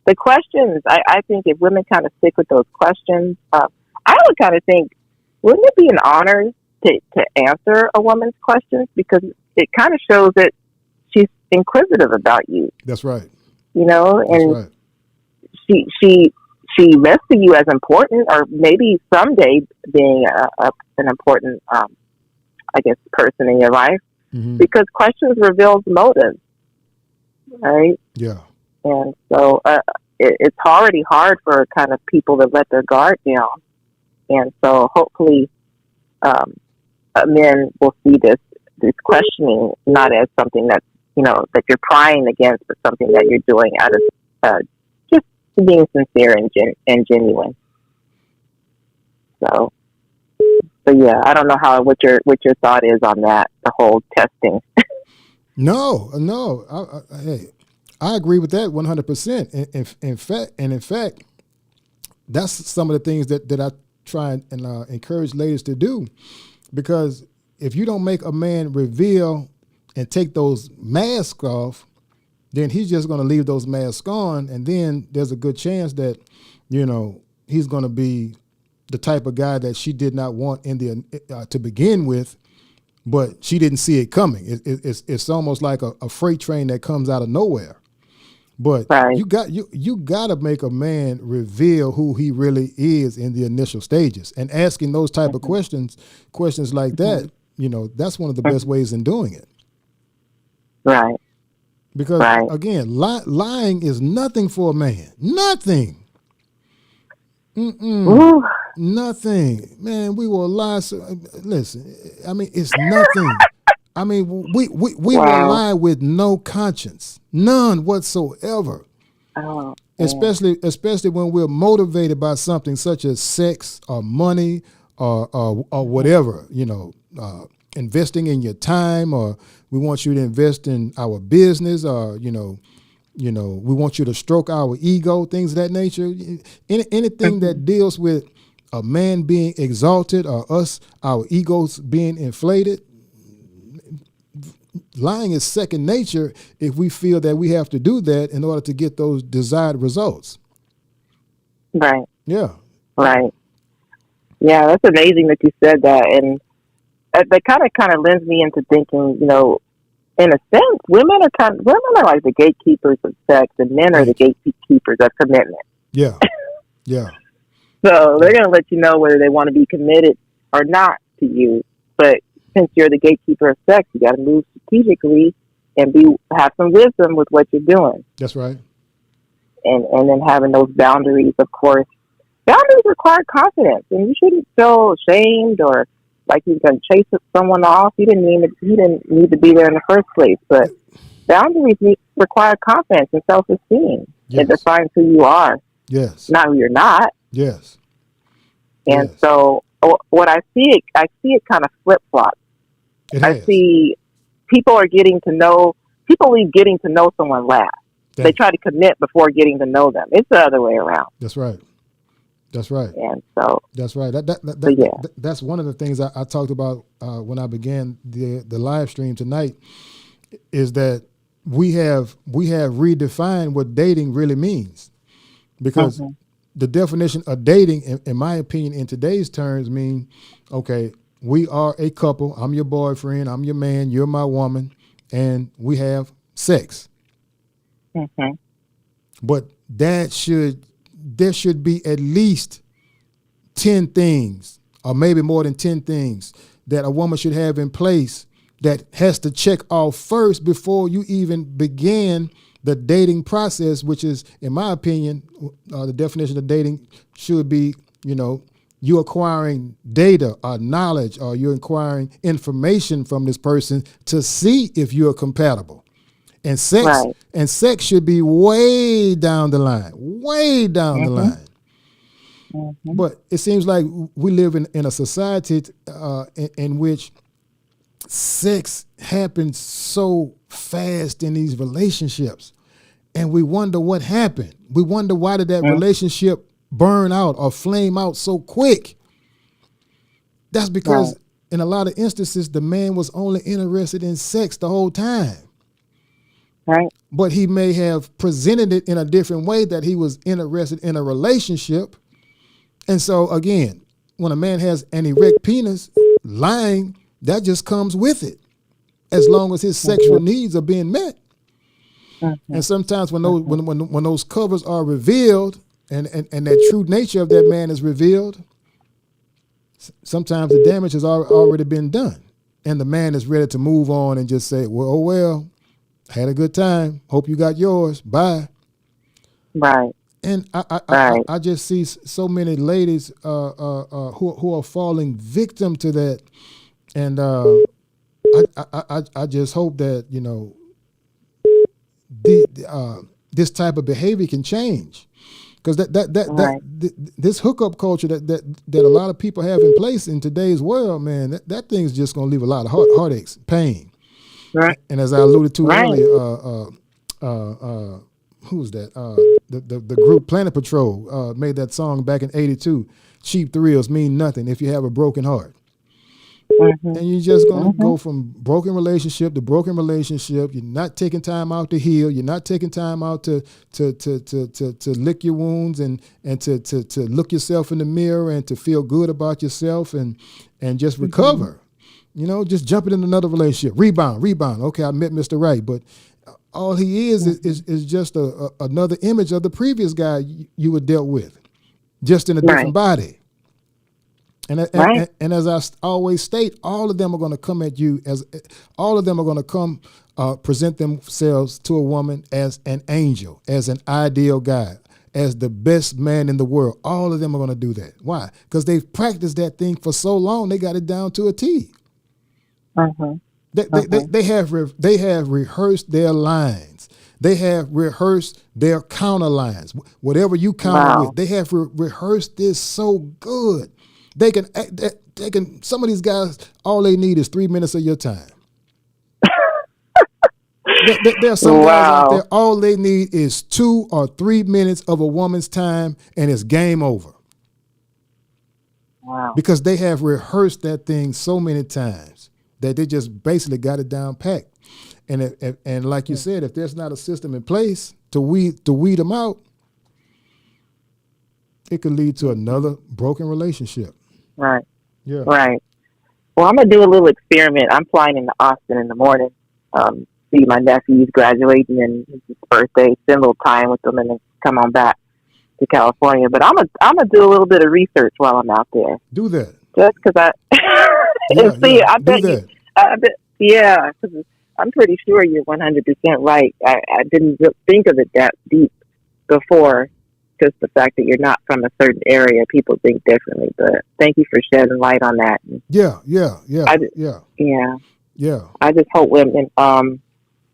the questions, I think if women kind of stick with those questions, I would kind of think, wouldn't it be an honor to answer a woman's questions? Because it kind of shows that she's inquisitive about you. That's right. And right. she lists to you as important, or maybe someday being an important person in your life, mm-hmm. because questions reveals motives, right? Yeah. And so it's already hard for kind of people to let their guard down, and so hopefully men will see this questioning not as something that's that you're prying against, but something that you're doing out of just being sincere and genuine. So. But yeah, I don't know what your thought is on that, the whole testing. No. I agree with that 100%. In fact, that's some of the things that try and encourage ladies to do, because if you don't make a man reveal and take those masks off, then he's just going to leave those masks on, and then there's a good chance that, you know, he's going to be the type of guy that she did not want in the to begin with, but she didn't see it coming. It's almost like a freight train that comes out of nowhere. But Right. you got to make a man reveal who he really is in the initial stages, and asking those type of questions like that. You know, that's one of the best ways in doing it. Right. Because Right. again, lying is nothing for a man. Nothing. Ooh. Nothing. Man, we will lie. Listen, I mean, it's nothing. I mean, we will Wow. lie with no conscience, none whatsoever. Oh. Especially when we're motivated by something such as sex or money or whatever, you know, investing in your time, or we want you to invest in our business, or you know, we want you to stroke our ego, things of that nature. Anything that deals with a man being exalted or our egos being inflated, lying is second nature if we feel that we have to do that in order to get those desired results. Right. Yeah. Right. Yeah, that's amazing that you said that, and that kind of lends me into thinking, you know, in a sense, women are like the gatekeepers of sex, and men are the gatekeepers of commitment. Yeah. Yeah. So they're going to let you know whether they want to be committed or not to you. But since you're the gatekeeper of sex, you got to move strategically and have some wisdom with what you're doing. That's right. And then having those boundaries, of course. Boundaries require confidence, and you shouldn't feel ashamed or like you're going to chase someone off. You didn't need to be there in the first place. But boundaries require confidence and self-esteem. Yes. It defines who you are, Yes. not who you're not. Yes. And Yes. so, what I see it kind of flip flop. I see people leave getting to know someone last. They try to commit before getting to know them. It's the other way around. That's right. That's right. And so that's right. That's one of the things I talked about when I began the live stream tonight, is that we have redefined what dating really means, because the definition of dating, in my opinion, in today's terms, mean, okay, we are a couple. I'm your boyfriend. I'm your man. You're my woman, and we have sex. Mm-hmm. But there should be at least 10 things, or maybe more than 10 things, that a woman should have in place that has to check off first before you even begin the dating process, which is, in my opinion, the definition of dating should be, you know, you acquiring data or knowledge, or you're acquiring information from this person to see if you're compatible. And sex should be way down the line, the line. Mm-hmm. But it seems like we live in a society in which sex happens so fast in these relationships, and we wonder what happened. We wonder, why did that relationship burn out or flame out so quick? That's because in a lot of instances, the man was only interested in sex the whole time. Right. But he may have presented it in a different way, that he was interested in a relationship. And so again, when a man has an erect penis, lying, that just comes with it, as long as his sexual needs are being met. And sometimes when those covers are revealed, and that true nature of that man is revealed, sometimes the damage has already been done, and the man is ready to move on and just say, well, had a good time. Hope you got yours. Bye. Right. And I just see so many ladies who are falling victim to that, and I just hope that, you know, this type of behavior can change, because this hookup culture that a lot of people have in place in today's world, man, that thing's just gonna leave a lot of heartaches, pain. Right. And as I alluded to earlier, who's that? The group Planet Patrol made that song back in '82. Cheap thrills mean nothing if you have a broken heart. And you're just gonna go from broken relationship to broken relationship. You're not taking time out to heal. You're not taking time out to lick your wounds and to look yourself in the mirror and to feel good about yourself and just recover. You know, just jumping in another relationship, rebound. Okay, I met Mr. Right, but all he is just another image of the previous guy you were dealt with, just in a different body. And as I always state, all of them are going to come at you all of them are going to come present themselves to a woman as an angel, as an ideal guy, as the best man in the world. All of them are going to do that. Why? Because they've practiced that thing for so long, they got it down to a T. They have rehearsed their lines. They have rehearsed their counter lines. Whatever you counter with, they have rehearsed this so good. They can. Some of these guys, all they need is 3 minutes of your time. There are some guys out there, all they need is 2 or 3 minutes of a woman's time, and it's game over. Wow! Because they have rehearsed that thing so many times that they just basically got it down packed. And like you said, if there's not a system in place to weed them out, it could lead to another broken relationship. Right. Yeah. Right. Well, I'm gonna do a little experiment. I'm flying into Austin in the morning. See my nephew's graduating and it's his birthday. Spend a little time with them and then come on back to California. But I'm gonna do a little bit of research while I'm out there. Do that. Just because I bet because I'm pretty sure you're 100% right. I didn't think of it that deep before. Just the fact that you're not from a certain area, people think differently. But thank you for shedding light on that. Yeah. I just hope women,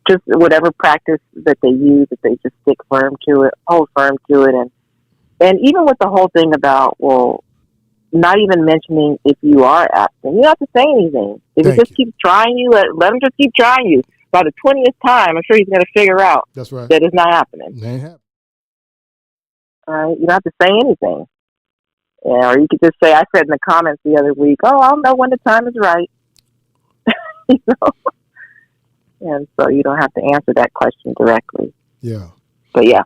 just whatever practice that they use, that they just stick firm to it, hold firm to it, and even with the whole thing about not even mentioning if you are absent, you don't have to say anything. If he just keeps trying you, let him just keep trying you. By the 20th time, I'm sure he's going to figure out that's right that it's not happening. It ain't happening. You don't have to say anything. Yeah, or you could just say, I said in the comments the other week, I'll know when the time is right. You know? And so you don't have to answer that question directly. Yeah. But yeah.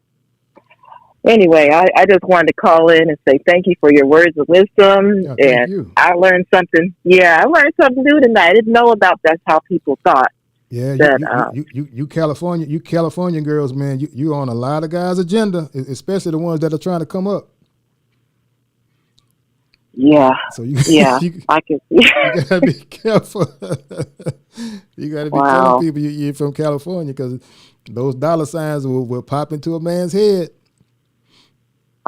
Anyway, I just wanted to call in and say thank you for your words of wisdom. Yeah, and you. I learned something. Yeah, I learned something new tonight. I didn't know about that's how people thought. Yeah, you Californian girls, man, you on a lot of guys' agenda, especially the ones that are trying to come up. Yeah. So I can see. You gotta be careful. You gotta be telling people you're from California because those dollar signs will pop into a man's head.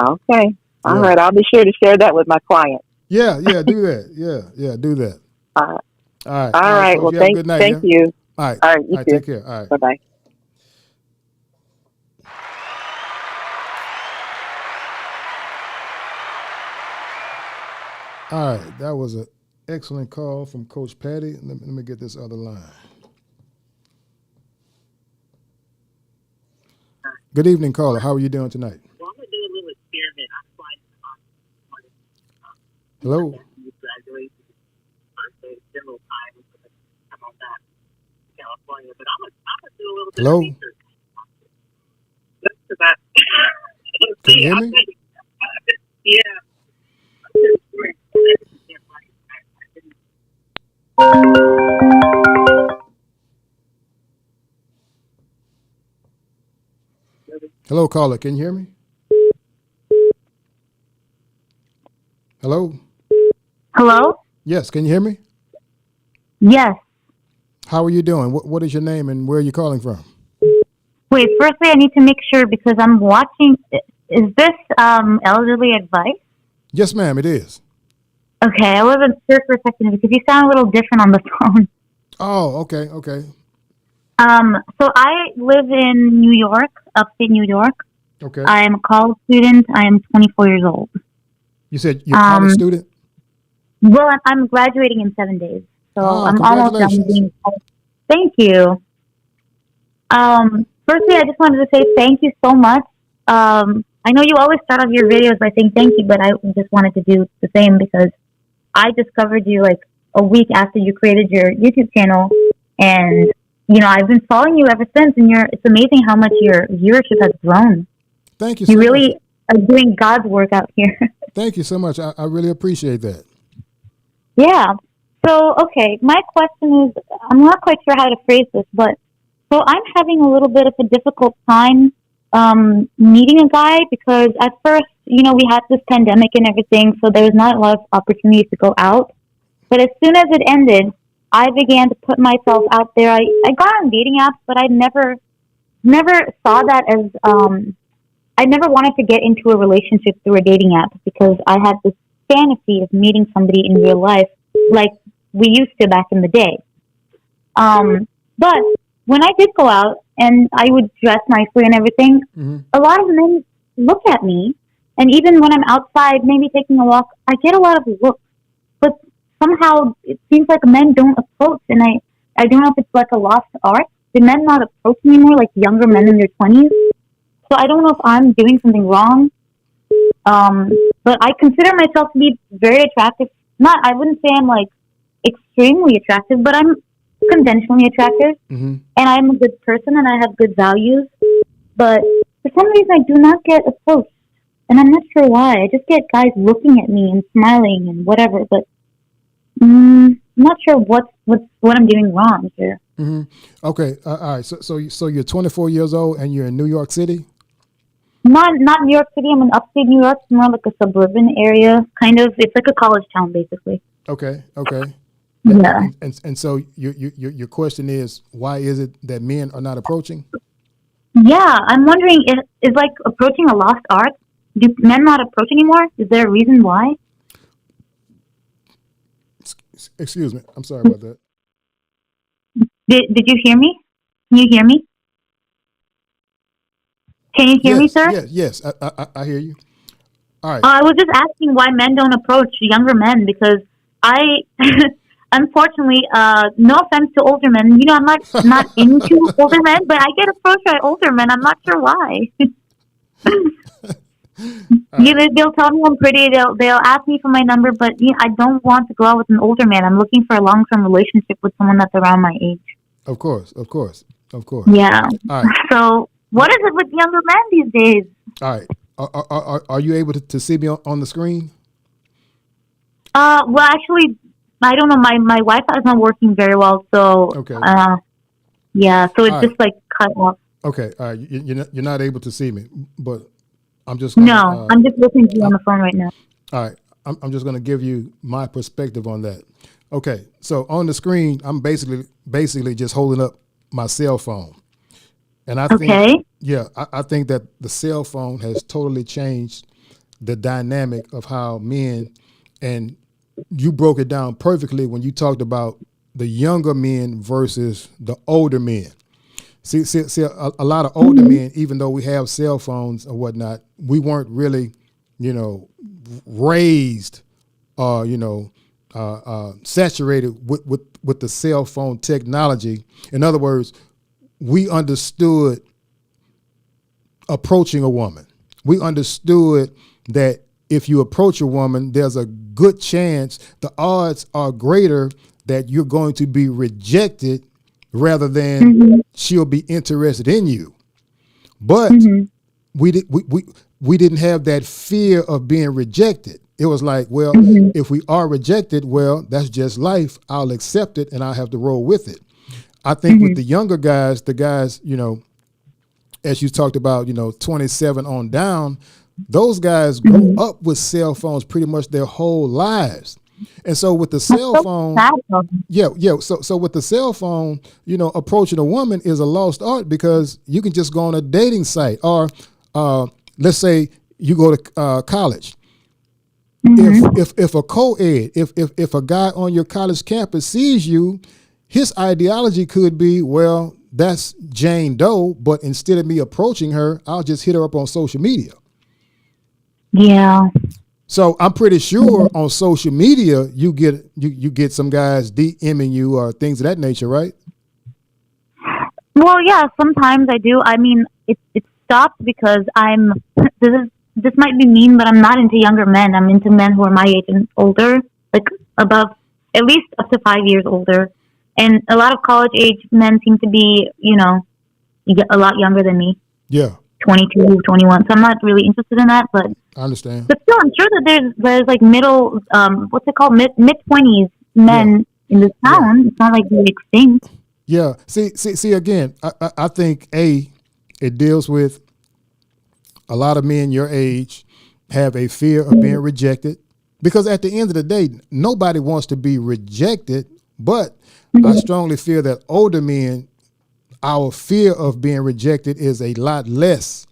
Okay. All right. I'll be sure to share that with my clients. Yeah, do that. Yeah, do that. All right. All right. Well, thank you. All right. You too. Take care. All right. Bye-bye. All right. That was an excellent call from Coach Patty. Let me get this other line. Good evening, caller. How are you doing tonight? Well, I'm going to do a little experiment. I'm flying to Hello. Graduate birthday, spend a little time with them, come on back to California. But I'm gonna do a little bit of research. Just because Can you hear me? Yeah. Hello, caller. Can you hear me? Hello? Hello? Yes, can you hear me? Yes. How are you doing? What is your name and where are you calling from? Wait, firstly, I need to make sure because I'm watching. Is this elderly advice? Yes, ma'am, it is. Okay, I wasn't sure for a second because you sound a little different on the phone. Oh, okay. So I live in New York, upstate New York. Okay. I am a college student. I am 24 years old. You said you're a college student? Well, I'm graduating in 7 days. So I'm almost done being. Thank you. Firstly, I just wanted to say thank you so much. I know you always start off your videos by saying thank you, but I just wanted to do the same because I discovered you like a week after you created your YouTube channel, and I've been following you ever since. And it's amazing how much your viewership has grown. Thank you You so much. really are doing God's work out here. Thank you so much. I really appreciate that. Yeah. So, okay, my question is, I'm not quite sure how to phrase this, but so I'm having a little bit of a difficult time meeting a guy because at first, we had this pandemic and everything, so there was not a lot of opportunities to go out. But as soon as it ended, I began to put myself out there. I got on dating apps, but I never saw that as I never wanted to get into a relationship through a dating app because I had this fantasy of meeting somebody in real life like we used to back in the day. But when I did go out and I would dress nicely and everything, a lot of men look at me. And even when I'm outside, maybe taking a walk, I get a lot of looks. But somehow it seems like men don't approach. And I don't know if it's like a lost art. Do men not approach anymore, like younger men in their 20s? So I don't know if I'm doing something wrong. But I consider myself to be very attractive. I wouldn't say I'm like extremely attractive, but I'm conventionally attractive. And I'm a good person and I have good values. But for some reason, I do not get approached. And I'm not sure why. I just get guys looking at me and smiling and whatever. But I'm not sure what I'm doing wrong here. Okay. All right. So you're 24 years old and you're in New York City? Not New York City. I'm in upstate New York. It's more like a suburban area, kind of. It's like a college town, basically. Okay. Yeah. And so your question is, why is it that men are not approaching? Yeah, I'm wondering, is like approaching a lost art? Do men not approach anymore? Is there a reason why? Excuse me. I'm sorry about that. Did you hear me? Can you hear me? Can you hear me, sir? Yes. I hear you. All right. I was just asking why men don't approach younger men because I, unfortunately, no offense to older men, I'm not into older men, but I get approached by older men. I'm not sure why. They'll tell me I'm pretty. They'll ask me for my number, but I don't want to go out with an older man. I'm looking for a long-term relationship with someone that's around my age. Of course. Yeah. All right. So what is it with younger men these days? All right. Are you able to see me on the screen? Well, actually, I don't know. My Wi-Fi is not working very well, so okay. Yeah. So it's just like cut off. Okay. All right. You're not able to see me, but I'm just I'm just listening to you on the phone right now. All right. I'm just going to give you my perspective on that. Okay. So on the screen, I'm basically just holding up my cell phone. And I think, I think that the cell phone has totally changed the dynamic of how men, and you broke it down perfectly when you talked about the younger men versus the older men. See, a lot of older men, even though we have cell phones or whatnot, we weren't really, raised or, saturated with the cell phone technology. In other words, we understood approaching a woman. We understood that if you approach a woman, there's a good chance, the odds are greater that you're going to be rejected rather than she'll be interested in you. But we didn't have that fear of being rejected. It was like, well, if we are rejected, well, that's just life. I'll accept it and I'll have to roll with it. I think with the younger guys, the guys, as you talked about, 27 on down, those guys grew up with cell phones pretty much their whole lives. And so with the cell phone, So with the cell phone, approaching a woman is a lost art because you can just go on a dating site or let's say you go to college. If a co-ed, if a guy on your college campus sees you, his ideology could be, well, that's Jane Doe, but instead of me approaching her, I'll just hit her up on social media. Yeah. So I'm pretty sure on social media you get some guys DMing you or things of that nature, right? Well, yeah, sometimes I do. I mean, it stopped because I'm. This might be mean, but I'm not into younger men. I'm into men who are my age and older, like above, at least up to 5 years older. And a lot of college age men seem to be, a lot younger than me, Yeah, 22, 21. So I'm not really interested in that, but I understand. still, I'm sure that there's like middle, what's it called, mid 20s Yeah, men in this yeah, town. It's not like they're extinct. yeah. See. Again, I think it deals with a lot of men your age have a fear of being rejected because at the end of the day, nobody wants to be rejected. But I strongly feel that older men, our fear of being rejected is a lot less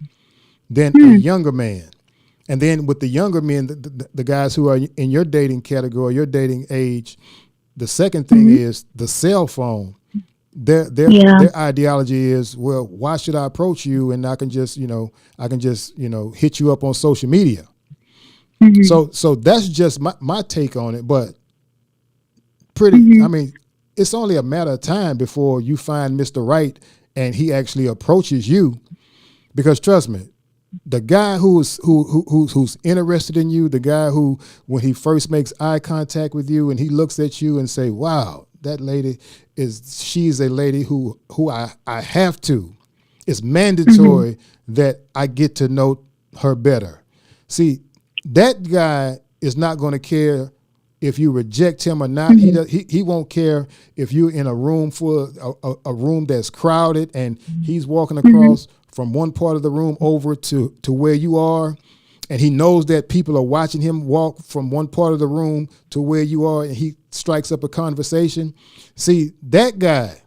than a younger man. And then with the younger men, the guys who are in your dating category, your dating age, the second thing is the cell phone. Yeah. Their ideology is, well, why should I approach you and I can just hit you up on social media. So that's just my take on it. But I mean, it's only a matter of time before you find Mr. Right and he actually approaches you. Because trust me, the guy who's interested in you, the guy who, when he first makes eye contact with you and he looks at you and say, wow, that lady she's a lady who I have to. It's mandatory that I get to know her better. See, that guy is not going to care if you reject him or not. He won't care if you're in a room a room that's crowded and he's walking across from one part of the room over to where you are, and he knows that people are watching him walk from one part of the room to where you are, and he strikes up a conversation. See, that guy,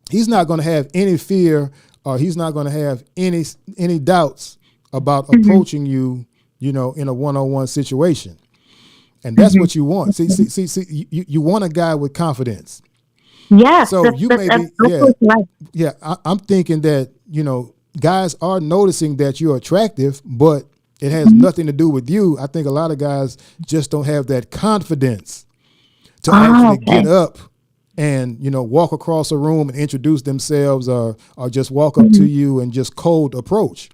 he's not going to have any fear, or he's not going to have any doubts about approaching you, in a one-on-one situation. And that's what you want. See, you want a guy with confidence. Yes. So you may be, I'm thinking that, guys are noticing that you're attractive, but it has nothing to do with you. I think a lot of guys just don't have that confidence to actually get up and, walk across a room and introduce themselves or just walk up to you and just cold approach.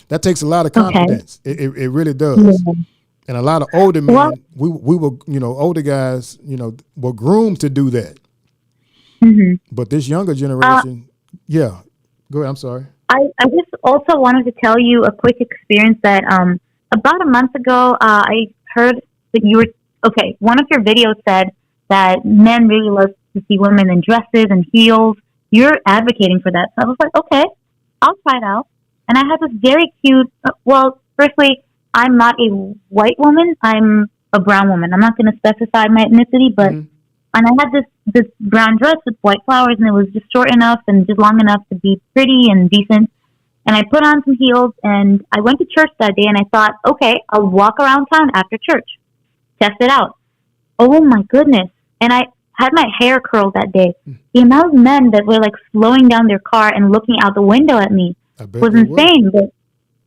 That takes a lot of confidence. It really does. Yeah. And a lot of older men, we were, older guys, were groomed to do that. But this younger generation, go ahead. I'm sorry. I just also wanted to tell you a quick experience that about a month ago, I heard that you were, one of your videos said that men really love to see women in dresses and heels. You're advocating for that. So I was like, okay, I'll try it out. And I had this very cute, firstly, I'm not a white woman. I'm a brown woman. I'm not going to specify my ethnicity, but and I had this brown dress with white flowers, and it was just short enough and just long enough to be pretty and decent. And I put on some heels, and I went to church that day, and I thought, okay, I'll walk around town after church, test it out. Oh my goodness! And I had my hair curled that day. The amount of men that were like slowing down their car and looking out the window at me was insane.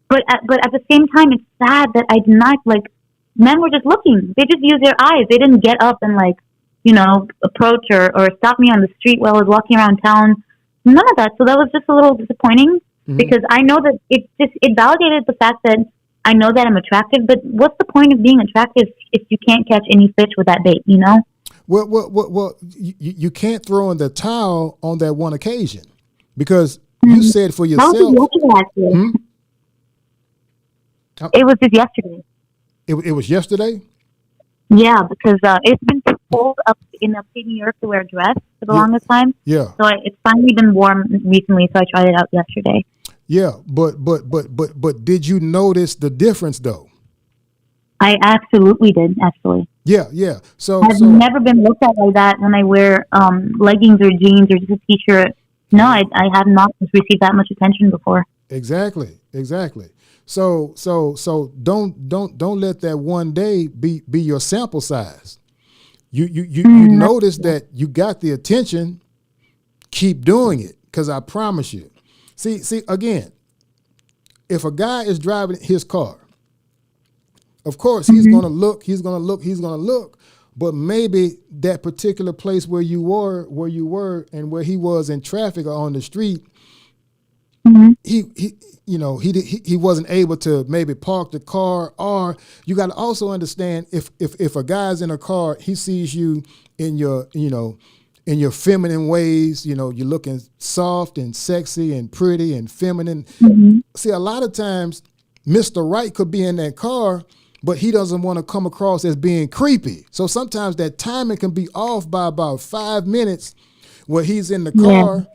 But at the same time, it's sad that I did not, men were just looking. They just used their eyes. They didn't get up and, approach or stop me on the street while I was walking around town. None of that. So that was just a little disappointing because I know that it validated the fact that I know that I'm attractive, but what's the point of being attractive if you can't catch any fish with that bait, Well, you can't throw in the towel on that one occasion because you said for yourself. It was just yesterday. It was yesterday? Yeah, because it's been too cold up in upstate New York to wear a dress for the longest time. Yeah. So it's finally been warm recently, so I tried it out yesterday. Yeah, but did you notice the difference though? I absolutely did, actually. Yeah. So I've never been looked at like that when I wear leggings or jeans or just a t-shirt. No, I have not received that much attention before. Exactly. So don't let that one day be your sample size. You notice that you got the attention. Keep doing it, because I promise you. See again. If a guy is driving his car, of course he's gonna look. but maybe that particular place where you were, and where he was in traffic or on the street, he wasn't able to maybe park the car. Or you got to also understand, if a guy's in a car, he sees you in your feminine ways, you're looking soft and sexy and pretty and feminine. See, a lot of times Mr. Right could be in that car, but he doesn't want to come across as being creepy. So sometimes that timing can be off by about 5 minutes where he's in the car,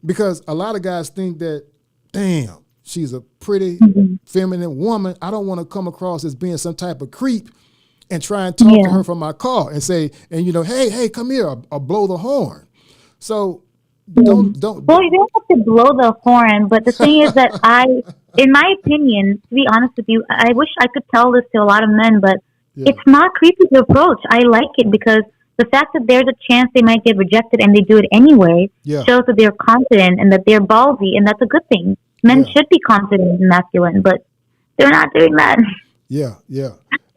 because a lot of guys think that, damn, she's a pretty feminine woman. I don't want to come across as being some type of creep and try and talk to her from my car and say, hey, come here, or blow the horn. So don't. Well, you don't have to blow the horn, but the thing is that in my opinion, to be honest with you, I wish I could tell this to a lot of men, but it's not creepy to approach. I like it because the fact that there's a chance they might get rejected and they do it anyway shows that they're confident and that they're ballsy, and that's a good thing. Men should be confident and masculine, but they're not doing that. Yeah.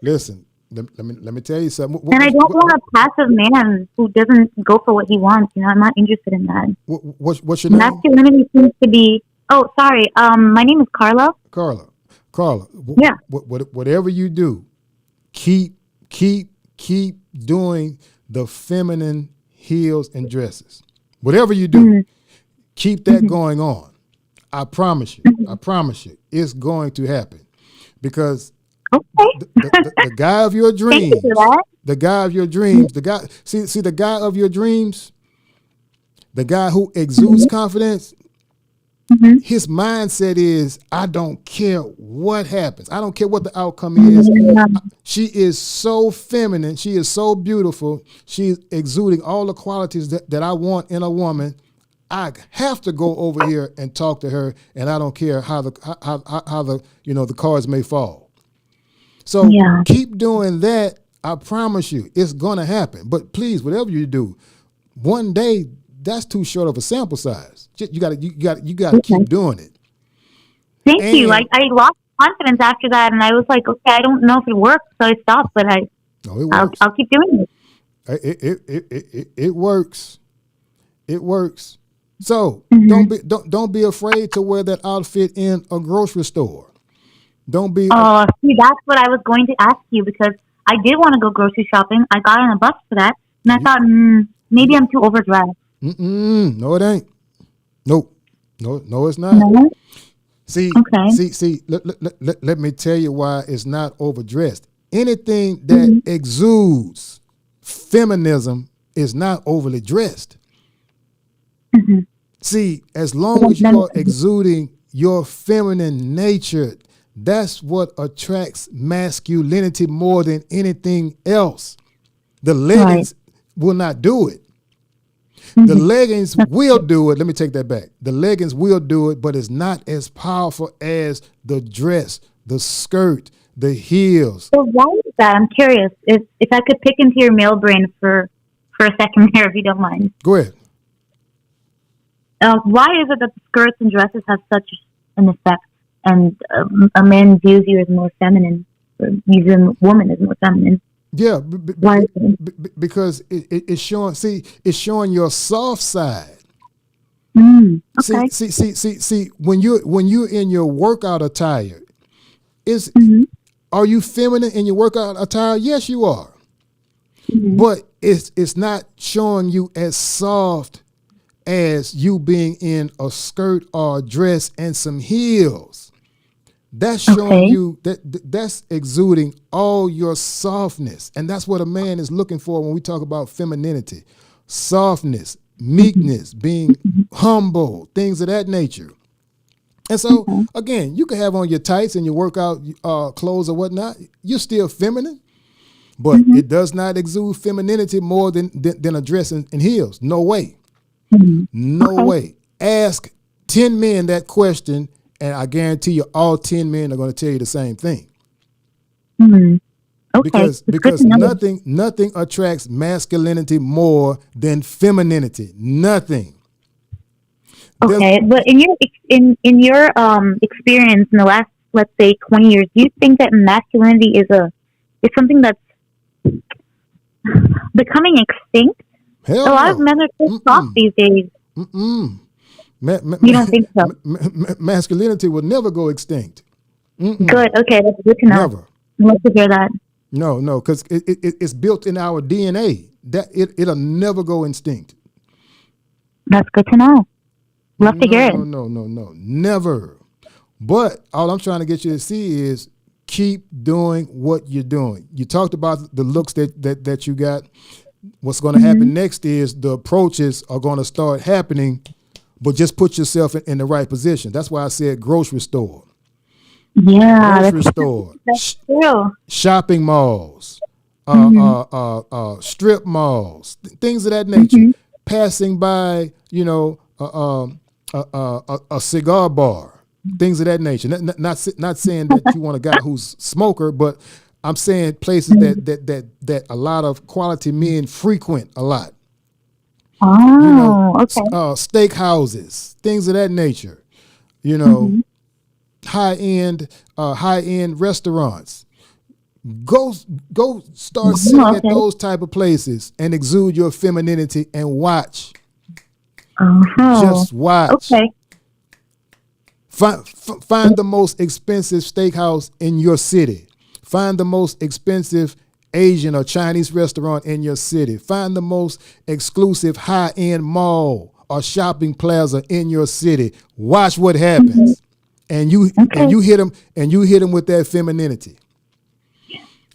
Listen, let me tell you something. And I don't want a passive man who doesn't go for what he wants. I'm not interested in that. What's your name? Masculinity seems to be. Oh, sorry. My name is Carla. Carla. Yeah. Whatever you do, keep doing the feminine heels and dresses. Whatever you do, keep that going on. I promise you, it's going to happen, because the guy of your dreams, the guy of your dreams, the guy of your dreams, the guy who exudes confidence, his mindset is, I don't care what happens. I don't care what the outcome is. She is so feminine. She is so beautiful. She's exuding all the qualities that I want in a woman. I have to go over here and talk to her, and I don't care how the cards may fall. So keep doing that. I promise you, it's gonna happen. But please, whatever you do, one day, that's too short of a sample size. You gotta keep doing it. Thank you. I lost confidence after that, and I was like, okay, I don't know if it works, so I stopped. But I'll keep doing it. It works. It works. So don't be afraid to wear that outfit in a grocery store. Don't be. Oh, see, that's what I was going to ask you, because I did want to go grocery shopping. I got on a bus for that, and I thought maybe I'm too overdressed. No, it ain't. Nope. No, it's not. No? See, let me tell you why it's not overdressed. Anything that exudes feminism is not overly dressed. See, as long as you are exuding your feminine nature, that's what attracts masculinity more than anything else. The leggings will not do it. The leggings will do it. Let me take that back. The leggings will do it, but it's not as powerful as the dress, the skirt, the heels. So why is that? I'm curious. If I could pick into your male brain for a second here, if you don't mind. Go ahead. Why is it that the skirts and dresses have such an effect, and a man views you as more feminine, or views a woman as more feminine? Yeah, because it's showing. See, it's showing your soft side. Okay. See. When you're in your workout attire, are you feminine in your workout attire? Yes, you are. But it's not showing you as soft as you being in a skirt or a dress and some heels. That's showing you that's exuding all your softness. And that's what a man is looking for when we talk about femininity. Softness, meekness, being humble, things of that nature. And so, again, you can have on your tights and your workout clothes or whatnot. You're still feminine, but it does not exude femininity more than a dress and heels. No way. No way. Ask 10 men that question, and I guarantee you all 10 men are going to tell you the same thing. Because nothing attracts masculinity more than femininity. Nothing. Okay, but in your experience in the last, let's say, 20 years, do you think that masculinity is something that's becoming extinct. Hell A lot no. of men are so soft these days. You don't think so? Masculinity will never go extinct. Good. Okay, that's good to know. Never. I'd love to hear that. No, because it's built in our DNA that it'll never go extinct. That's good to know. Love to hear it. No, never. But all I'm trying to get you to see is keep doing what you're doing. You talked about the looks that you got. What's going to happen next is the approaches are going to start happening, but just put yourself in the right position. That's why I said grocery store. Yeah, Grocery store. That's true. Shopping malls. Strip malls. Things of that nature. Passing by, a cigar bar. Things of that nature. Not saying that you want a guy who's smoker, but I'm saying places that a lot of quality men frequent a lot. Oh, okay. Steak houses, things of that nature. High end restaurants. Go start sitting at those type of places and exude your femininity and watch. Just watch. Okay. Find the most expensive steakhouse in your city. Find the most expensive Asian or Chinese restaurant in your city. Find the most exclusive high-end mall or shopping plaza in your city. Watch what happens. And you hit them with that femininity.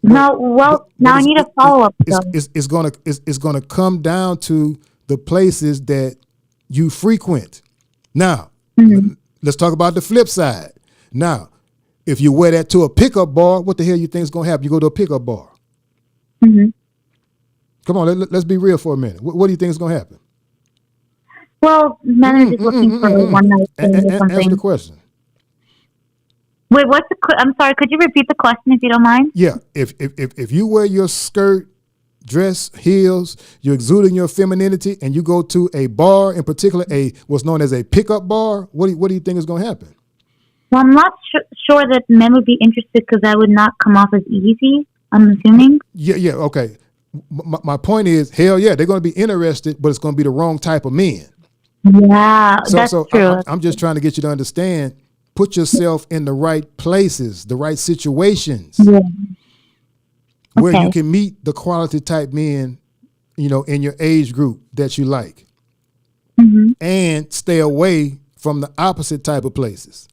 Now I need a follow-up. It's gonna come down to the places that you frequent. Now, let's talk about the flip side. Now, if you wear that to a pickup bar, what the hell you think is gonna happen? You go to a pickup bar. Come on, let's be real for a minute. What do you think is gonna happen? Well, men are just looking for one night stand or something. Answer the question. Wait, I'm sorry. Could you repeat the question if you don't mind? Yeah, if you wear your skirt, dress, heels, you're exuding your femininity, and you go to a bar, in particular, what's known as a pickup bar, what do you think is going to happen? Well, I'm not sure that men would be interested because I would not come off as easy, I'm assuming. Yeah, okay. My point is, hell yeah, they're going to be interested, but it's going to be the wrong type of men. Yeah, that's true. I'm just trying to get you to understand, put yourself in the right places, the right situations. Yeah. Where you can meet the quality type men, in your age group that you like. And stay away from the opposite type of places.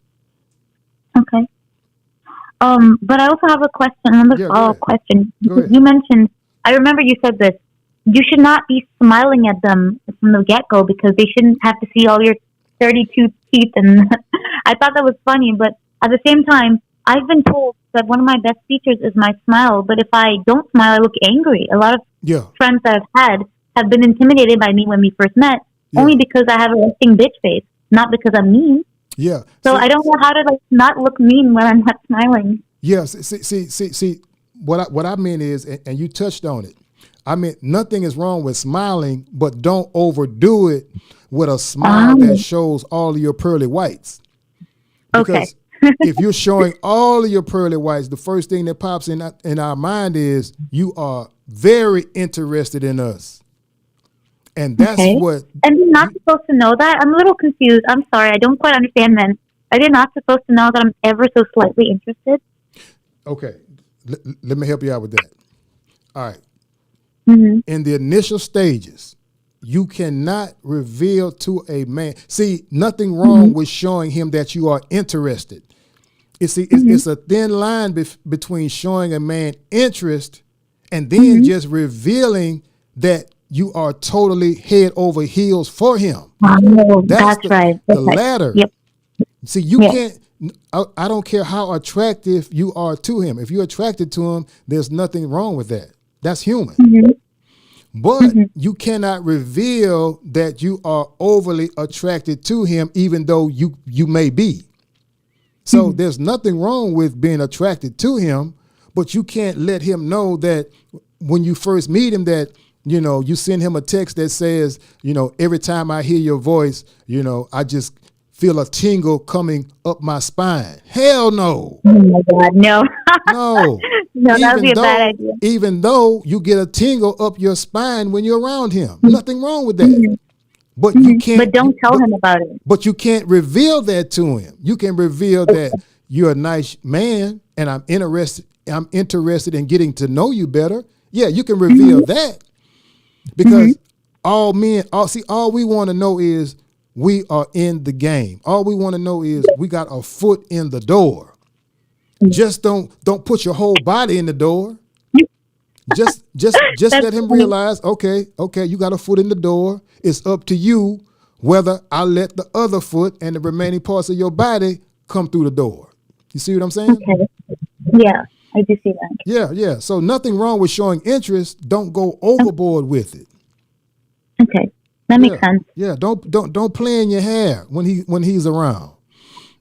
Okay. But I also have a question, another follow-up question. You mentioned, I remember you said this, you should not be smiling at them from the get-go because they shouldn't have to see all your 32 teeth. And I thought that was funny, but at the same time, I've been told that one of my best features is my smile, but if I don't smile, I look angry. A lot of friends that I've had have been intimidated by me when we first met, only because I have a resting bitch face, not because I'm mean. Yeah. So I don't know how to not look mean when I'm not smiling. Yes. See. What I meant is, and you touched on it. I mean, nothing is wrong with smiling, but don't overdo it with a smile that shows all of your pearly whites. Because if you're showing all of your pearly whites, the first thing that pops in our mind is you are very interested in us. And that's what... And you're not supposed to know that? I'm a little confused. I'm sorry. I don't quite understand then. Are they not supposed to know that I'm ever so slightly interested? Okay. Let me help you out with that. All right. In the initial stages, you cannot reveal to a man. See, nothing wrong with showing him that you are interested. It's a thin line between showing a man interest and then just revealing that you are totally head over heels for him. That's right. The latter. Yep. See, you can't. I don't care how attractive you are to him. If you're attracted to him, there's nothing wrong with that. That's human. But you cannot reveal that you are overly attracted to him, even though you may be. So there's nothing wrong with being attracted to him, but you can't let him know that when you first meet him that, you send him a text that says, every time I hear your voice, I just feel a tingle coming up my spine. Hell no. Oh my God, no. No. No, that would be a bad idea. Even though you get a tingle up your spine when you're around him, nothing wrong with that. Mm-hmm. But you can't. But don't tell him about it. But you can't reveal that to him. You can reveal that you're a nice man, and I'm interested. I'm interested in getting to know you better. Yeah, you can reveal that, because all we want to know is we are in the game. All we want to know is we got a foot in the door. Just don't put your whole body in the door. Just let him realize, okay, you got a foot in the door. It's up to you whether I let the other foot and the remaining parts of your body come through the door. You see what I'm saying? Okay. Yeah, I do see that. Yeah. So nothing wrong with showing interest. Don't go overboard with it. Okay, that makes sense. Yeah, don't play in your hair when he's around.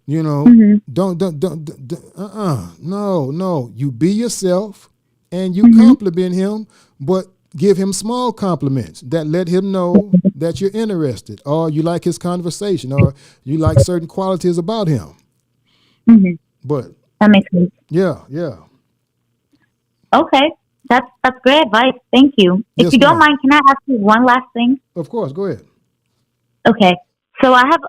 You know, don't no. You be yourself and you compliment him, but give him small compliments that let him know that you're interested, or you like his conversation, or you like certain qualities about him. But that makes sense. Yeah. Okay, that's great advice. Thank you. If you don't mind, can I ask you one last thing? Of course, go ahead. Okay, so I have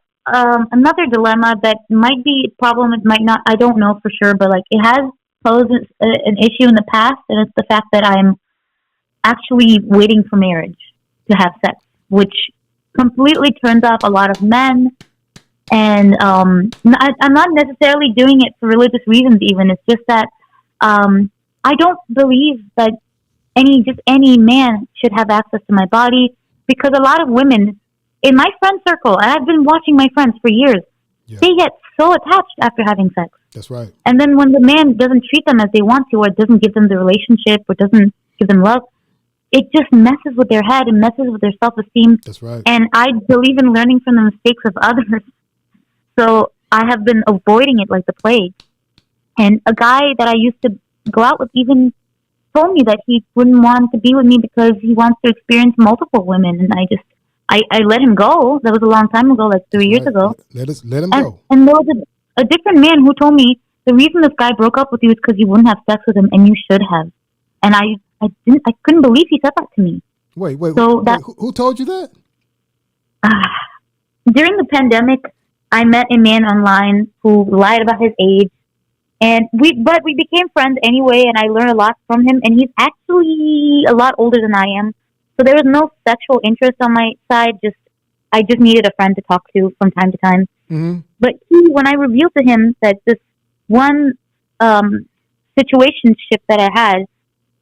another dilemma that might be a problem. It might not. I don't know for sure, but like it has posed an issue in the past, and it's the fact that I'm actually waiting for marriage to have sex, which completely turns off a lot of men. And I'm not necessarily doing it for religious reasons. Even it's just that I don't believe that any man should have access to my body, because a lot of women in my friend circle, and I've been watching my friends for years, they get so attached after having sex. That's right. And then when the man doesn't treat them as they want to, or doesn't give them the relationship, or doesn't give them love, it just messes with their head and messes with their self-esteem. That's right. And I believe in learning from the mistakes of others. So I have been avoiding it like the plague. And a guy that I used to go out with even told me that he wouldn't want to be with me because he wants to experience multiple women. And I let him go. That was a long time ago, like 3 years ago. Let him go. And there was a different man who told me the reason this guy broke up with you is because you wouldn't have sex with him, and you should have. And I couldn't believe he said that to me. Wait. So who told you that? During the pandemic, I met a man online who lied about his age, and we became friends anyway, and I learned a lot from him, and he's actually a lot older than I am. So there was no sexual interest on my side. I just needed a friend to talk to from time to time. But when I revealed to him that this one situationship that I had,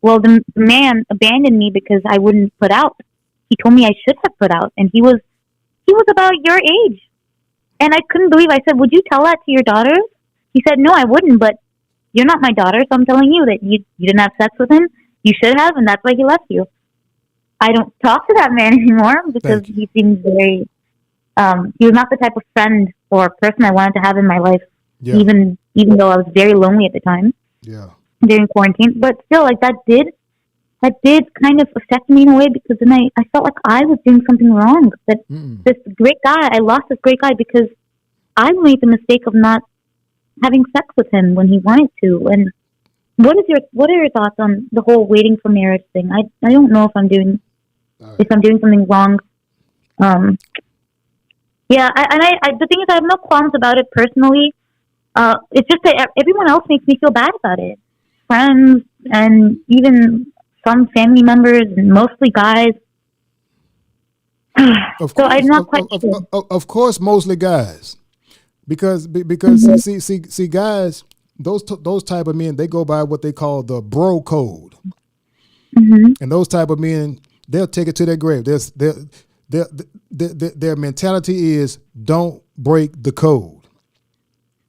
well, the man abandoned me because I wouldn't put out. He told me I should have put out, and he was about your age. And I couldn't believe. I said, "Would you tell that to your daughters?" He said, "No, I wouldn't, but you're not my daughter, so I'm telling you that you didn't have sex with him. You should have, and that's why he left you." I don't talk to that man anymore because he seems very, he was not the type of friend or person I wanted to have in my life, even though I was very lonely at the time during quarantine. But still, like that did kind of affect me in a way, because then I felt like I was doing something wrong. That this great guy, I lost this great guy because I made the mistake of not having sex with him when he wanted to. And what are your thoughts on the whole waiting for marriage thing? I don't know if I'm doing something wrong. The thing is, I have no qualms about it personally. It's just that everyone else makes me feel bad about it. Friends and even some family members, and mostly guys. I'm not quite sure. Of course, mostly guys, because see guys, those type of men, they go by what they call the bro code, and those type of men, they'll take it to their grave. Their mentality is don't break the code.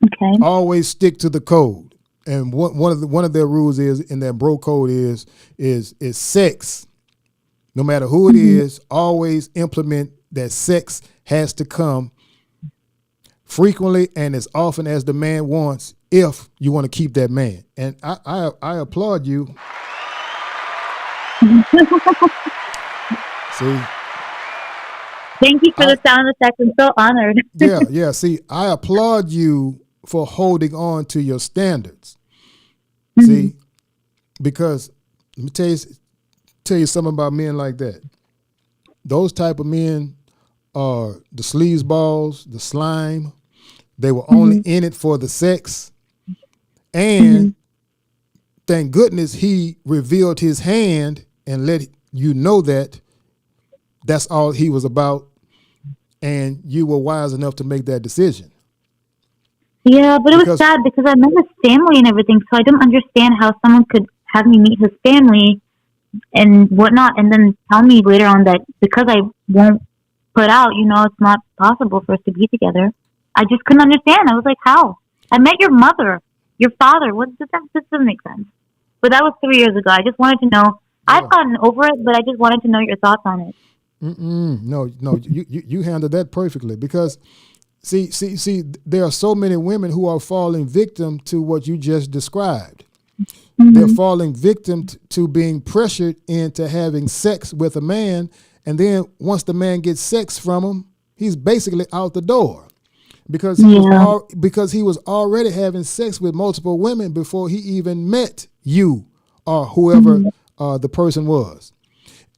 Okay. Always stick to the code. And one of their rules is in that bro code is sex. No matter who it is, always implement that sex has to come frequently and as often as the man wants, if you want to keep that man. And I applaud you. See. Thank you for the sound effect. I'm so honored. Yeah. See, I applaud you for holding on to your standards. See, Because let me tell you something about men like that. Those type of men are the sleazeballs, the slime. They were only in it for the sex. And thank goodness he revealed his hand and let you know that that's all he was about. And you were wise enough to make that decision. Yeah, but it was sad because I met his family and everything, so I don't understand how someone could have me meet his family and whatnot, and then tell me later on that because I won't put out, it's not possible for us to be together. I just couldn't understand. I was like, how? I met your mother, your father. This doesn't make sense. But that was 3 years ago. I just wanted to know. Yeah. I've gotten over it, but I just wanted to know your thoughts on it. No, you handled that perfectly because see, there are so many women who are falling victim to what you just described. They're falling victim to being pressured into having sex with a man, and then once the man gets sex from him, he's basically out the door because he was already having sex with multiple women before he even met you or whoever the person was.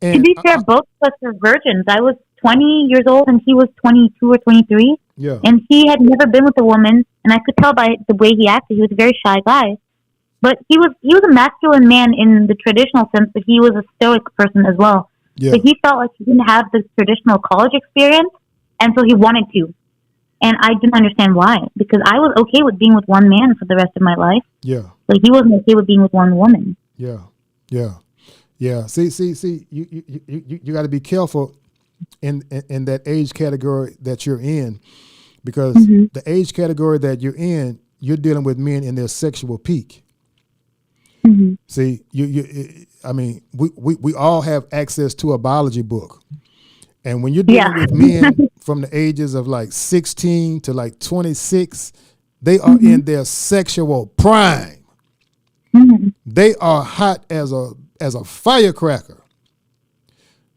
And to be fair, both of us were virgins. I was 20 years old and he was 22 or 23. Yeah. And he had never been with a woman, and I could tell by the way he acted. He was a very shy guy. But he was a masculine man in the traditional sense, but he was a stoic person as well. Yeah. So he felt like he didn't have the traditional college experience, and so he wanted to. And I didn't understand why, because I was okay with being with one man for the rest of my life. Yeah. But he wasn't okay with being with one woman. Yeah. See, you got to be careful in that age category that you're in, because the age category that you're in, you're dealing with men in their sexual peak. See, we all have access to a biology book. And when you're dealing with men from the ages of like 16 to like 26, they are in their sexual prime. They are hot as a firecracker.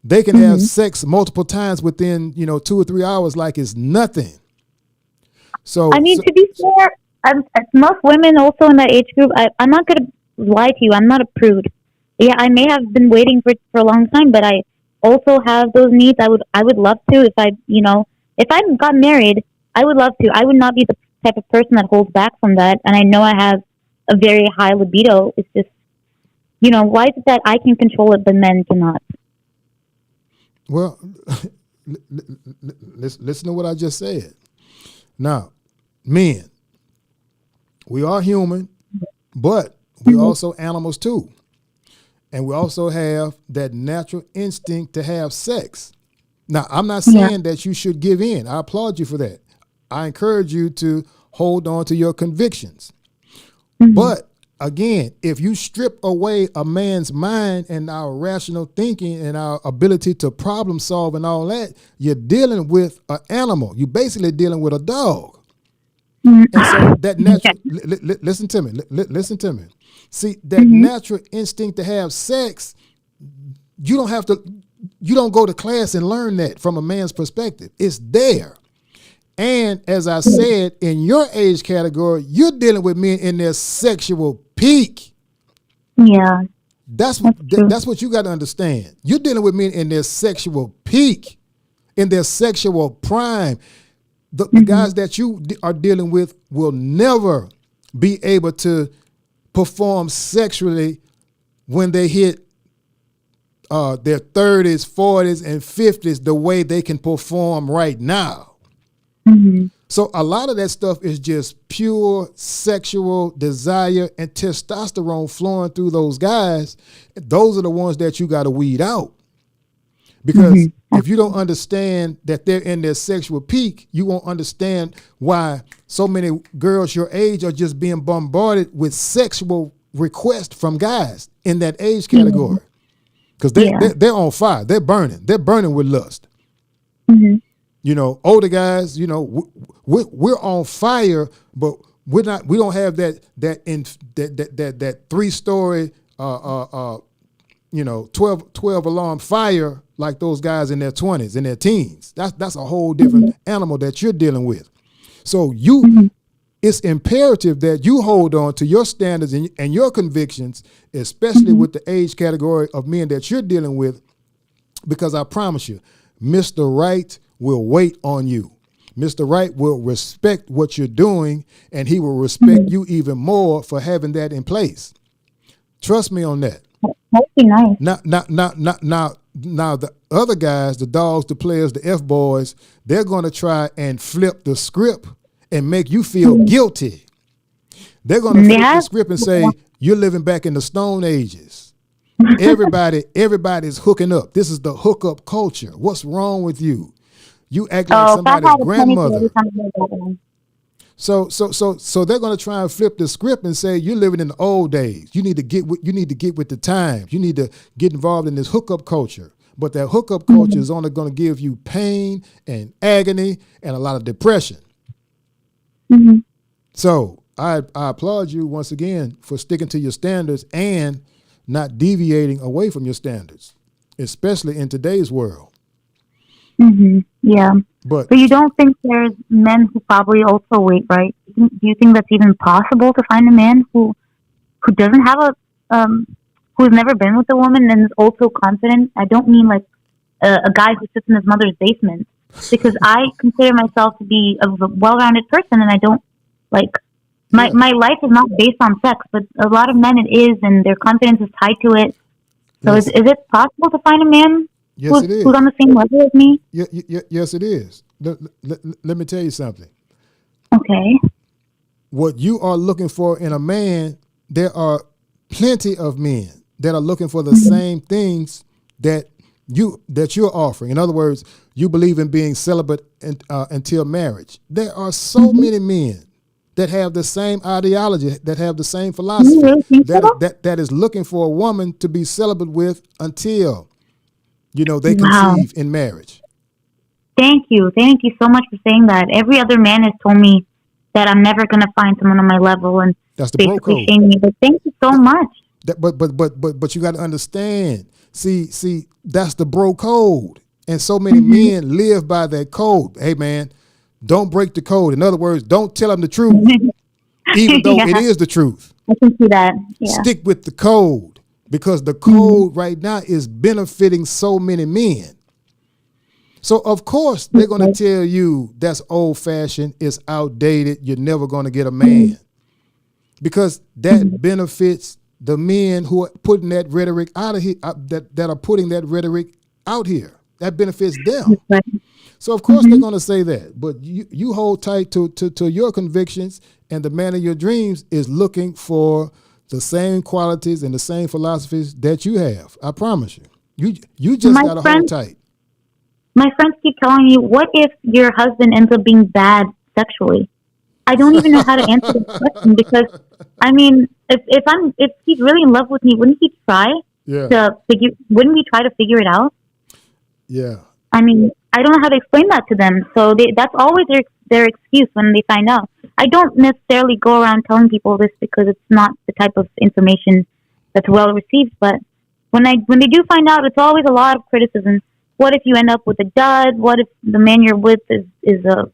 They can have sex multiple times within, 2 or 3 hours like it's nothing. So to be fair, most women also in that age group, I'm not going to lie to you. I'm not a prude. Yeah, I may have been waiting for a long time, but I also have those needs. I would love to if I got married, I would love to. I would not be the type of person that holds back from that. And I know I have a very high libido. It's just, why is it that I can control it, but men cannot? Well, listen to what I just said. Now, men, we are human, but we also animals too. And we also have that natural instinct to have sex. Now, I'm not saying that you should give in. I applaud you for that. I encourage you to hold on to your convictions. But again, if you strip away a man's mind and our rational thinking and our ability to problem solve and all that, you're dealing with an animal. You're basically dealing with a dog. And so that natural, listen to me. See, that natural instinct to have sex, you don't go to class and learn that from a man's perspective. It's there. And as I said, in your age category, you're dealing with men in their sexual peak. Yeah. That's what you got to understand. You're dealing with men in their sexual peak, in their sexual prime. The guys that you are dealing with will never be able to perform sexually when they hit their 30s, 40s, and 50s the way they can perform right now. So a lot of that stuff is just pure sexual desire and testosterone flowing through those guys. Those are the ones that you got to weed out. Because if you don't understand that they're in their sexual peak, you won't understand why so many girls your age are just being bombarded with sexual requests from guys in that age category. Because they're on fire. They're burning. They're burning with lust. Older guys, we're on fire, but we don't have that 3-story 12 alarm fire like those guys in their 20s, in their teens. That's a whole different animal that you're dealing with. So you it's imperative that you hold on to your standards and your convictions, especially with the age category of men that you're dealing with, because I promise you, Mr. Right will wait on you. Mr. Right will respect what you're doing, and he will respect you even more for having that in place. Trust me on that. That'd be nice. Now, the other guys, the dogs, the players, the F-boys, they're going to try and flip the script and make you feel guilty. They're going to flip the script and say, you're living back in the Stone Ages. Everybody's hooking up. This is the hookup culture. What's wrong with you? You act like somebody's grandmother. So they're going to try and flip the script and say you're living in the old days. You need to get with the times. You need to get involved in this hookup culture. But that hookup culture is only going to give you pain and agony and a lot of depression. Mm-hmm. So I applaud you once again for sticking to your standards and not deviating away from your standards, especially in today's world. Mm-hmm. Yeah. But you don't think there's men who probably also wait, right? Do you think that's even possible to find a man who doesn't have who's never been with a woman and is also confident? I don't mean like a guy who sits in his mother's basement, because I consider myself to be a well-rounded person, and I don't like my life is not based on sex, but a lot of men it is, and their confidence is tied to it. So is it possible to find a man who's on the same level as me? Yes, it is. Let me tell you something. Okay. What you are looking for in a man, there are plenty of men that are looking for the same things that you're offering. In other words, you believe in being celibate until marriage. There are so many men that have the same ideology, that have the same philosophy, that is looking for a woman to be celibate with until they conceive in marriage. Thank you so much for saying that. Every other man has told me that I'm never going to find someone on my level, and that's the bro code. Shame me. But thank you so much. But you got to understand. See, that's the bro code, and so many men live by that code. Hey, man, don't break the code. In other words, don't tell them the truth, even though it is the truth. I can see that. Yeah. Stick with the code, because the code right now is benefiting so many men. So, of course, they're going to tell you that's old-fashioned, it's outdated, you're never going to get a man. Because that benefits the men who are putting that rhetoric out of here, that are putting that rhetoric out here. That benefits them. So, of course, they're going to say that. But you hold tight to your convictions, and the man of your dreams is looking for the same qualities and the same philosophies that you have. I promise you. You just got to hold tight. My friends keep telling me, what if your husband ends up being bad sexually? I don't even know how to answer this question, because, I mean, if he's really in love with me, wouldn't he try wouldn't we try to figure it out? Yeah. I mean, I don't know how to explain that to them. So that's always their excuse when they find out. I don't necessarily go around telling people this, because it's not the type of information that's well received. But when they do find out, it's always a lot of criticism. What if you end up with a dud? What if the man you're with is a,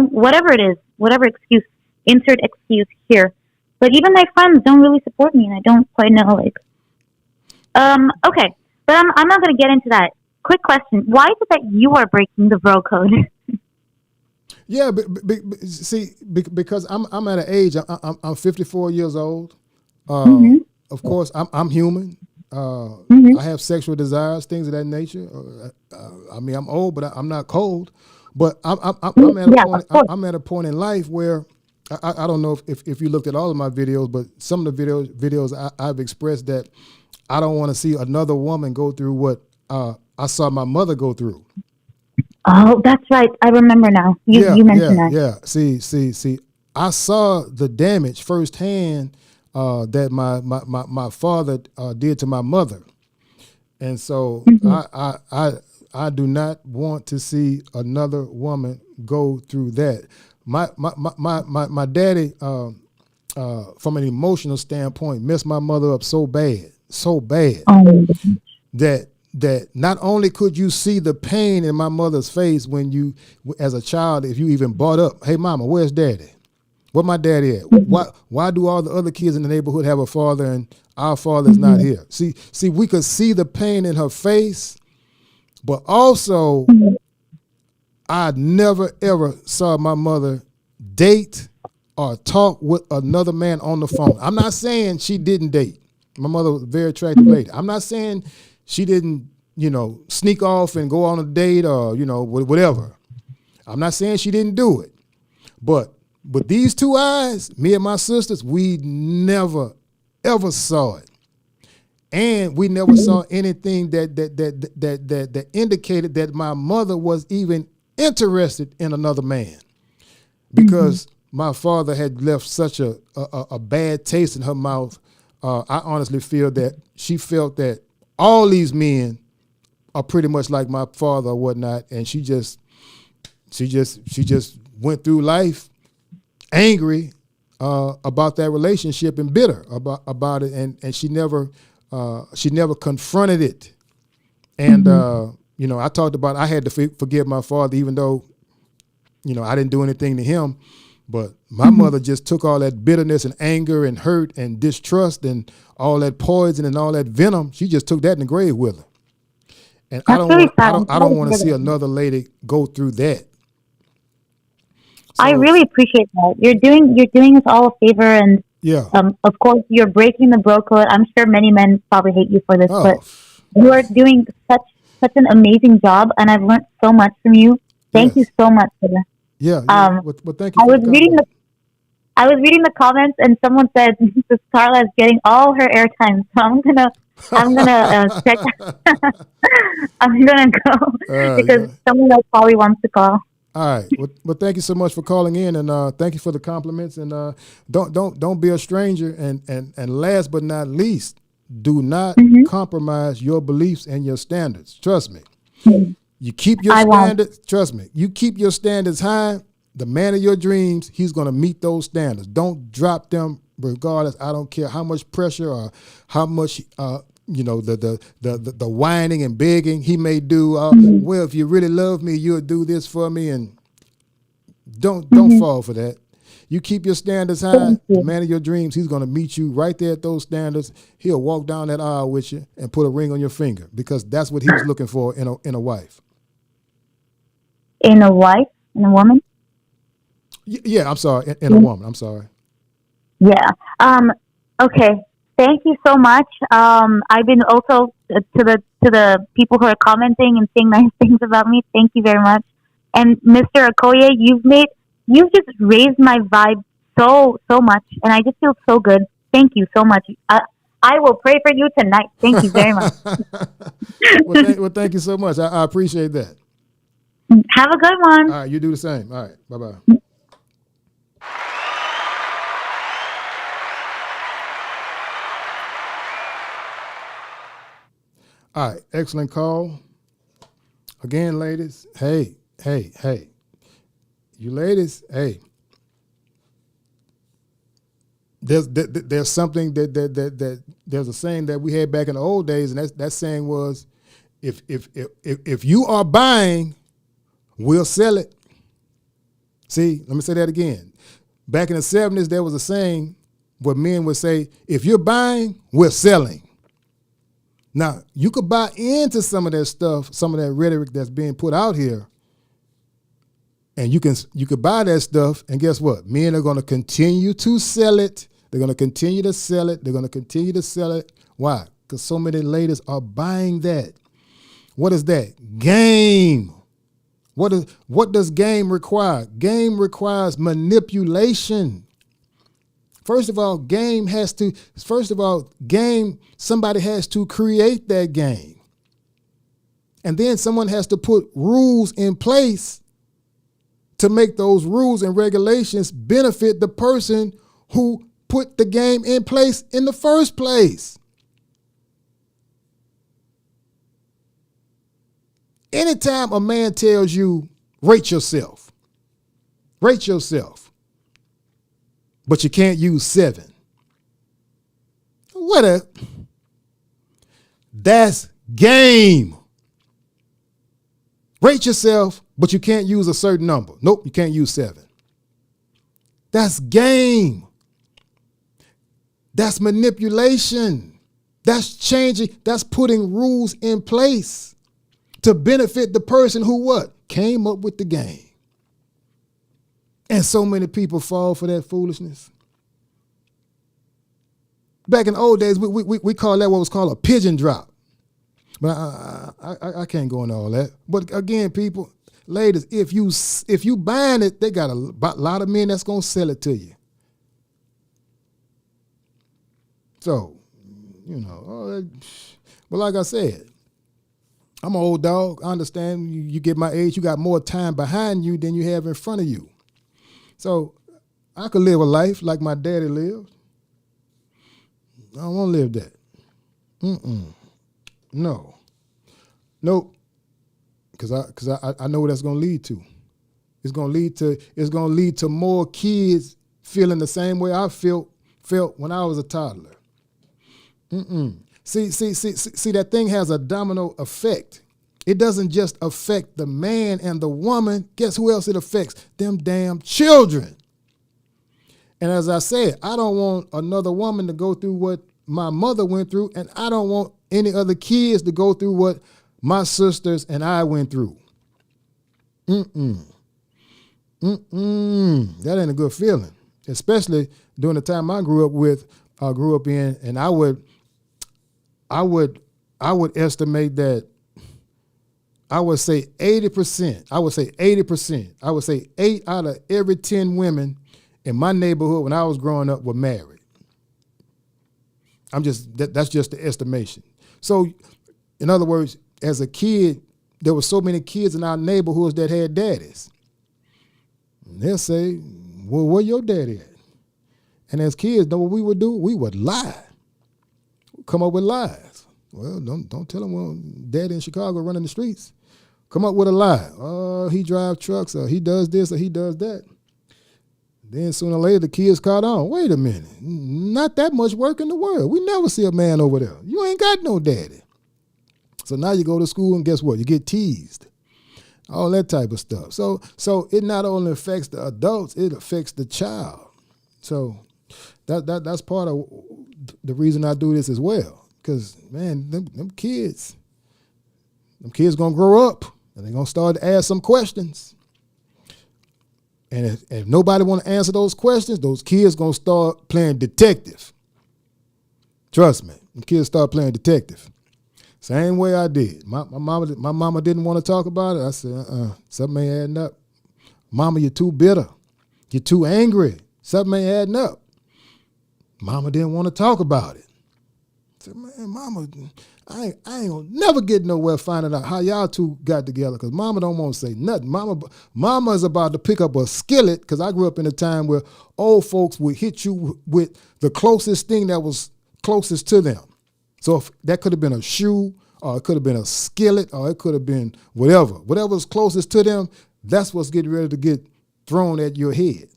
whatever it is, whatever excuse, insert excuse here. But even my friends don't really support me, and I don't quite know, okay. But I'm not going to get into that. Quick question. Why is it that you are breaking the bro code? Yeah, because I'm at an age, I'm 54 years old. Of course, I'm human. I have sexual desires, things of that nature. I mean, I'm old, but I'm not cold. But I'm at a point in life where I don't know if you looked at all of my videos, but some of the videos I've expressed that I don't want to see another woman go through what I saw my mother go through. Oh, that's right. I remember now. You mentioned that. Yeah. See. I saw the damage firsthand that my father did to my mother, and so I do not want to see another woman go through that. My daddy, from an emotional standpoint, messed my mother up so bad that not only could you see the pain in my mother's face when you, as a child, if you even brought up, "Hey, mama, where's daddy?" Where my daddy at? Why do all the other kids in the neighborhood have a father and our father is not here? See, we could see the pain in her face, but also I never ever saw my mother date or talk with another man on the phone. I'm not saying she didn't date. My mother was a very attractive lady. I'm not saying she didn't, sneak off and go on a date or, whatever. I'm not saying she didn't do it. But with these two eyes, me and my sisters, we never, ever saw it. And we never saw anything that indicated that my mother was even interested in another man. Because my father had left such a bad taste in her mouth. I honestly feel that she felt that all these men are pretty much like my father or whatnot, and she just went through life angry about that relationship and bitter about it, and she never confronted it. And I talked about I had to forgive my father, even though I didn't do anything to him. But my mother just took all that bitterness and anger and hurt and distrust and all that poison and all that venom. She just took that in the grave with her. And I don't want to see another lady go through that. So, I really appreciate that. You're doing us all a favor, and of course you're breaking the bro code. I'm sure many men probably hate you for this, but you are doing such an amazing job, and I've learned so much from you. Thank you so much for that. Yeah. Well, thank you. I was reading the comments, and someone said, "This Carla is getting all her airtime." So I'm gonna check. I'm gonna go because someone else probably wants to call. All right. Well, thank you so much for calling in, and thank you for the compliments. And don't be a stranger. And last but not least, do not compromise your beliefs and your standards. Trust me. You keep your standards. Trust me. You keep your standards high. The man of your dreams, he's going to meet those standards. Don't drop them regardless. I don't care how much pressure or how much the whining and begging he may do. Well, if you really love me, you'll do this for me, and don't fall for that. You keep your standards high. The man of your dreams, he's going to meet you right there at those standards. He'll walk down that aisle with you and put a ring on your finger, because that's what he was looking for in a wife. In a wife? In a woman? Yeah, I'm sorry. In a woman. I'm sorry. Yeah. Okay. Thank you so much. I've been also to the people who are commenting and saying nice things about me. Thank you very much. And Mr. Okoye, you've just raised my vibe so much, and I just feel so good. Thank you so much. I will pray for you tonight. Thank you very much. Well, thank you so much. I appreciate that. Have a good one. All right, you do the same. All right, bye-bye. All right, excellent call. Again, ladies, hey. You ladies, hey. There's something that there's a saying that we had back in the old days, and that saying was, if you are buying, we'll sell it. See, let me say that again. Back in the 70s, there was a saying where men would say, if you're buying, we're selling. Now, you could buy into some of that stuff, some of that rhetoric that's being put out here, and you could buy that stuff, and guess what? Men are going to continue to sell it. They're going to continue to sell it. They're going to continue to sell it. Why? Because so many ladies are buying that. What is that? Game. What does game require? Game requires manipulation. First of all, somebody has to create that game. And then someone has to put rules in place to make those rules and regulations benefit the person who put the game in place in the first place. Anytime a man tells you, rate yourself, but you can't use 7. That's game. Rate yourself, but you can't use a certain number. Nope, you can't use 7. That's game. That's manipulation. That's changing. That's putting rules in place to benefit the person who what? Came up with the game. And so many people fall for that foolishness. Back in the old days, we call that what was called a pigeon drop. But I can't go into all that. But again, people, ladies, if you buying it, they got a lot of men that's gonna sell it to you. So, but like I said, I'm an old dog. I understand you get my age, you got more time behind you than you have in front of you. So I could live a life like my daddy lived. I don't want to live that. No. Nope. Because I know what that's going to lead to. It's going to lead to more kids feeling the same way I felt when I was a toddler. See, that thing has a domino effect. It doesn't just affect the man and the woman. Guess who else it affects? Them damn children. And as I said, I don't want another woman to go through what my mother went through, and I don't want any other kids to go through what my sisters and I went through. That ain't a good feeling, especially during the time I grew up in, and I would estimate that I would say 80%. I would say 80%. I would say 8 out of every 10 women in my neighborhood when I was growing up were married. That's just the estimation. So, in other words, as a kid, there were so many kids in our neighborhoods that had daddies. And they'll say, well, where your daddy at? And as kids, know what we would do? We would lie. Come up with lies. Well, don't tell them, well, daddy in Chicago running the streets. Come up with a lie. Oh, he drives trucks, or he does this, or he does that. Then sooner or later, the kids caught on. Wait a minute. Not that much work in the world. We never see a man over there. You ain't got no daddy. So now you go to school, and guess what? You get teased. All that type of stuff. So it not only affects the adults, it affects the child. So that's part of the reason I do this as well. Because, man, them kids going to grow up, and they're going to start to ask some questions. And if nobody want to answer those questions, those kids going to start playing detective. Trust me, the kids start playing detective. Same way I did. My mama didn't want to talk about it. I said, something ain't adding up. Mama, you're too bitter. You're too angry. Something ain't adding up. Mama didn't want to talk about it. I said, man, Mama, I ain't gonna never get nowhere finding out how y'all two got together, because Mama don't want to say nothing. Mama is about to pick up a skillet, because I grew up in a time where old folks would hit you with the closest thing that was closest to them. So if that could have been a shoe, or it could have been a skillet, or it could have been whatever. Whatever was closest to them, that's what's getting ready to get thrown at your head.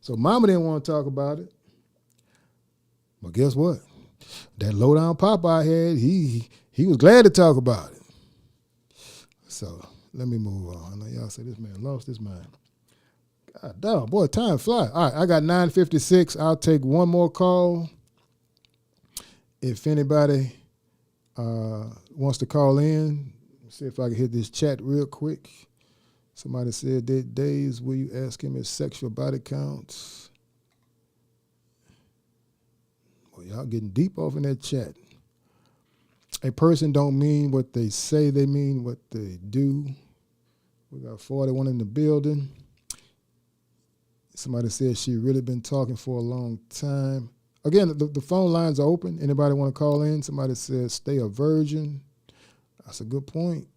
So Mama didn't want to talk about it. But guess what? That low-down papa I had, he was glad to talk about it. So let me move on. I know y'all say this man lost his mind. God damn, boy, time flies. All right, I got 9:56. I'll take one more call. If anybody wants to call in, see if I can hit this chat real quick. Somebody said that days will you ask him his sexual body counts? Well, y'all getting deep off in that chat. A person don't mean what they say, they mean what they do. We got 41 in the building. Somebody said she really been talking for a long time. Again, the phone lines are open. Anybody want to call in? Somebody says stay a virgin. That's a good point.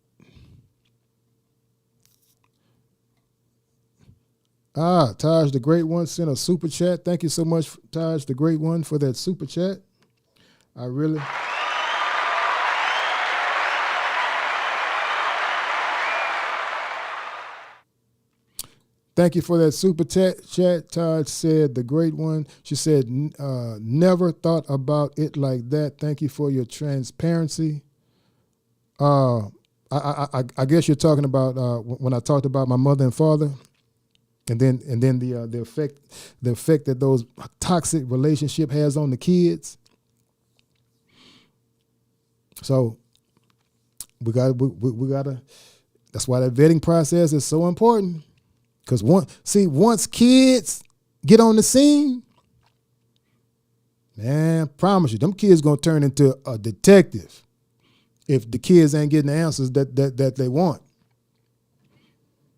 Taj the Great One sent a super chat. Thank you so much, Taj the Great One, for that super chat. I really... Thank you for that super chat. Taj said, the Great One. She said, never thought about it like that. Thank you for your transparency. I guess you're talking about when I talked about my mother and father. and then the effect that those toxic relationship has on the kids. So we gotta. That's why that vetting process is so important. Because once kids get on the scene, man, I promise you, them kids gonna turn into a detective if the kids ain't getting the answers that they want.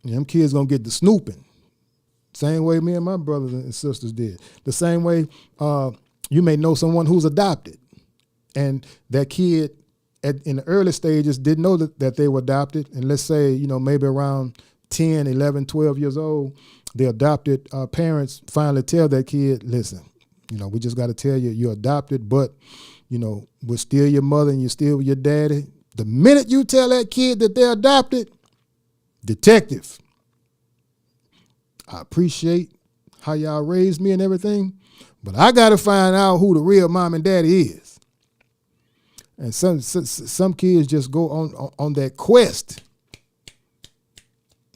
And them kids gonna get the snooping. Same way me and my brothers and sisters did. The same way you may know someone who's adopted, and that kid in the early stages didn't know that they were adopted. And let's say, maybe around 10, 11, 12 years old, the adopted parents finally tell that kid, listen, we just got to tell you you're adopted, but, we're still your mother and you're still your daddy. The minute you tell that kid that they're adopted, detective, I appreciate how y'all raised me and everything, but I got to find out who the real mom and daddy is. And some kids just go on that quest,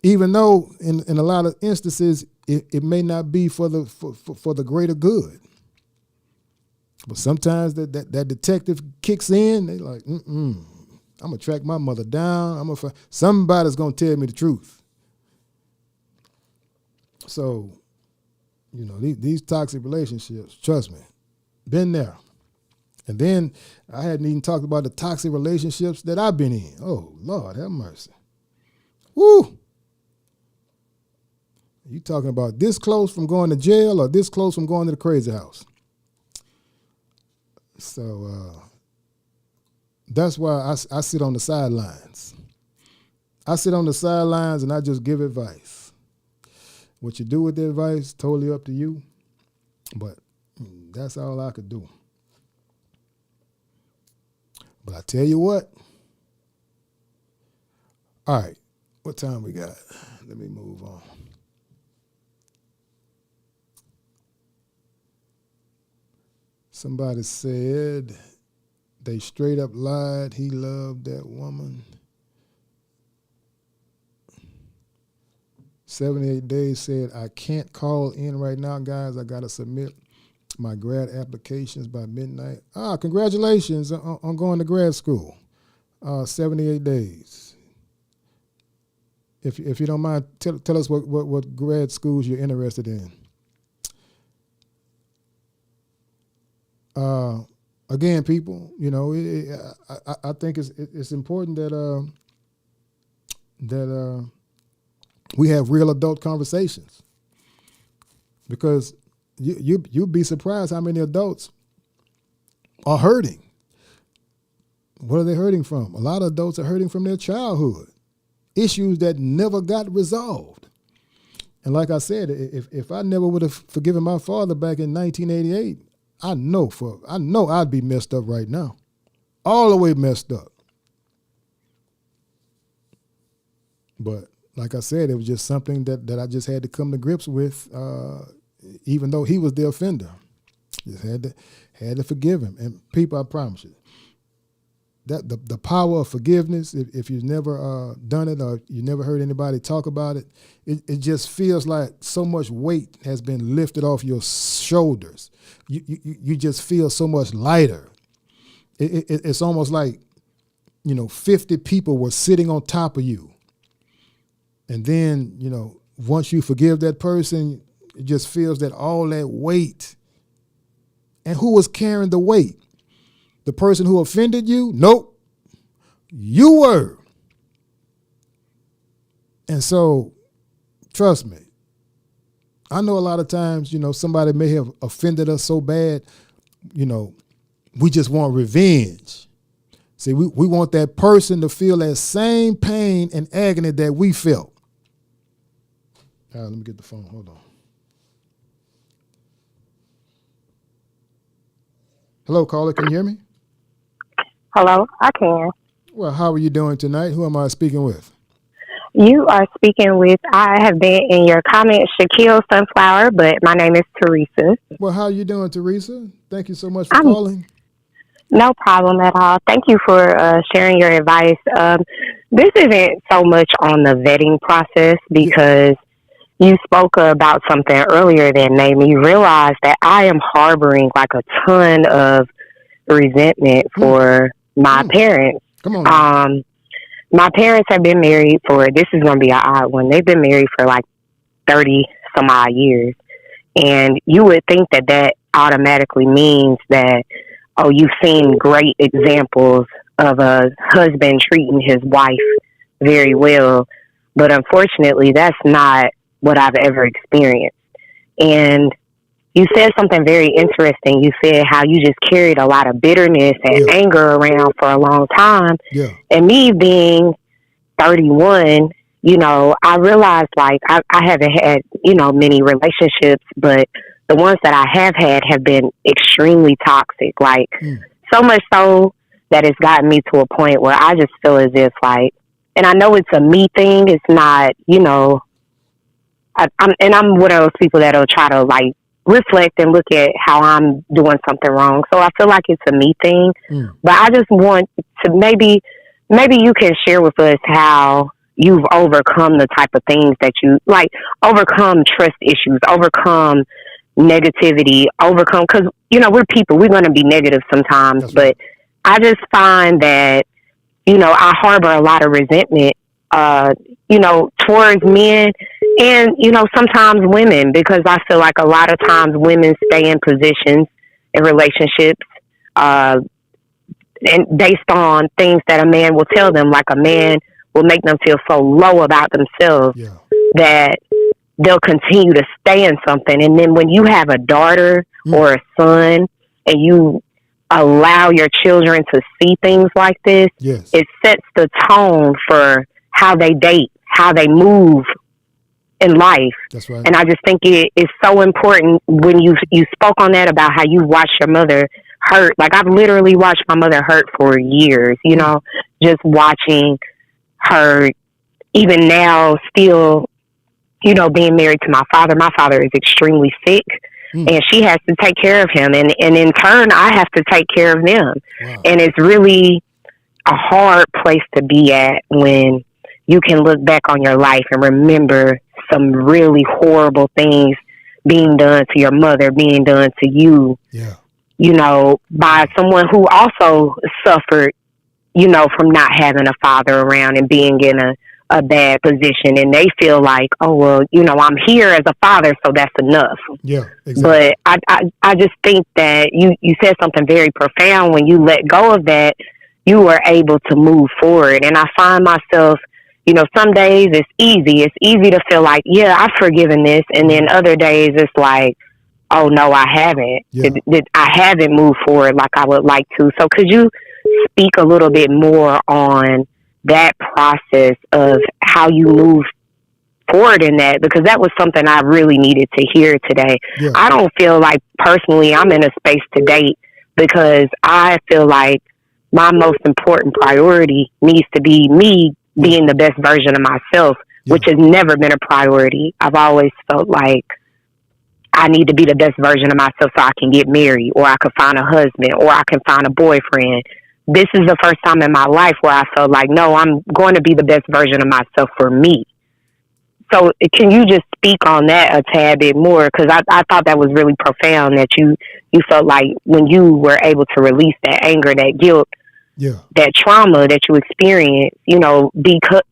even though in a lot of instances it may not be for the greater good. But sometimes that detective kicks in. They like, I'm gonna track my mother down. Somebody's gonna tell me the truth. So, these toxic relationships, trust me, been there. And then I hadn't even talked about the toxic relationships that I've been in. Oh, Lord, have mercy. Woo! You talking about this close from going to jail or this close from going to the crazy house? So that's why I sit on the sidelines. I sit on the sidelines and I just give advice. What you do with the advice, totally up to you. But that's all I could do. But I tell you what. All right, what time we got? Let me move on. Somebody said they straight up lied. He loved that woman. 78 Days said, I can't call in right now, guys. I got to submit my grad applications by midnight. Congratulations on going to grad school. 78 days. If you don't mind, tell us what grad schools you're interested in. Again, people, I think it's important that we have real adult conversations, because you'd be surprised how many adults are hurting. What are they hurting from? A lot of adults are hurting from their childhood, issues that never got resolved. And like I said, if I never would have forgiven my father back in 1988, I know I'd be messed up right now, all the way messed up. But like I said, it was just something that I just had to come to grips with, even though he was the offender. Just had to forgive him. And people, I promise you, that the power of forgiveness, if you've never done it or you never heard anybody talk about it, it just feels like so much weight has been lifted off your shoulders. You just feel so much lighter. It's almost like, 50 people were sitting on top of you. And then, once you forgive that person, it just feels that all that weight. And who was carrying the weight? The person who offended you? Nope. You were. And so, trust me, I know a lot of times, somebody may have offended us so bad, we just want revenge. See, we want that person to feel that same pain and agony that we felt. Let me get the phone. Hold on. Hello, caller. Can you hear me? Hello, I can. Well, how are you doing tonight? Who am I speaking with? You are speaking with, I have been in your comments, Shaquille Sunflower, but my name is Teresa. Well, how are you doing, Teresa? Thank you so much for calling. No problem at all. Thank you for sharing your advice. This isn't so much on the vetting process because you spoke about something earlier that made me realize that I am harboring like a ton of resentment for my parents. Come on. Now. My parents have been married for, this is going to be an odd one. They've been married for like 30 some odd years. And you would think that that automatically means that, oh, you've seen great examples of a husband treating his wife very well. But unfortunately, that's not what I've ever experienced. And you said something very interesting. You said how you just carried a lot of bitterness and anger around for a long time. Yeah. And me being 31, you know, I realized like I haven't had, you know, many relationships, but the ones that I have been extremely toxic. Like so much so that it's gotten me to a point where I just feel as if like, and I know it's a me thing. It's not, you know, I'm one of those people that'll try to like reflect and look at how I'm doing something wrong. So I feel like it's a me thing, but I just want to maybe you can share with us how you've overcome the type of things that you like, overcome trust issues, overcome negativity, because, you know, we're people, we're going to be negative sometimes. That's but right. I just find that, you know, I harbor a lot of resentment, you know, towards men and, you know, sometimes women, because I feel like a lot of times women stay in positions in relationships, and based on things that a man will tell them, like a man will make them feel so low about themselves that they'll continue to stay in something. And then when you have a daughter or a son and you allow your children to see things like this, it sets the tone for how they date, how they move in life. That's right. And I just think it is so important when you spoke on that about how you watched your mother hurt. Like I've literally watched my mother hurt for years, you know, just watching her even now still, you know, being married to my father. My father is extremely sick and she has to take care of him. And in turn, I have to take care of them. Wow. And it's really a hard place to be at when you can look back on your life and remember some really horrible things being done to your mother, being done to you, you know, by someone who also suffered, you know, from not having a father around and being in a bad position. And they feel like, oh, well, you know, I'm here as a father, so that's enough. Yeah, exactly. But I just think that you said something very profound. When you let go of that, you are able to move forward. And I find myself, you know, some days it's easy. It's easy to feel like, yeah, I've forgiven this. And then other days it's like, oh, no, I haven't. I haven't moved forward like I would like to. So could you speak a little bit more on that process of how you move forward in that? Because that was something I really needed to hear today. I don't feel like personally I'm in a space to date because I feel like my most important priority needs to be me being the best version of myself, which has never been a priority. I've always felt like I need to be the best version of myself so I can get married, or I can find a husband, or I can find a boyfriend. This is the first time in my life where I felt like, no, I'm going to be the best version of myself for me. So can you just speak on that a tad bit more? Because I thought that was really profound, that you felt like when you were able to release that anger, that guilt, that trauma that you experienced, you know, because,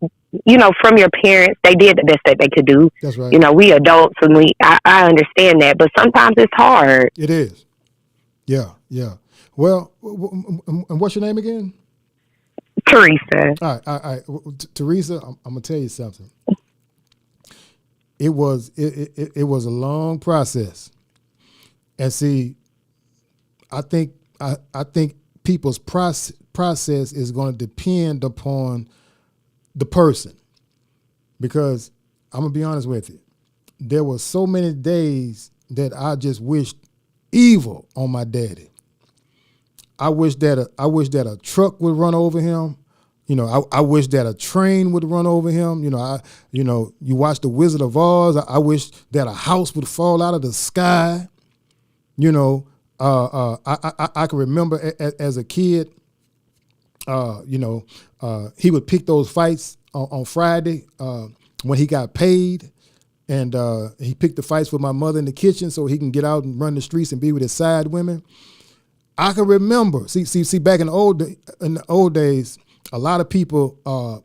you know, from your parents, they did the best that they could do. That's right. You know, we adults and I understand that, but sometimes it's hard. It is. Yeah. Well, and what's your name again? Teresa. All right. Teresa, I'm gonna tell you something. It was a long process, and see, I think people's process is going to depend upon the person, because I'm gonna be honest with you, there were so many days that I just wished evil on my daddy. I wish that a truck would run over him. You know, I wish that a train would run over him. You watch The Wizard of Oz. I wish that a house would fall out of the sky. You know, I can remember as a kid, he would pick those fights on Friday when he got paid. And he picked the fights with my mother in the kitchen so he can get out and run the streets and be with his side women. I can remember, see, back in the old days, a lot of people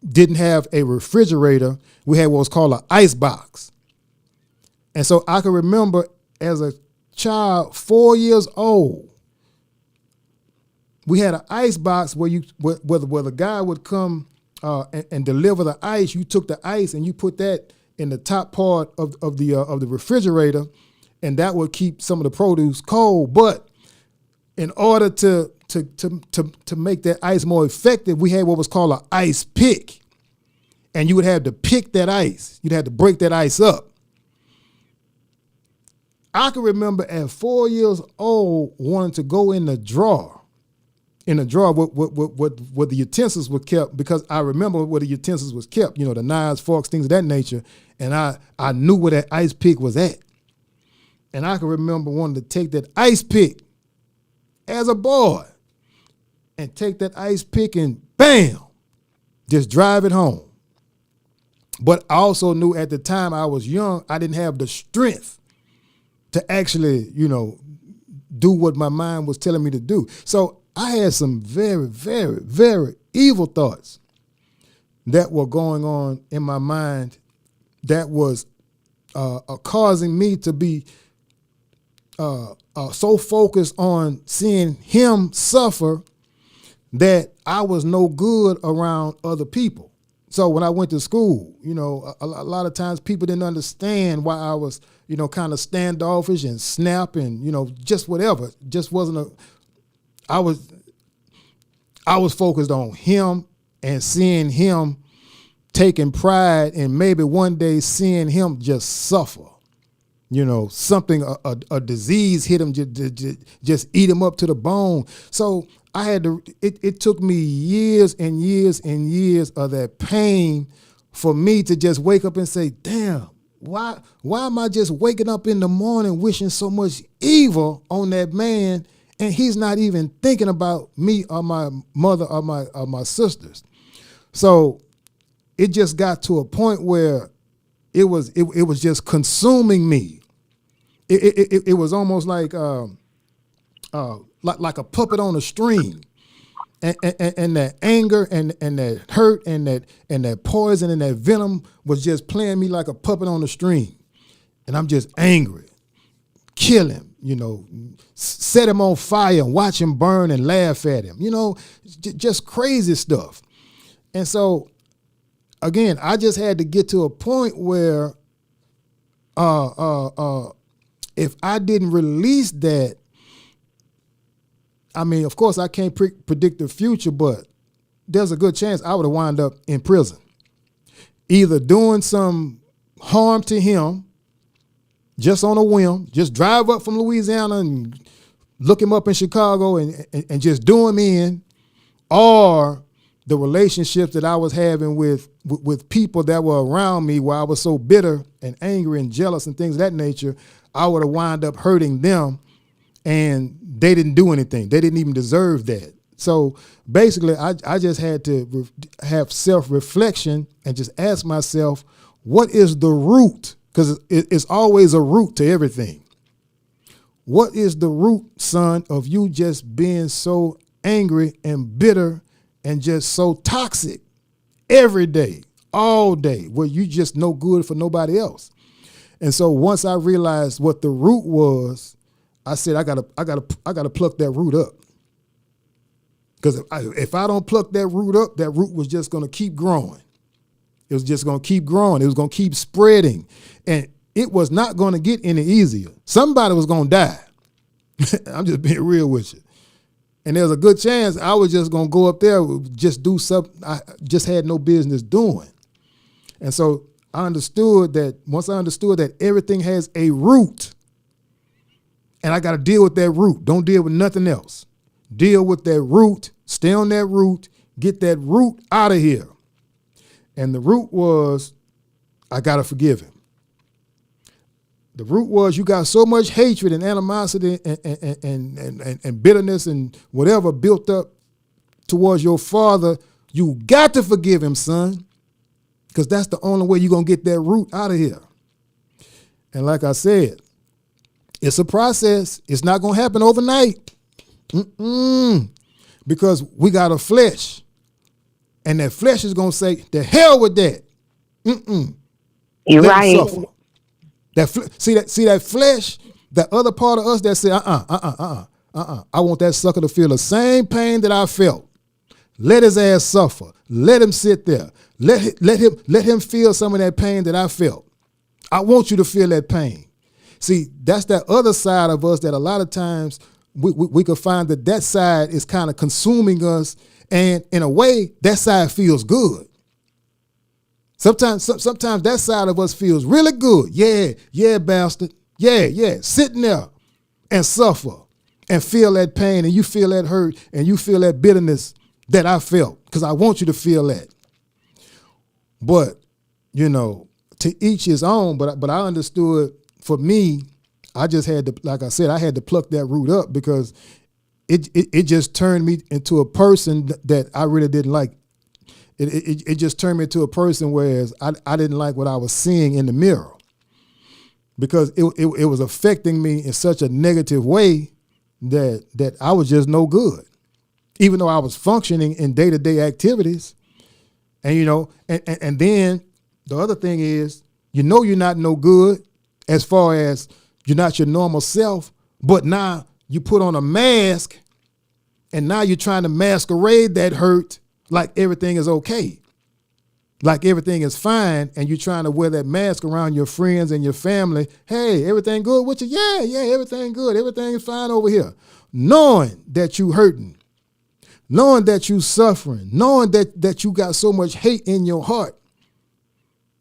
didn't have a refrigerator. We had what was called an ice box. And so I can remember as a child, 4 years old, we had an ice box where the guy would come and deliver the ice. You took the ice and you put that in the top part of the refrigerator, and that would keep some of the produce cold. But in order to make that ice more effective, we had what was called an ice pick, and you would have to pick that ice. You'd have to break that ice up. I can remember at 4 years old wanting to go in the drawer where the utensils were kept, because I remember where the utensils was kept, the knives, forks, things of that nature, and I knew where that ice pick was at. And I can remember wanting to take that ice pick as a boy and take that ice pick and bam, just drive it home. But I also knew at the time I was young, I didn't have the strength to actually, do what my mind was telling me to do. So I had some very, very, very evil thoughts that were going on in my mind that was causing me to be so focused on seeing him suffer that I was no good around other people. So when I went to school, a lot of times people didn't understand why I was, kind of standoffish and snap and, just whatever. Just wasn't I was focused on him and seeing him taking pride and maybe one day seeing him just suffer. Something, a disease hit him, just eat him up to the bone. So I had to, it took me years and years and years of that pain for me to just wake up and say, damn, why am I just waking up in the morning wishing so much evil on that man, and he's not even thinking about me or my mother or my sisters. So it just got to a point where it was just consuming me. It was almost like a puppet on a string, and that anger and that hurt and that poison and that venom was just playing me like a puppet on a string, and I'm just angry, kill him, set him on fire and watch him burn and laugh at him, just crazy stuff. And so again, I just had to get to a point where if I didn't release that, I mean, of course, I can't predict the future, but there's a good chance I would have wound up in prison, either doing some harm to him just on a whim, just drive up from Louisiana and look him up in Chicago and just do him in, or the relationships that I was having with people that were around me where I was so bitter and angry and jealous and things of that nature, I would have wound up hurting them, and they didn't do anything. They didn't even deserve that. So basically, I just had to have self-reflection and just ask myself, what is the root? Because it's always a root to everything. What is the root, son, of you just being so angry and bitter and just so toxic every day, all day, where you just no good for nobody else? And so once I realized what the root was, I said, I gotta pluck that root up. Because if I don't pluck that root up, that root was just going to keep growing. It was just going to keep growing. It was going to keep spreading. And it was not going to get any easier. Somebody was going to die. I'm just being real with you. And there's a good chance I was just going to go up there, just do something I just had no business doing. And so I understood that, once I understood that everything has a root, and I got to deal with that root. Don't deal with nothing else. Deal with that root, stay on that root, get that root out of here. And the root was, I got to forgive him. The root was, you got so much hatred and animosity and bitterness and whatever built up towards your father. You got to forgive him, son. because that's the only way you're going to get that root out of here. And like I said, it's a process. It's not going to happen overnight. Because we got a flesh. And that flesh is going to say, the hell with that. You're Let right. it suffer. See that flesh, that other part of us that say, I want that sucker to feel the same pain that I felt. Let his ass suffer. Let him sit there. Let him feel some of that pain that I felt. I want you to feel that pain. See, that's that other side of us that a lot of times we could find that side is kind of consuming us, and in a way, that side feels good. Sometimes that side of us feels really good. Yeah, bastard. Yeah. Sitting there and suffer and feel that pain, and you feel that hurt, and you feel that bitterness that I felt, because I want you to feel that. But, to each his own, but I understood, for me, I just had to, like I said, I had to pluck that root up, because it just turned me into a person that I really didn't like. It just turned me into a person, whereas I didn't like what I was seeing in the mirror, because it was affecting me in such a negative way that I was just no good, even though I was functioning in day-to-day activities. And, and then the other thing is, you're not no good as far as you're not your normal self, but now you put on a mask, and now you're trying to masquerade that hurt like everything is okay, like everything is fine, and you're trying to wear that mask around your friends and your family. Hey, everything good with you? Yeah, everything good. Everything is fine over here. Knowing that you hurting, knowing that you suffering, knowing that you got so much hate in your heart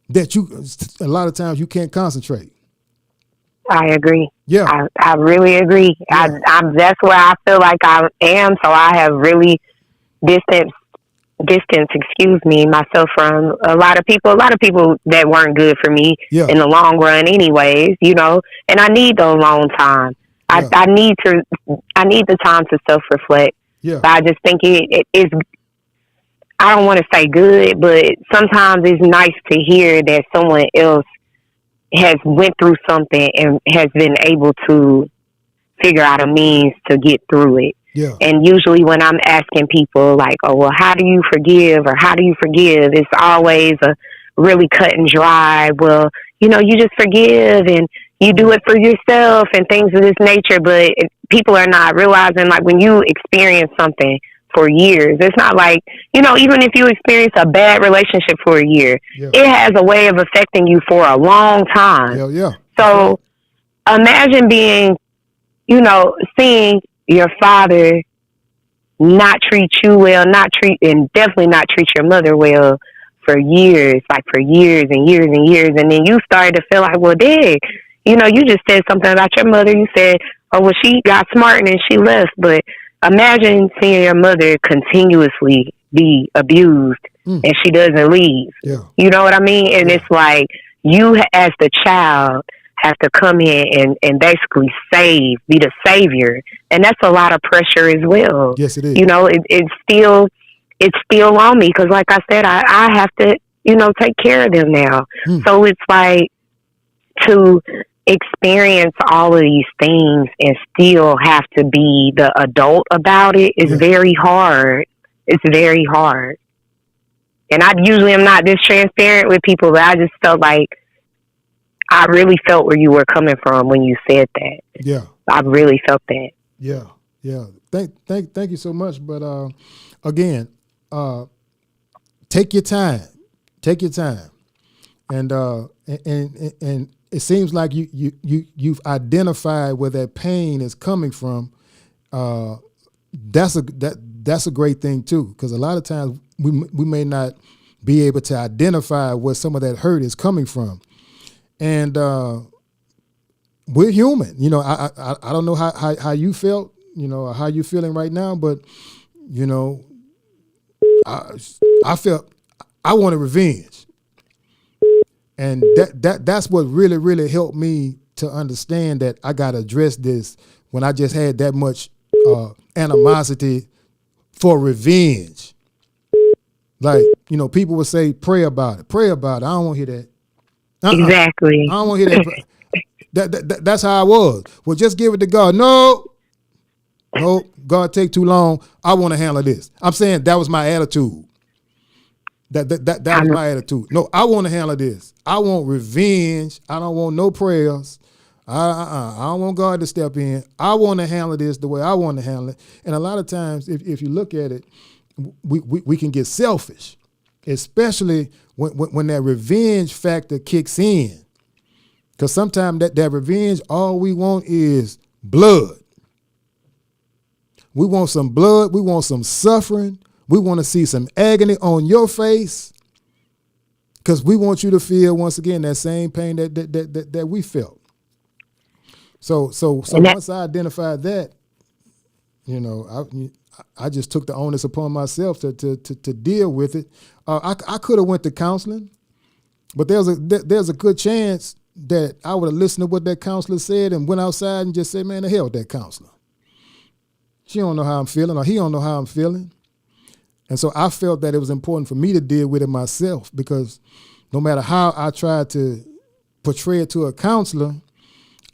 that a lot of times you can't concentrate. I agree. Yeah. I really agree. Yeah. That's where I feel like I am. So I have really distanced myself from a lot of people that weren't good for me in the long run anyways, and I need those long time. Yeah. I need the time to self-reflect. Yeah. But I just think it is, I don't want to say good, but sometimes it's nice to hear that someone else has went through something and has been able to figure out a means to get through it. Yeah. And usually when I'm asking people like, oh, well, how do you forgive, or how do you forgive? It's always a really cut and dry. Well, you just forgive and you do it for yourself and things of this nature. But people are not realizing, like, when you experience something for years, it's not like, even if you experience a bad relationship for a year, it has a way of affecting you for a long time. Hell yeah. So imagine being, seeing your father not treat you well, and definitely not treat your mother well for years and years and years. And then you started to feel like, well, Dad, you just said something about your mother. You said, oh, well, she got smart and then she left. But imagine seeing your mother continuously be abused and she doesn't leave. Yeah. You know what I mean? And it's like, you as the child have to come in and basically be the savior. And that's a lot of pressure as well. Yes, it is. It's still on me, because like I said, I have to, take care of them now. So it's like, to experience all of these things and still have to be the adult about it is very hard. It's very hard. And I usually am not this transparent with people, but I just felt like I really felt where you were coming from when you said that. Yeah. I really felt that. Yeah. Thank you so much. But again, take your time. And it seems like you've identified where that pain is coming from. That's a great thing too, because a lot of times we may not be able to identify where some of that hurt is coming from, and we're human. I don't know how you felt, or how you're feeling right now, but I felt I wanted revenge. And that's what really, really helped me to understand that I got to address this when I just had that much animosity for revenge. Like, people would say, pray about it. Pray about it. I don't want to hear that. Exactly. I don't want to hear that. That's how I was. Well, just give it to God. No, God take too long. I want to handle this. I'm saying that was my attitude. That was my attitude. No, I want to handle this. I want revenge. I don't want no prayers. I don't want God to step in. I want to handle this the way I want to handle it. And a lot of times, if you look at it, we can get selfish, especially when that revenge factor kicks in. Because sometimes that revenge, all we want is blood. We want some blood. We want some suffering. We want to see some agony on your face, because we want you to feel, once again, that same pain that we felt. So once I identified that, I just took the onus upon myself to deal with it. I could have went to counseling, but there's a good chance that I would have listened to what that counselor said and went outside and just said, man, the hell with that counselor. She don't know how I'm feeling, or he don't know how I'm feeling. And so I felt that it was important for me to deal with it myself, because no matter how I tried to portray it to a counselor,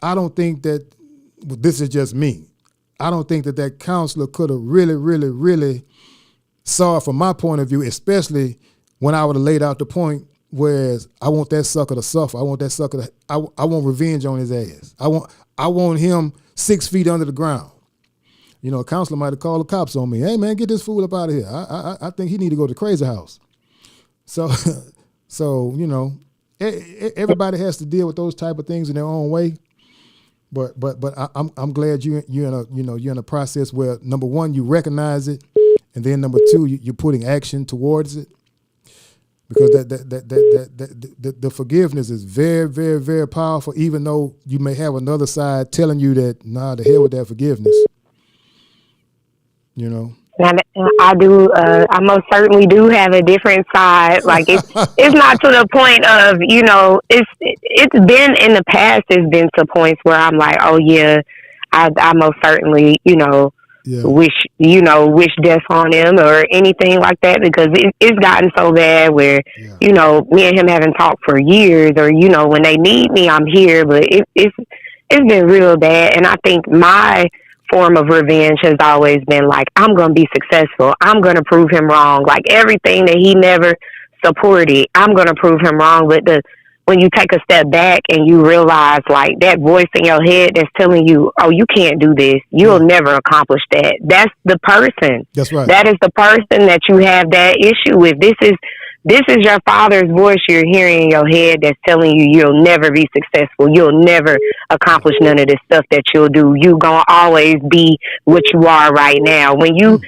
I don't think that, this is just me, I don't think that counselor could have really, really, really saw it from my point of view, especially when I would have laid out the point, whereas I want that sucker to suffer. I want that sucker to, I want revenge on his ass. I want him 6 feet under the ground. A counselor might have called the cops on me. Hey, man, get this fool up out of here. I think he need to go to the crazy house. So everybody has to deal with those type of things in their own way. But I'm glad you're in a process where, number one, you recognize it, and then number two, you're putting action towards it. Because the forgiveness is very, very, very powerful, even though you may have another side telling you that, nah, the hell with that forgiveness. And I do. I most certainly do have a different side. Like it's not to the point of it's been in the past. It's been to points where I'm like, oh yeah, I most certainly wish death on him or anything like that, because it's gotten so bad where me and him haven't talked for years, or when they need me I'm here, but it's been real bad. And I think my form of revenge has always been like, I'm going to be successful. I'm going to prove him wrong. Like everything that he never supported, I'm going to prove him wrong. But when you take a step back and you realize, like, that voice in your head that's telling you, oh, you can't do this, you'll never accomplish that. That's the person. That's right. That is the person that you have that issue with. This is your father's voice you're hearing in your head that's telling you you'll never be successful. You'll never accomplish none of this stuff that you'll do. You gonna always be what you are right now. When you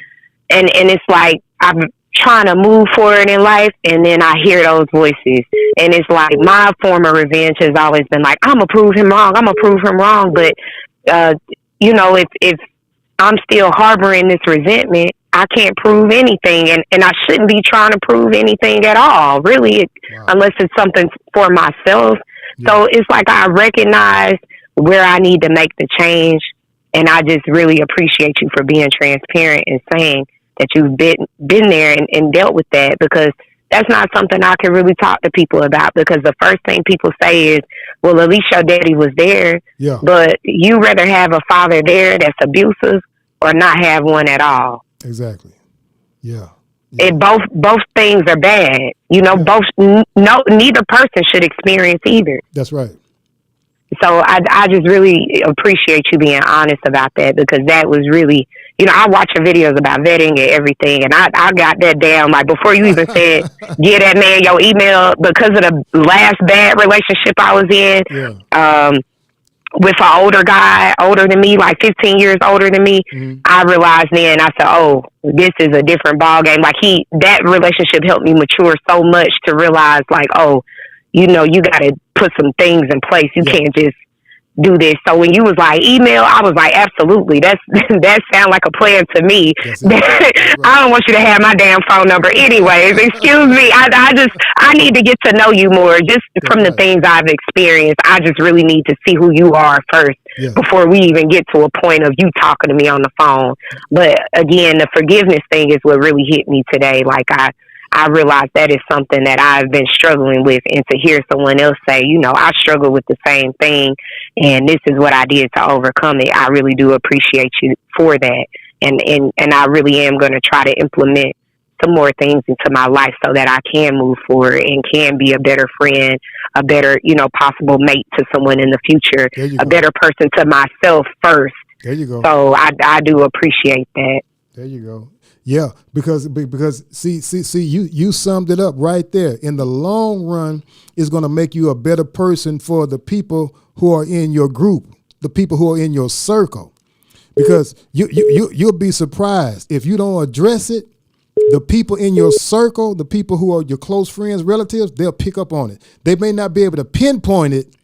and it's like, I'm trying to move forward in life, and then I hear those voices, and it's like my form of revenge has always been like, I'm gonna prove him wrong. But if I'm still harboring this resentment, I can't prove anything, and I shouldn't be trying to prove anything at all, really, unless it's something for myself. Yeah. So it's like I recognize where I need to make the change, and I just really appreciate you for being transparent and saying that you've been there and dealt with that, because that's not something I can really talk to people about, because the first thing people say is, well, at least your daddy was there. Yeah. But you rather have a father there that's abusive or not have one at all. Exactly. Yeah. Both things are bad. Neither person should experience either. That's right. So I just really appreciate you being honest about that, because that was really, I watch your videos about vetting and everything, and I got that down. Like, before you even said, give that man your email, because of the last bad relationship I was in, with an older guy, older than me, like 15 years older than me, I realized then, I said, oh, this is a different ball game. Like, that relationship helped me mature so much to realize, like, oh, you got to put some things in place. You can't just do this. So when you was like, email, I was like, absolutely. That sounds like a plan to me. I don't want you to have my damn phone number anyways. Excuse me. I need to get to know you more, just from the things I've experienced. I just really need to see who you are first before we even get to a point of you talking to me on the phone. But again, the forgiveness thing is what really hit me today. Like, I I realized that is something that I've been struggling with, and to hear someone else say, I struggle with the same thing, and this is what I did to overcome it. I really do appreciate you for that, and I really am going to try to implement some more things into my life so that I can move forward and can be a better friend, a better, possible mate to someone in the future, a better person to myself first. There you go. So I do appreciate that. There you go. Yeah, because see, you summed it up right there. In the long run, it's going to make you a better person for the people who are in your group, the people who are in your circle, because you'll be surprised if you don't address it. The people in your circle, the people who are your close friends, relatives, they'll pick up on it. They may not be able to pinpoint it,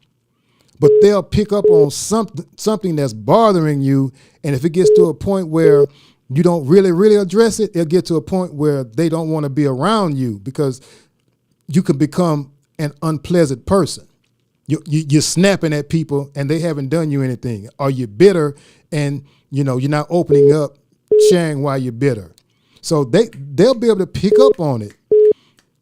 but they'll pick up on something that's bothering you. And if it gets to a point where you don't really address it, it'll get to a point where they don't want to be around you because you can become an unpleasant person. You're snapping at people and they haven't done you anything. Or you're bitter and you're not opening up, sharing why you're bitter. So they'll be able to pick up on it.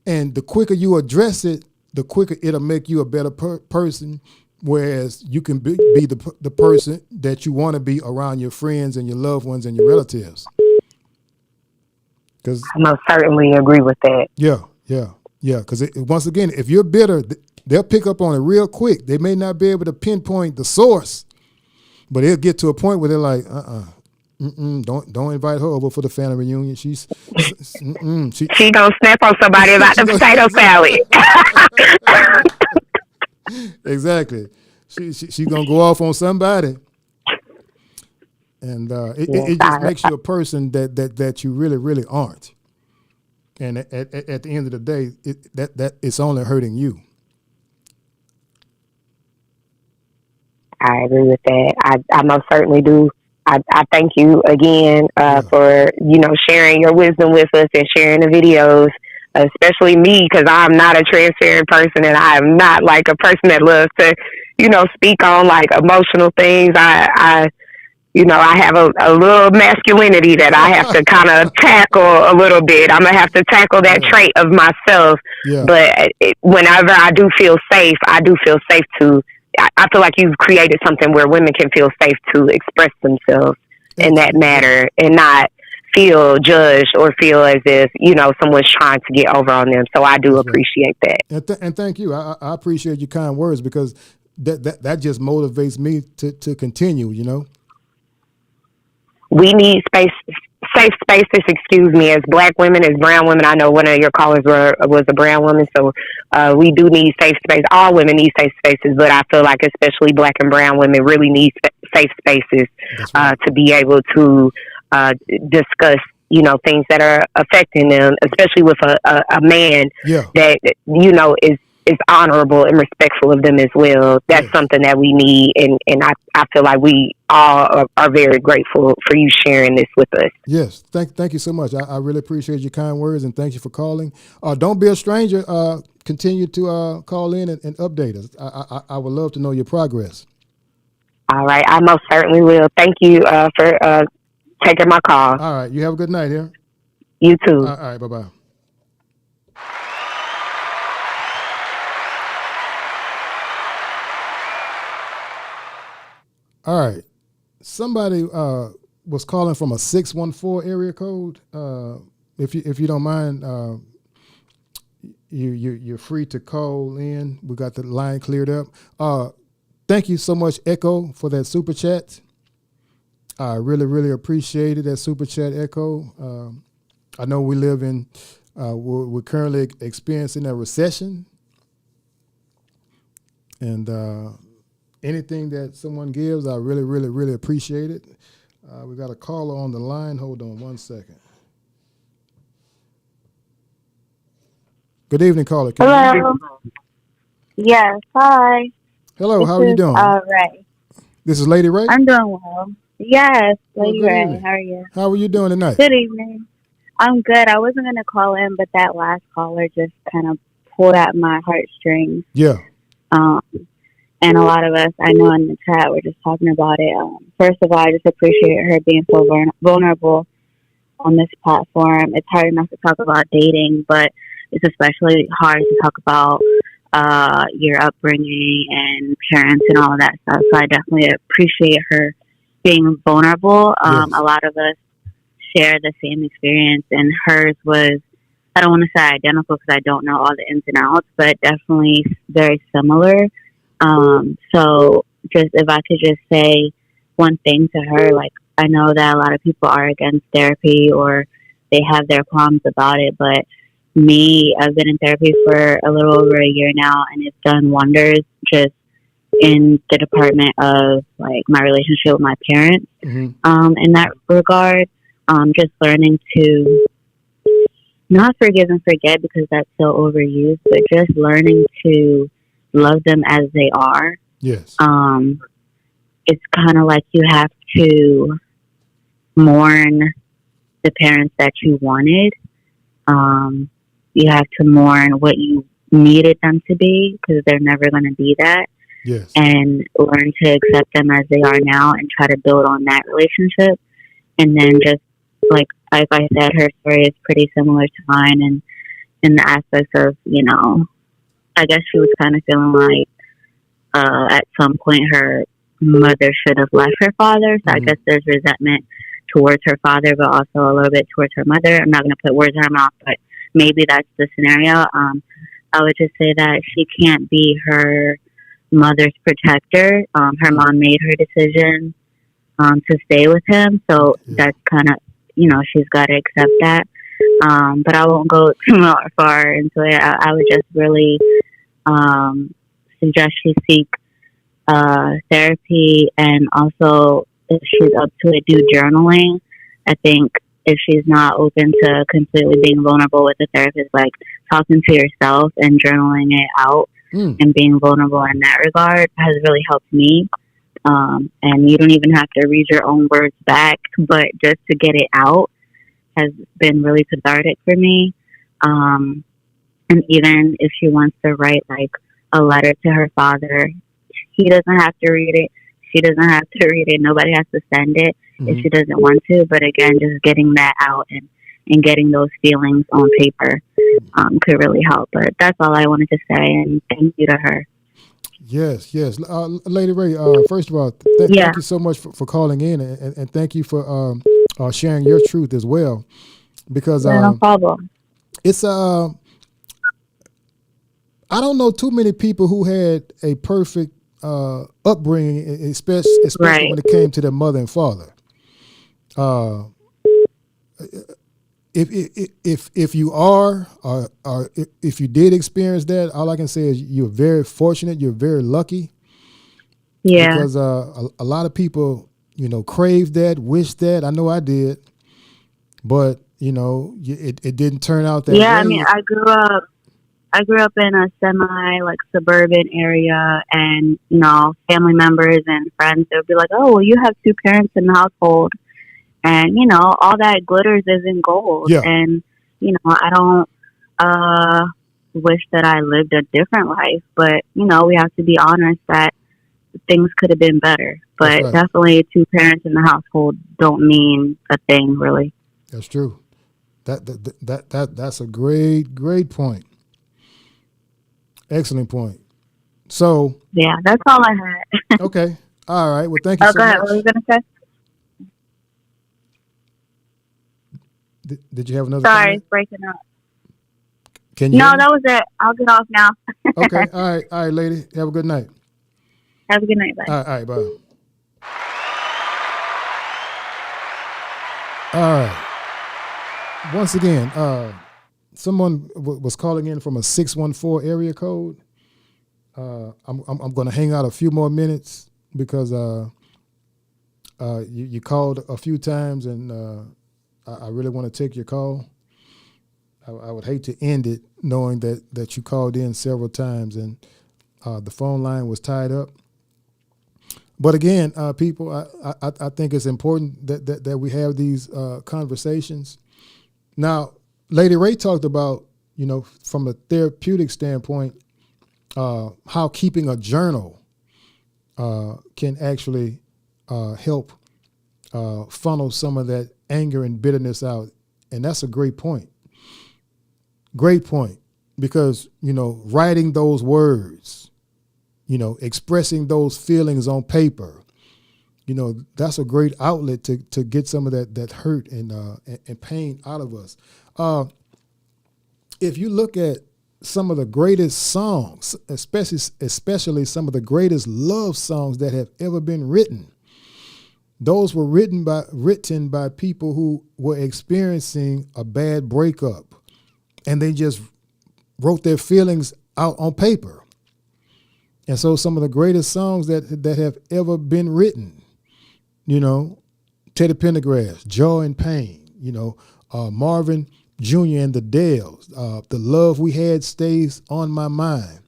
And the quicker you address it, the quicker it'll make you a better person. Whereas you can be the person that you want to be around your friends and your loved ones and your relatives. Because I most certainly agree with that. Yeah. Because once again, if you're bitter, they'll pick up on it real quick. They may not be able to pinpoint the source, but it'll get to a point where they're like, don't invite her over for the family reunion. She gonna snap on somebody about the potato salad. Exactly. She gonna go off on somebody, and it just makes you a person that you really aren't. And at the end of the day, that it's only hurting you. I agree with that. I most certainly do. I thank you again for sharing your wisdom with us and sharing the videos, especially me, because I'm not a transparent person and I'm not like a person that loves to speak on like emotional things. I have a little masculinity that I have to kind of tackle a little bit. I'm gonna have to tackle that trait of myself. Yeah. But whenever I do feel safe to. I feel like you've created something where women can feel safe to express themselves in that matter and not feel judged or feel as if, someone's trying to get over on them. So I do appreciate that. And thank you. I appreciate your kind words because that just motivates me to continue, We need safe spaces, as Black women, as brown women. I know one of your callers was a brown woman, so we do need safe space. All women need safe spaces, but I feel like especially Black and brown women really need safe spaces to be able to discuss, things that are affecting them, especially with a man that, is honorable and respectful of them as well. That's something that we need, and I feel like we all are very grateful for you sharing this with us. Yes, thank you so much. I really appreciate your kind words, and thank you for calling. Don't be a stranger. Continue to call in and update us. I would love to know your progress. All right, I most certainly will. Thank you for taking my call. All right, you have a good night here. You too. All right, bye-bye. All right. Somebody was calling from a 614 area code. If you don't mind, you're free to call in. We got the line cleared up. Thank you so much, Echo, for that super chat. I really appreciated that super chat, Echo. I know we live in we're currently experiencing a recession, and anything that someone gives, I really appreciate it. We got a caller on the line. Hold on one second. Good evening, caller. Hello. Yes. Hi. Hello. How are you doing? Ray. This is Lady Ray? I'm doing well. Yes, Lady Ray. Evening. How are you? How are you doing tonight? Good evening. I'm good. I wasn't going to call in, but that last caller just kind of pulled at my heartstrings. Yeah. And a lot of us, I know in the chat, we're just talking about it. First of all, I just appreciate her being so vulnerable on this platform, it's hard enough to talk about dating, but it's especially hard to talk about your upbringing and parents and all of that stuff. So I definitely appreciate her being vulnerable. Yes. A lot of us share the same experience, and hers was, I don't want to say identical because I don't know all the ins and outs, but definitely very similar. So just if I could just say one thing to her, like, I know that a lot of people are against therapy or they have their qualms about it, but me, I've been in therapy for a little over a year now, and it's done wonders just in the department of like my relationship with my parents. In that regard, just learning to not forgive and forget because that's so overused, but just learning to love them as they are. Yes. It's kind of like you have to mourn the parents that you wanted. You have to mourn what you needed them to be because they're never going to be that. Yes. And learn to accept them as they are now and try to build on that relationship. And then just like I said, her story is pretty similar to mine, and in the aspects of, you know, I guess she was kind of feeling like at some point her mother should have left her father. So I guess there's resentment towards her father, but also a little bit towards her mother. I'm not going to put words in her mouth, but maybe that's the scenario. I would just say that she can't be her mother's protector. Her mom made her decision to stay with him, so that's kind of, you know, she's got to accept that. But I won't go too far into it. I would just really suggest she seek therapy, and also if she's up to it, do journaling. I think if she's not open to completely being vulnerable with a therapist, like talking to yourself and journaling it out and being vulnerable in that regard has really helped me. And you don't even have to read your own words back, but just to get it out has been really cathartic for me. And even if she wants to write like a letter to her father, he doesn't have to read it. She doesn't have to read it. Nobody has to send it if she doesn't want to. But again, just getting that out and getting those feelings on paper could really help. But that's all I wanted to say, and thank you to her. Yes, yes. Lady Ray, first of all, thank you so much for calling in, and thank you for sharing your truth as well. Because no problem. It's I don't know too many people who had a perfect upbringing, especially when it came to their mother and father. If you are, or if you did experience that, all I can say is you're very fortunate. You're very lucky. Yeah. Because a lot of people, you know, crave that, wish that. I know I did, but you know, it didn't turn out that way. Yeah, I mean, I grew up in a semi like suburban area, and you know, family members and friends, they would be like, "Oh, well, you have two parents in the household." And, you know, all that glitters isn't gold. Yeah. And, you know, I don't wish that I lived a different life. But, you know, we have to be honest that things could have been better. But definitely two parents in the household don't mean a thing, really. That's true. That's a great point. Excellent point. So. Yeah, that's all I had. Okay. All right. Well, thank you so go ahead. much. What were you going to say? Did you have another Sorry, comment? it's breaking up. Can you? No, that was it. I'll get off now. Okay. All right, lady. Have a good night. Have a good night. Bye. All right, bye. All right. Once again, someone was calling in from a 614 area code. I'm going to hang out a few more minutes because you called a few times, and I really want to take your call. I would hate to end it knowing that you called in several times and the phone line was tied up. But again, people, I think it's important that we have these conversations. Now, Lady Ray talked about, you know, from a therapeutic standpoint, how keeping a journal can actually help funnel some of that anger and bitterness out. And that's a great point. Great point. Because, writing those words, expressing those feelings on paper, that's a great outlet to get some of that hurt and pain out of us. If you look at some of the greatest songs, especially some of the greatest love songs that have ever been written, those were written by people who were experiencing a bad breakup, and they just wrote their feelings out on paper. And so some of the greatest songs that have ever been written, Teddy Pendergrass, Joy and Pain, Marvin Jr. and the Dells, The Love We Had Stays on My Mind,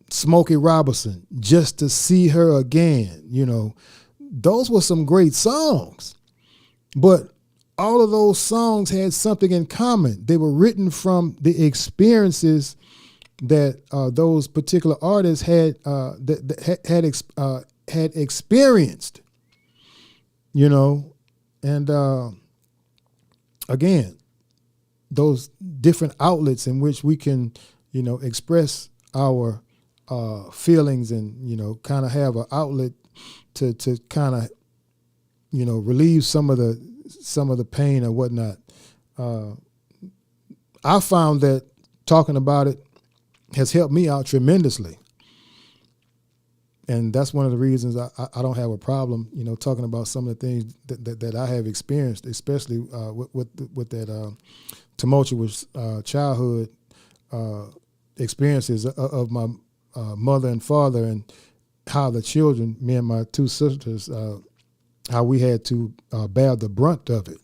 Smokey Robinson, Just to See Her Again, those were some great songs. But all of those songs had something in common. They were written from the experiences that those particular artists had experienced, and again, those different outlets in which we can, express our feelings and kind of have an outlet to kind of relieve some of the pain or whatnot. I found that talking about it has helped me out tremendously. And that's one of the reasons I don't have a problem, talking about some of the things that I have experienced, especially with that tumultuous childhood experiences of my mother and father, and how the children, me and my two sisters, how we had to bear the brunt of it.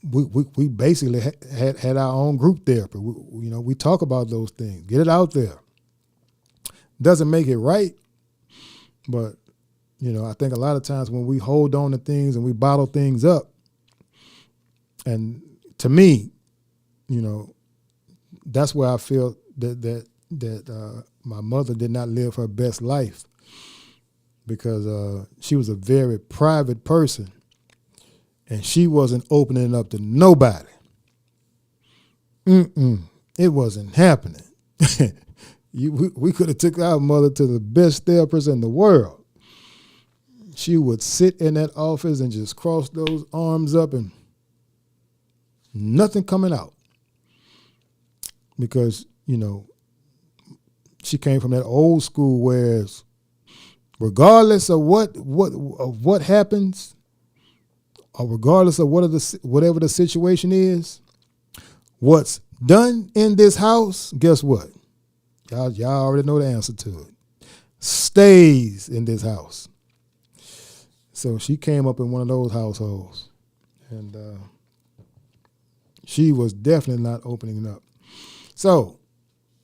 We basically had our own group therapy. We talk about those things, get it out there. Doesn't make it right, but I think a lot of times when we hold on to things and we bottle things up, and to me, that's where I feel that my mother did not live her best life, because she was a very private person, and she wasn't opening up to nobody. It wasn't happening. We could have took our mother to the best therapist in the world. She would sit in that office and just cross those arms up and nothing coming out. Because, she came from that old school where regardless of what happens, or regardless of whatever the situation is, what's done in this house, guess what? Y'all already know the answer to it. Stays in this house. So she came up in one of those households, and she was definitely not opening up. So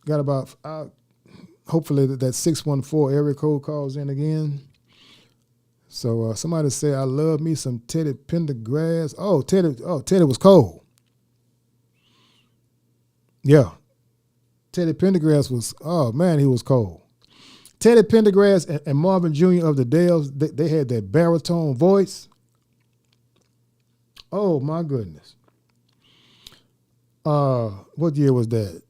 got about, hopefully that 614 area code calls in again. So somebody say, I love me some Teddy Pendergrass. Teddy was cold. Yeah. Teddy Pendergrass he was cold. Teddy Pendergrass and Marvin Jr. of the Dells, they had that baritone voice. Oh, my goodness. What year was that?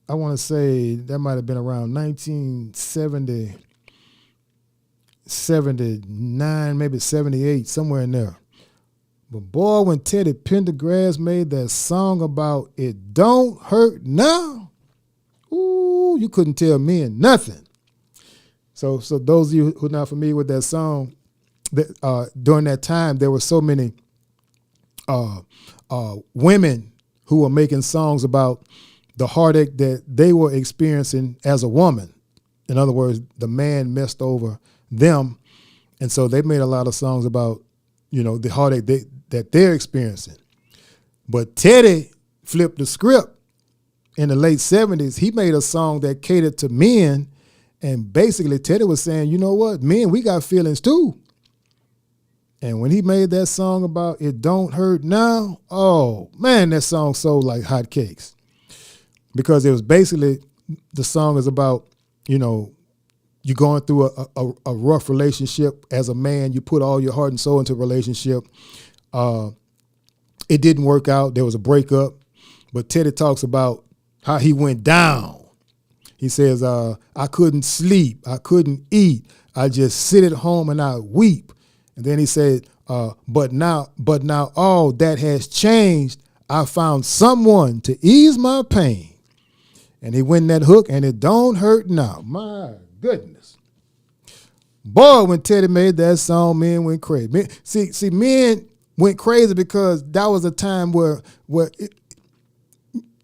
I want to say that might have been around 1970, 79, maybe 78, somewhere in there. But boy, when Teddy Pendergrass made that song about It Don't Hurt Now, ooh, you couldn't tell me nothing. So those of you who are not familiar with that song, during that time, there were so many women who were making songs about the heartache that they were experiencing as a woman. In other words, the man messed over them. And so they made a lot of songs about, the heartache that they're experiencing. But Teddy flipped the script in the late 70s. He made a song that catered to men. And basically Teddy was saying, you know what, men, we got feelings too. And when he made that song about It Don't Hurt Now, oh man, that song sold like hotcakes. Because it was basically, the song is about, you're going through a rough relationship as a man. You put all your heart and soul into a relationship. It didn't work out. There was a breakup. But Teddy talks about how he went down. He says, I couldn't sleep. I couldn't eat. I just sit at home and I weep. And then he said, but now all that has changed. I found someone to ease my pain. And he went in that hook, and it don't hurt now. My goodness. Boy, when Teddy made that song, men went crazy. Men went crazy because that was a time where in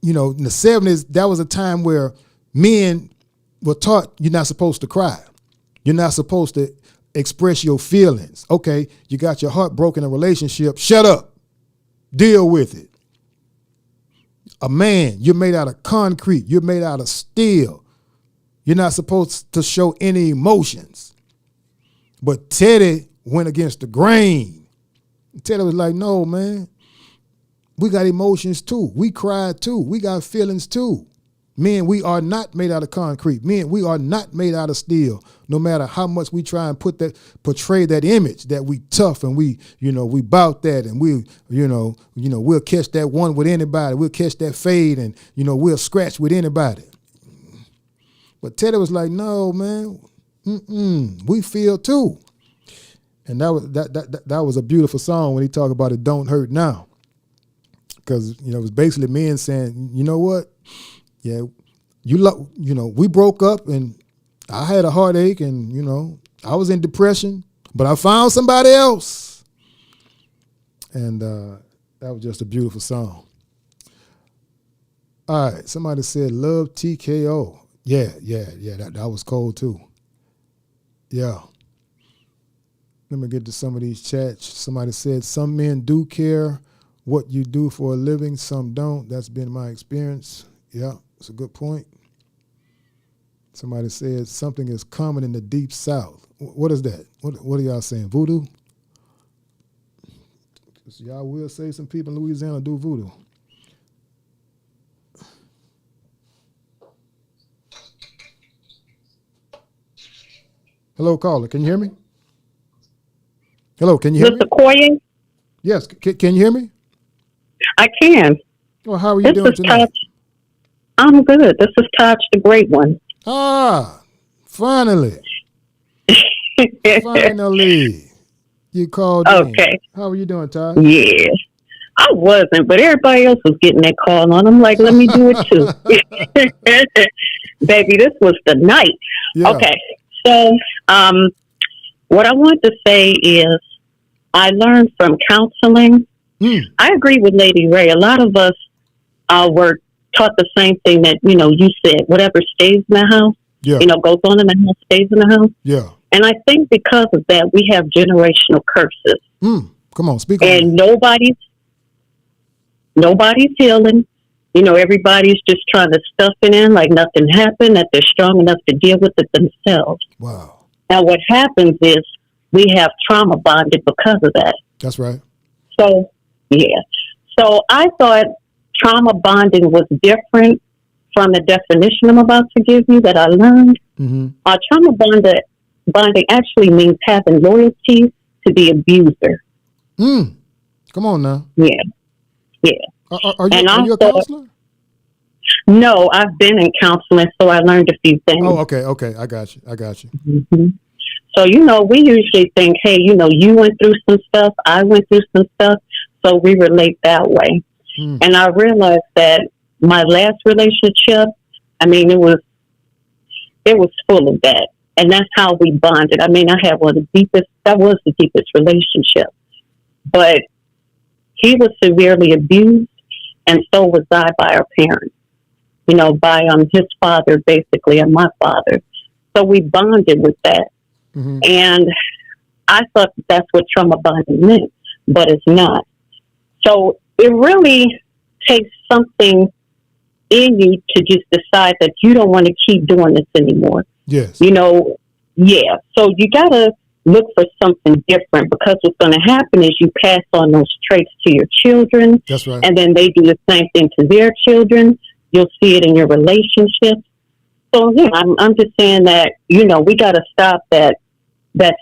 the 70s, that was a time where men were taught you're not supposed to cry. You're not supposed to express your feelings. Okay, you got your heart broken in a relationship. Shut up. Deal with it. A man, you're made out of concrete. You're made out of steel. You're not supposed to show any emotions. But Teddy went against the grain. Teddy was like, no, man. We got emotions too. We cry too. We got feelings too. Men, we are not made out of concrete. Men, we are not made out of steel. No matter how much we try and portray that image that we tough and we bout that and we'll catch that one with anybody. We'll catch that fade and we'll scratch with anybody. But Teddy was like, no, man, we feel too. And that was a beautiful song when he talked about it don't hurt now. Because it was basically men saying, you know what? Yeah, we broke up and I had a heartache and, I was in depression, but I found somebody else. And that was just a beautiful song. All right, somebody said love TKO. Yeah, that was cold too. Yeah. Let me get to some of these chats. Somebody said some men do care what you do for a living, some don't. That's been my experience. Yeah, it's a good point. Somebody said something is common in the deep south. What is that? What are y'all saying? Voodoo? Y'all will say some people in Louisiana do voodoo. Hello, caller. Can you hear me? Hello, can you hear me? Mr. Koye? Yes, can you hear me? I can. Well, how are you doing tonight? Touch. I'm good. This is Touch, the great one. Ah, finally. Finally. You called in. Okay. How are you doing, Todd? Yeah. I wasn't, but everybody else was getting that call on. I'm like, let me do it too. Baby, this was the night. Yeah. Okay. So, what I want to say is I learned from counseling. I agree with Lady Ray. A lot of us were taught the same thing that, you said, whatever stays in the house, goes on in the house, stays in the house. Yeah. And I think because of that, we have generational curses. Come on, speak on and nobody's healing. Everybody's just trying to stuff it in like nothing happened, that they're strong enough to deal with it themselves. Wow. Now, what happens is we have trauma bonded because of that. That's right. So, yeah. So I thought trauma bonding was different from the definition I'm about to give you that I learned. Trauma bonding actually means having loyalty to the abuser. Come on now. Yeah. Are you a counselor? No, I've been in counseling, so I learned a few things. Oh, okay. I got you. Mm-hmm. So, we usually think, hey, you went through some stuff, I went through some stuff, so we relate that way. And I realized that my last relationship, it was full of that. And that's how we bonded. I had that was the deepest relationship. But he was severely abused, and so was I by our parents. By his father, basically, and my father. So we bonded with that. And I thought that's what trauma bonding meant, but it's not. So it really takes something in you to just decide that you don't want to keep doing this anymore. Yes. Yeah. So you got to look for something different, because what's going to happen is you pass on those traits to your children. That's right. And then they do the same thing to their children. You'll see it in your relationships. So yeah, I'm just saying that, we got to stop that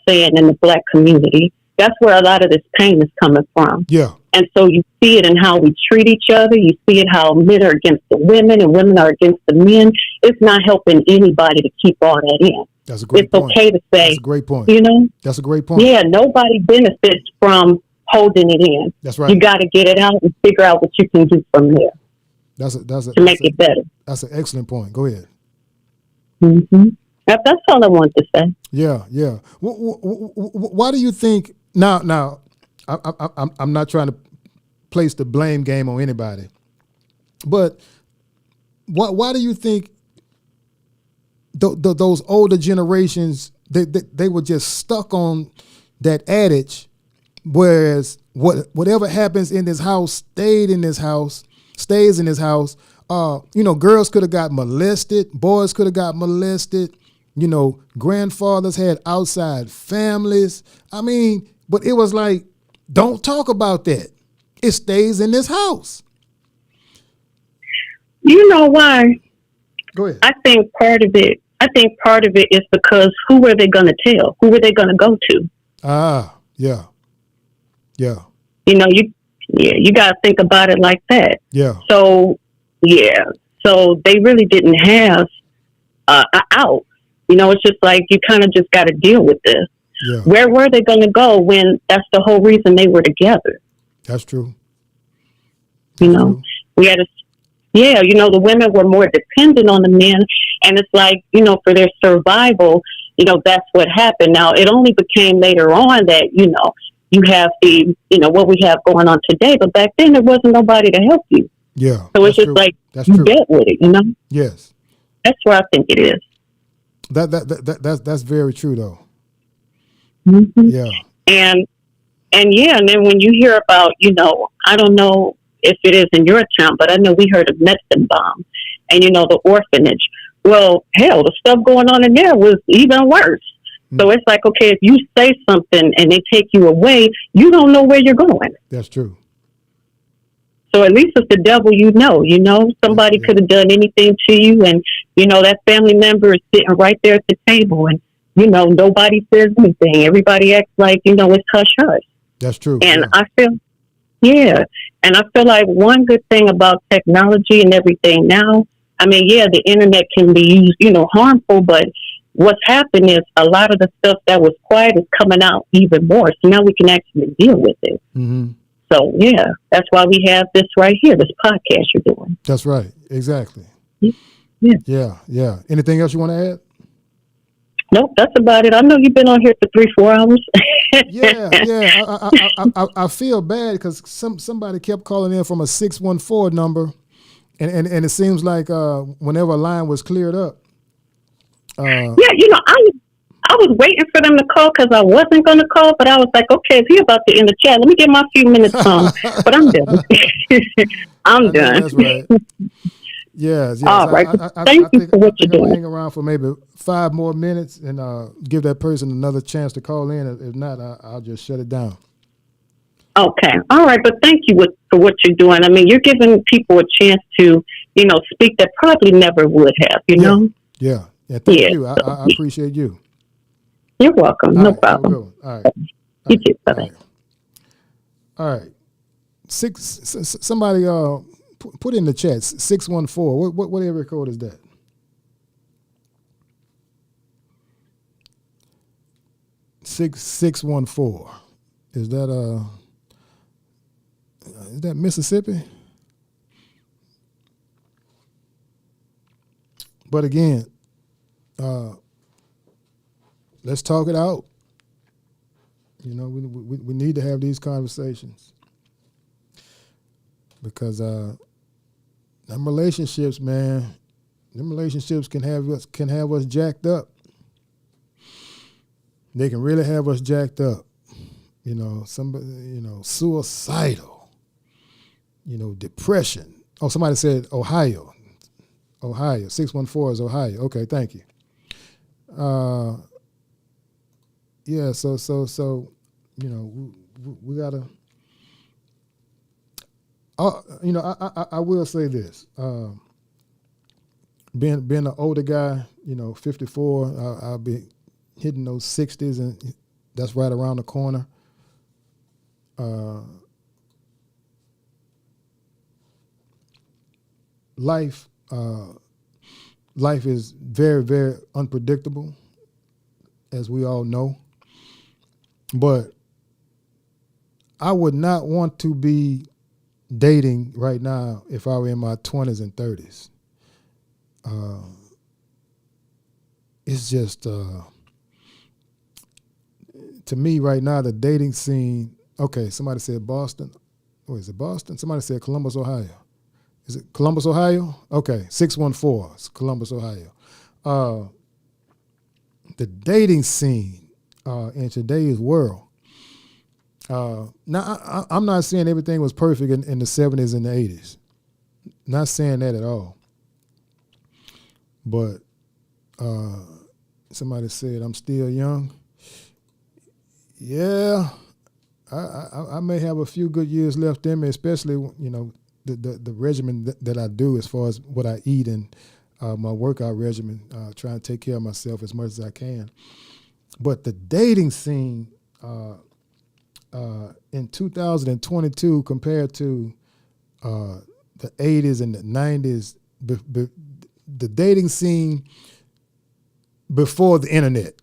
saying in the black community. That's where a lot of this pain is coming from. Yeah. And so you see it in how we treat each other. You see it how men are against the women and women are against the men. It's not helping anybody to keep all that in. That's a great point. It's okay to say, that's a great point. That's a great point. Yeah, nobody benefits from holding it in. That's right. You got to get it out and figure out what you can do from there to make it better. That's an excellent point. Go ahead. Mm-hmm. That's all I want to say. Yeah. Why do you think now? I'm not trying to place the blame game on anybody, but why do you think those older generations they were just stuck on that adage, whereas whatever happens in this house stays in this house. Girls could have got molested, boys could have got molested. Grandfathers had outside families. I mean, but it was like, don't talk about that. It stays in this house. You know why? Go ahead. I think part of it is because who were they going to tell? Who were they going to go to? Yeah. You got to think about it like that. Yeah. So they really didn't have an out. It's just like you kind of just got to deal with this. Yeah. Where were they going to go when that's the whole reason they were together? That's true. True. We had the women were more dependent on the men, and it's like, for their survival, that's what happened. Now, it only became later on that, you have what we have going on today, but back then there wasn't nobody to help you. Yeah. So it's just like, you get with it, Yes. That's where I think it is. That's very true, though. Mm-hmm. Yeah. And then when you hear about, I don't know if it is in your town, but I know we heard of medicine bomb and, the orphanage. Well, hell, the stuff going on in there was even worse. Mm-hmm. So it's like, okay, if you say something and they take you away, you don't know where you're going. That's true. So at least it's the devil, somebody could have done anything to you. And, that family member is sitting right there at the table and, nobody says anything. Everybody acts like, it's hush hush. That's true. And I feel like one good thing about technology and everything now, the internet can be used, harmful, but what's happened is a lot of the stuff that was quiet is coming out even more. So now we can actually deal with it. Mm-hmm. So, that's why we have this right here, this podcast you're doing. That's right. Exactly. Yeah. Yeah. Anything else you want to add? Nope, that's about it. I know you've been on here for 3-4 hours. Yeah. I feel bad because somebody kept calling in from a 614 number, and it seems like whenever a line was cleared up. I was waiting for them to call because I wasn't going to call, but I was like, okay, is he about to end the chat? Let me get my few minutes on. But I'm done. I'm done. That's right. Yes. All right. Thank you for what you're doing. I'll hang around for maybe 5 more minutes and give that person another chance to call in. If not, I'll just shut it down. Okay. All right. But thank you for what you're doing. You're giving people a chance to, speak that probably never would have, know? Yeah. Thank you. I appreciate you. You're welcome. No problem. All right. You too. Bye-bye. All right. Somebody put in the chat 614. What area code is that? Six 1-4. Is that Mississippi? But again, let's talk it out. We need to have these conversations because them relationships, man, can have us jacked up. They can really have us jacked up. Somebody, suicidal. Depression. Oh, somebody said Ohio. 614 is Ohio. Okay, thank you. Yeah, so we gotta. I will say this. being an older guy, 54, I'll be hitting those 60s, and that's right around the corner. Life is very, very unpredictable, as we all know. But I would not want to be dating right now if I were in my 20s and 30s. It's just, to me right now, the dating scene, okay, somebody said Boston. Oh, is it Boston? Somebody said Columbus, Ohio. Is it Columbus, Ohio? Okay, 614, it's Columbus, Ohio. The dating scene in today's world. Now, I'm not saying everything was perfect in the 70s and the 80s. Not saying that at all. But somebody said, I'm still young. Yeah, I may have a few good years left in me, especially, the regimen that I do as far as what I eat and my workout regimen, trying to take care of myself as much as I can. But the dating scene in 2022 compared to the 80s and the 90s, the dating scene before the internet,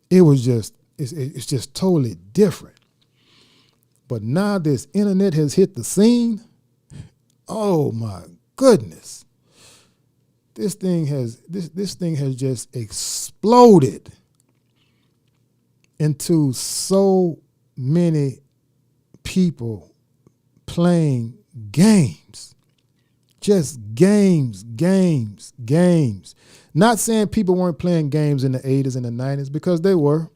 it was just, it's just totally different. But now this internet has hit the scene. Oh my goodness. This thing has just exploded into so many people playing games. Just games. Not saying people weren't playing games in the 80s and the 90s, because they were.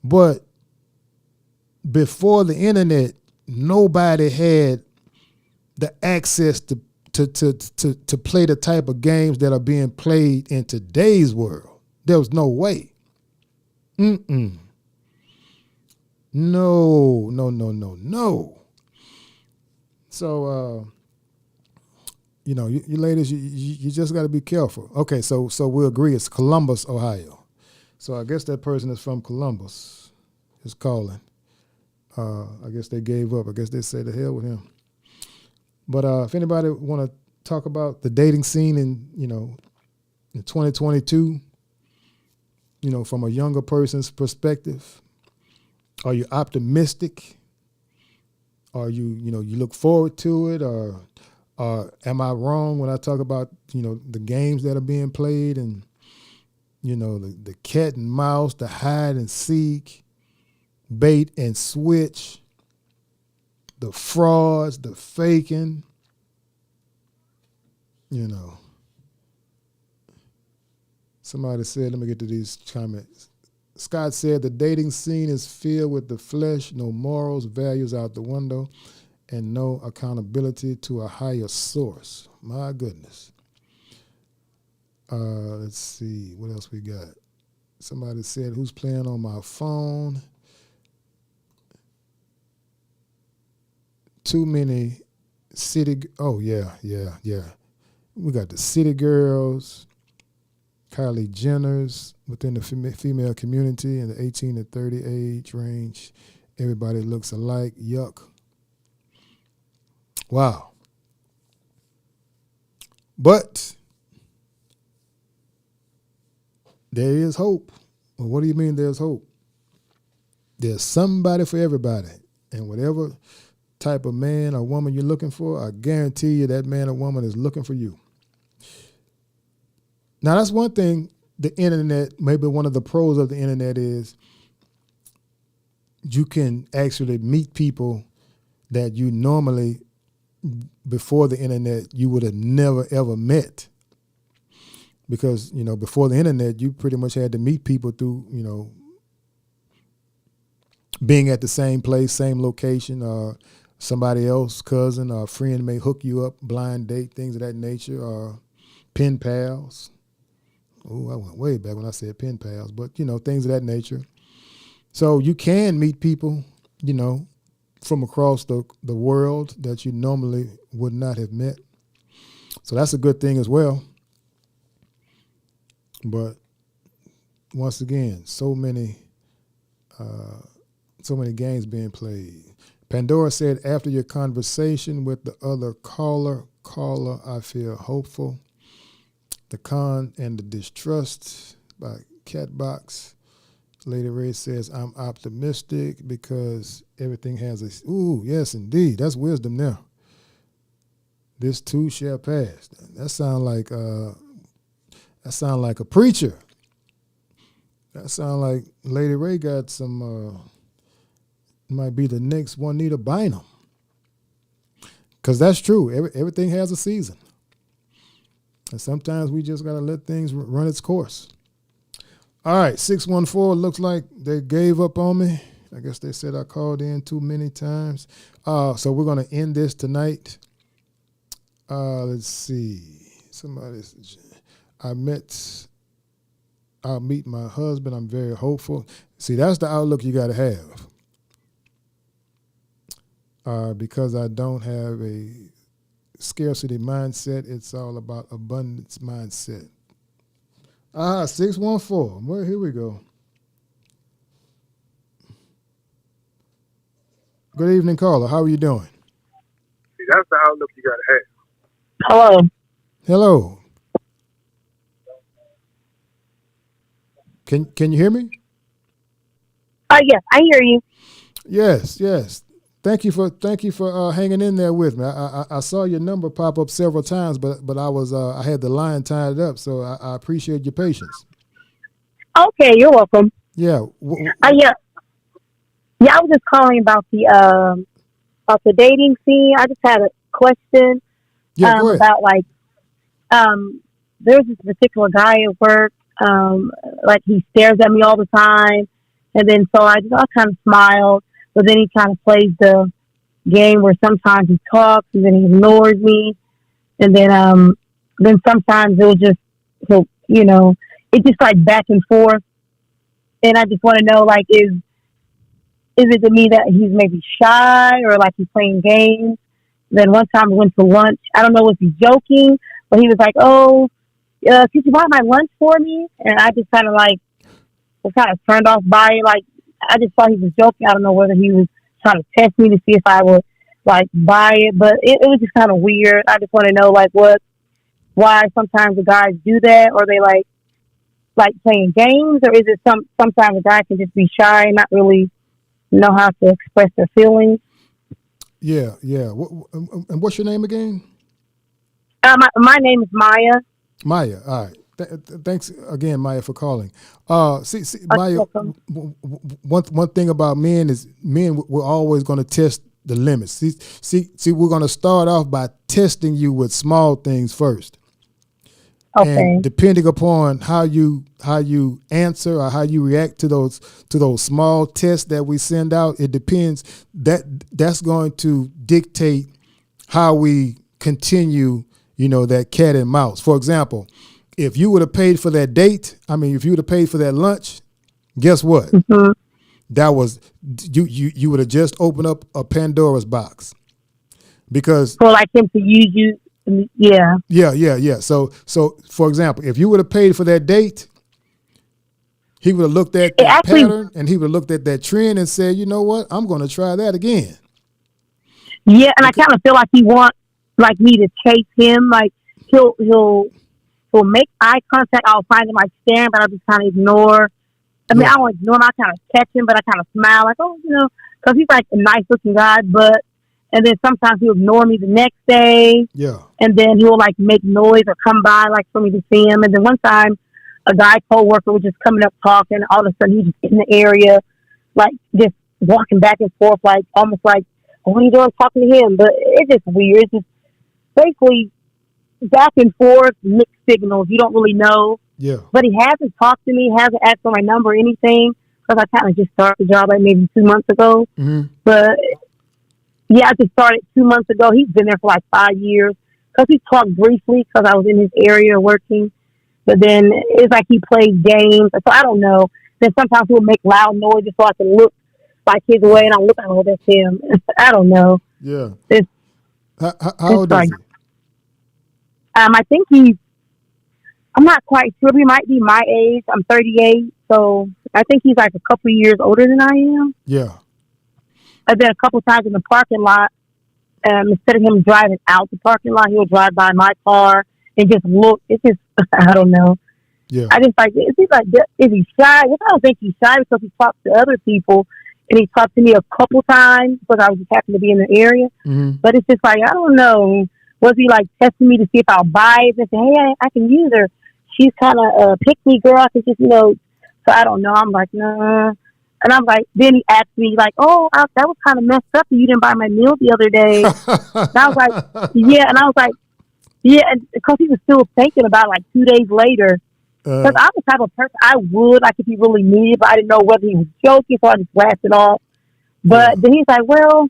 But before the internet, nobody had the access to play the type of games that are being played in today's world. There was no way. No. So, you ladies, you just got to be careful. Okay, so we agree it's Columbus, Ohio. So I guess that person is from Columbus is calling. I guess they gave up. I guess they said the hell with him. But if anybody want to talk about the dating scene in 2022, from a younger person's perspective, are you optimistic? Are you look forward to it, or am I wrong when I talk about the games that are being played and the cat and mouse, the hide and seek, bait and switch, the frauds, the faking, Somebody said, let me get to these comments. Scott said, the dating scene is filled with the flesh, no morals, values out the window, and no accountability to a higher source. My goodness. Let's see, what else we got? Somebody said, who's playing on my phone? Too many yeah. We got the city girls, Kylie Jenners within the female community in the 18 to 30 age range. Everybody looks alike. Yuck. Wow. But there is hope. Well, what do you mean there's hope? There's somebody for everybody. And whatever type of man or woman you're looking for, I guarantee you that man or woman is looking for you. Now, that's one thing the internet, maybe one of the pros of the internet is you can actually meet people that you normally, before the internet, you would have never, ever met. Because, before the internet, you pretty much had to meet people through, being at the same place, same location, or somebody else, cousin or friend may hook you up, blind date, things of that nature, or pen pals. Oh, I went way back when I said pen pals, but, things of that nature. So you can meet people, from across the world that you normally would not have met. So that's a good thing as well. But once again, so many games being played. Pandora said, after your conversation with the other caller, I feel hopeful. The Con and the Distrust by Catbox. Lady Ray says, I'm optimistic because everything has a, ooh, yes, indeed. That's wisdom now. This too shall pass. That sound like a preacher. That sound like Lady Ray got some, might be the next Juanita Bynum. Because that's true. Everything has a season. And sometimes we just got to let things run its course. All right, 614, looks like they gave up on me. I guess they said I called in too many times. So we're going to end this tonight. Let's see. I'll meet my husband. I'm very hopeful. See, that's the outlook you got to have. Because I don't have a scarcity mindset, it's all about abundance mindset. 614. Well, here we go. Good evening, caller. How are you doing? See, that's the outlook you got to have. Hello. Hello. Can you hear me? Yes, I hear you. Yes. Thank you for hanging in there with me. I saw your number pop up several times, but I had the line tied up, so I appreciate your patience. Okay, you're welcome. Yeah. Yeah, I was just calling about the dating scene. I just had a question. Yeah, go ahead. About there's this particular guy at work. Like he stares at me all the time, and then so I kind of smiled. But then he kind of plays the game where sometimes he talks and then he ignores me, and then sometimes it's just like back and forth. And I just want to know, like, is it to me that he's maybe shy or like he's playing games? Then one time we went to lunch. I don't know if he's joking, but he was like, "Oh, could you buy my lunch for me?" And I just kind of was kind of turned off by it. Like, I just thought he was joking. I don't know whether he was trying to test me to see if I would like buy it, but it was just kind of weird. I just want to know why sometimes the guys do that, or they like playing games, or is it sometimes a guy can just be shy and not really know how to express their feelings? Yeah. And what's your name again? My name is Maya. Maya, all right. Thanks again, Maya, for calling. See, Maya, one thing about men is we're always going to test the limits. See, we're going to start off by testing you with small things first. Okay. And depending upon how you answer or how you react to those small tests that we send out, it depends. That's going to dictate how we continue, that cat and mouse. For example, if you would have paid for that date, if you would have paid for that lunch, guess what? Mm-hmm. That was you would have just opened up a Pandora's box. Because for like him to use you. Yeah. Yeah. So for example, if you would have paid for that date, he would have looked at that pattern and he would have looked at that trend and said, you know what, I'm going to try that again. Yeah, and I kind of feel like he wants like me to chase him. Like he'll make eye contact. I'll find him like staring, but I'll just kind of ignore. I don't ignore him. I kind of catch him, but I kind of smile like, because he's like a nice looking guy, and then sometimes he'll ignore me the next day. Yeah. And then he'll like make noise or come by like for me to see him. And then one time a guy coworker was just coming up talking. All of a sudden he was in the area, like just walking back and forth, like almost like, what are you doing talking to him? But it's just weird. It's just basically back and forth, mixed signals. You don't really know. Yeah. But he hasn't talked to me, hasn't asked for my number or anything, because I kind of just started the job like maybe 2 months ago. Mm-hmm. But yeah, I just started 2 months ago. He's been there for like 5 years. Because he talked briefly because I was in his area working. But then it's like he plays games. So I don't know. Then sometimes he'll make loud noises so I can look like his way. And I'm looking, oh, that's him. I don't know. Yeah. How old is he? I think I'm not quite sure. He might be my age. I'm 38, so I think he's like a couple of years older than I am. Yeah. And then a couple times in the parking lot, instead of him driving out the parking lot, he'll drive by my car and just look. It's just, I don't know. Yeah. I just like, is he shy? Well, I don't think he's shy because he talks to other people, and he talked to me a couple times because I was just happened to be in the area. Mm-hmm. But it's just like, I don't know. Was he like testing me to see if I'll buy it and say, hey, I can use her? She's kind of a pick me girl. I can just, so I don't know. I'm like, nah. And I'm like, then he asked me like, oh, that was kind of messed up. You didn't buy my meal the other day. And I was like, yeah. And I was like, yeah. And because he was still thinking about it, like 2 days later. Because I'm the type of person I would, like if he really needed, but I didn't know whether he was joking, so I just laughed it off. But then he's like, well,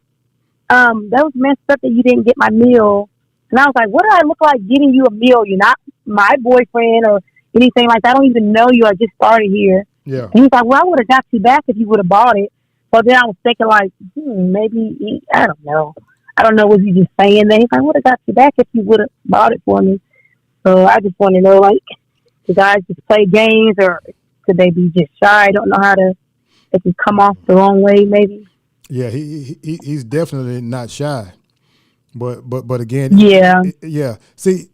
that was messed up that you didn't get my meal. And I was like, what do I look like getting you a meal? You're not my boyfriend or anything like that. I don't even know you. I just started here. Yeah. And he's like, well, I would have got you back if you would have bought it. So then I was thinking like, maybe, I don't know. I don't know, was he just saying that? He's like, I would have got you back if you would have bought it for me. So I just want to know, like, do guys just play games or could they be just shy? I don't know how they can come off the wrong way, maybe. Yeah, he's definitely not shy. But again, yeah. See,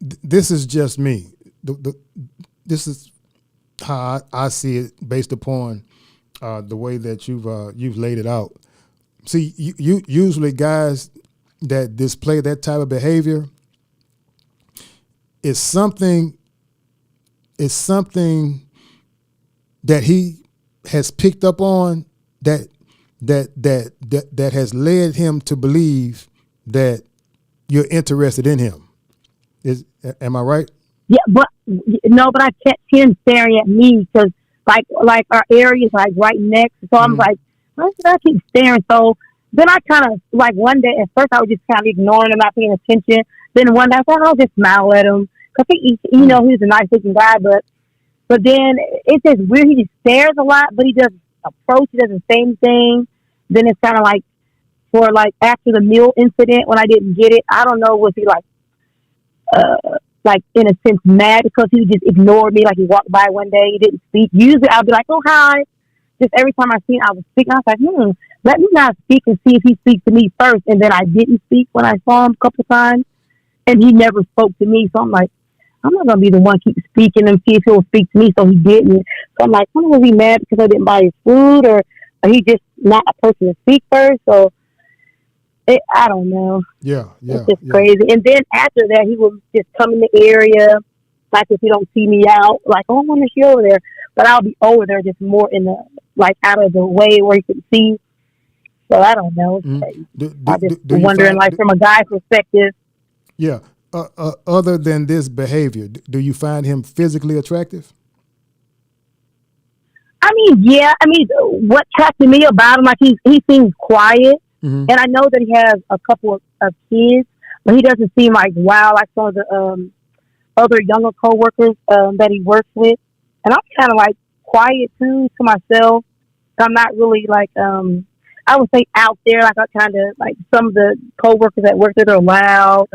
this is just me. This is how I see it based upon the way that you've laid it out. See, you usually guys that display that type of behavior is something that he has picked up on that has led him to believe that you're interested in him. Am I right? Yeah, but I kept him staring at me because like our area is like right next. So I'm like, why should I keep staring? So then I kind of like one day at first I was just kind of ignoring him, not paying attention. Then one day I thought I'll just smile at him because he's a nice looking guy, but then it's just weird. He just stares a lot, but he doesn't approach. He doesn't say anything. Then it's kind of like for like after the meal incident when I didn't get it. I don't know, was he like in a sense mad because he just ignored me? Like he walked by one day, he didn't speak. Usually I'll be like, oh hi. Just every time I seen I was speaking, I was like, let me not speak and see if he speaks to me first. And then I didn't speak when I saw him a couple times, and he never spoke to me. So I'm like, I'm not gonna be the one keep speaking and see if he'll speak to me. So he didn't. So I'm like, I don't know, was he mad because I didn't buy his food, or he just not a person to speak first? So I don't know. Yeah. It's just crazy. And then after that, he would just come in the area, like if he don't see me out, like, oh, I want to see over there. But I'll be over there just more in the, like out of the way where he can see. So I don't know. I'm just wondering, like from a guy's perspective. Yeah. Other than this behavior, do you find him physically attractive? I mean, yeah. I mean, what attracted me about him, like he seems quiet. Mm-hmm. And I know that he has a couple of kids, but he doesn't seem like wow, like some of the other younger coworkers that he works with. And I'm kind of like quiet too to myself. I'm not really like I would say out there. Like I kind of like some of the coworkers that work there are loud.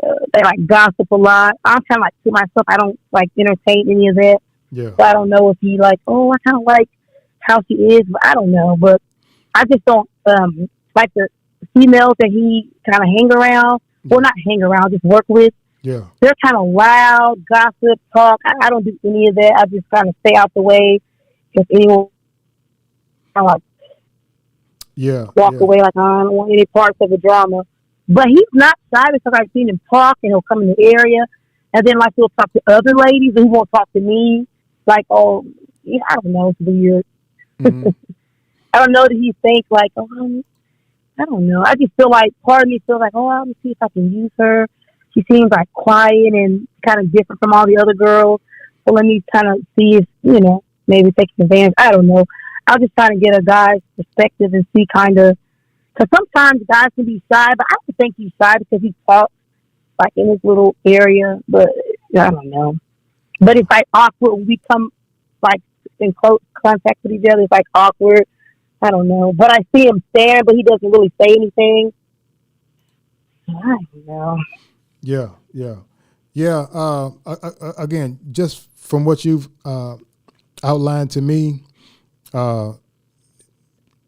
They like gossip a lot. I'm kind of like to myself. I don't like entertain any of that. Yeah. So I don't know if he like, oh, I kind of like how she is, but I don't know. But I just don't like the females that he kind of hang around. Well, not hang around, just work with. Yeah. They're kind of loud, gossip, talk. I don't do any of that. I just kind of stay out the way. If anyone like walk away, like I don't want any parts of the drama. But he's not shy because I've seen him talk, and he'll come in the area, and then like he'll talk to other ladies, and he won't talk to me. Like, oh, yeah, I don't know, it's weird. Mm-hmm. I don't know that he thinks like, oh, I don't know. I just feel like part of me feels like, oh, I'll see if I can use her. She seems like quiet and kind of different from all the other girls. So let me kind of see if, maybe taking advantage. I don't know. I'll just try to get a guy's perspective and see kind of, because sometimes guys can be shy, but I don't think he's shy because he talks like in his little area, but I don't know. But it's like awkward when we come like in close contact with each other. It's like awkward. I don't know. But I see him staring, but he doesn't really say anything. I don't know. Yeah, yeah, yeah. Again, just from what you've outlined to me, uh,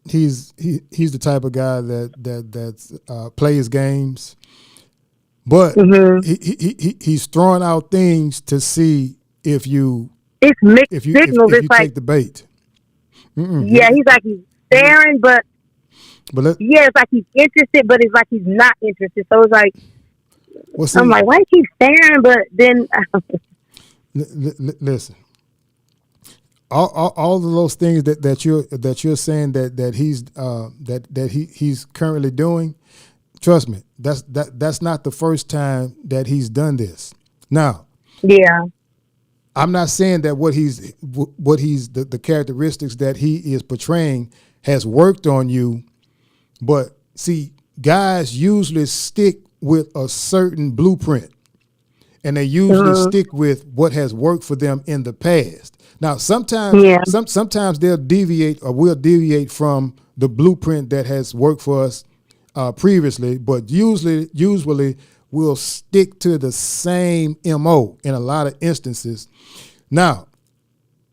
he's the type of guy that plays games, but Mhm. he's throwing out things to see if you It's mixed if you if, signals. if It's you like, take the bait. yeah, he's like he's staring, but But let yeah, it's like he's interested, but it's like he's not interested. So it's like well I'm see. like, why he keep staring? But then, Listen, all of those things that you're saying that he's he's currently doing. Trust me, that's not the first time that he's done this. Now, yeah, I'm not saying that what he's the characteristics that he is portraying has worked on you, but see, guys usually stick with a certain blueprint, and they usually mhm, stick with what has worked for them in the past. Now, sometimes yeah, sometimes they'll deviate or will deviate from the blueprint that has worked for us previously, but usually we'll stick to the same MO in a lot of instances. Now,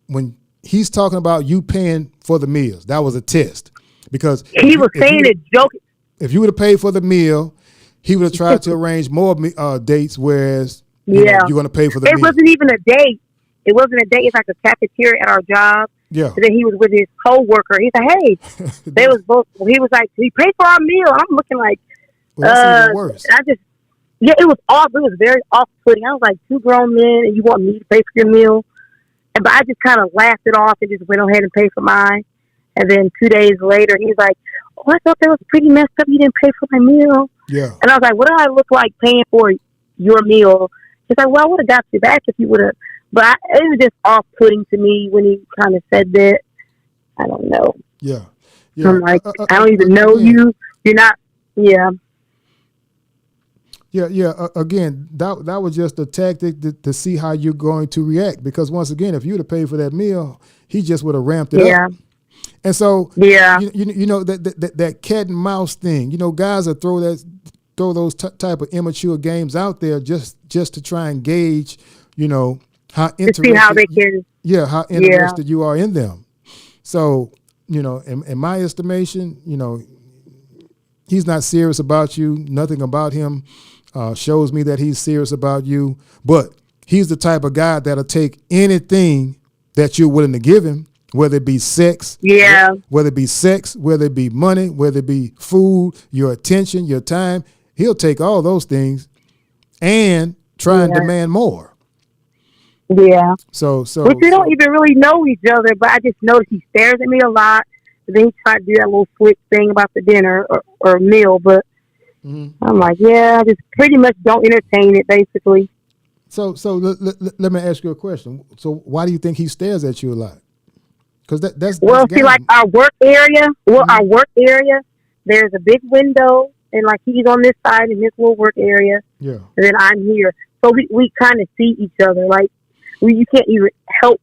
when he's talking about you paying for the meals, that was a test because he was saying it joking. if you would have paid for the meal, he would have tried to arrange more dates. Whereas Yeah, you're going to pay for the it meal. wasn't even a date. It wasn't a date. It's like a cafeteria at our job. Yeah, And then he was with his coworker. He's like, hey, they was both. He was like, he paid for our meal. I'm looking like, well, that's even worse. I just, yeah, it was off. It was very off-putting. I was like, two grown men, and you want me to pay for your meal? But I just kind of laughed it off and just went ahead and paid for mine. And then 2 days later, he's like, oh, I thought that was pretty messed up. You didn't pay for my meal. Yeah, And I was like, what do I look like paying for your meal? He's like, well, I would have got you back if you would have. But it was just off-putting to me when he kind of said that. I don't know. yeah, yeah. I'm like, I don't even know Again, you. You're not. Yeah. yeah. Again, that was just a tactic to see how you're going to react. Because once again, if you'd have paid for that meal, he just would have ramped it Yeah. up. And so, Yeah. you know that cat and mouse thing. Guys that throw those type of immature games out there just to try and gauge, how To see how they can. how Yeah. interested you are in them. So, in my estimation, he's not serious about you. Nothing about him shows me that he's serious about you. But he's the type of guy that'll take anything that you're willing to give him, whether it be sex, Yeah. whether it be money, whether it be food, your attention, your time. He'll take all those things and try and Yeah. demand more. Yeah. So Which we don't even really know each other, but I just noticed he stares at me a lot. And then he tried to do that little switch thing about the dinner or meal, but I'm like, yeah, I just pretty much don't entertain it, basically. So let me ask you a question. So why do you think he stares at you a lot? Because that's Well, see, game. like our work area, there's a big window, and like he's on this side in his little work area, Yeah. and then I'm here. So we kind of see each other. Like, you can't even help.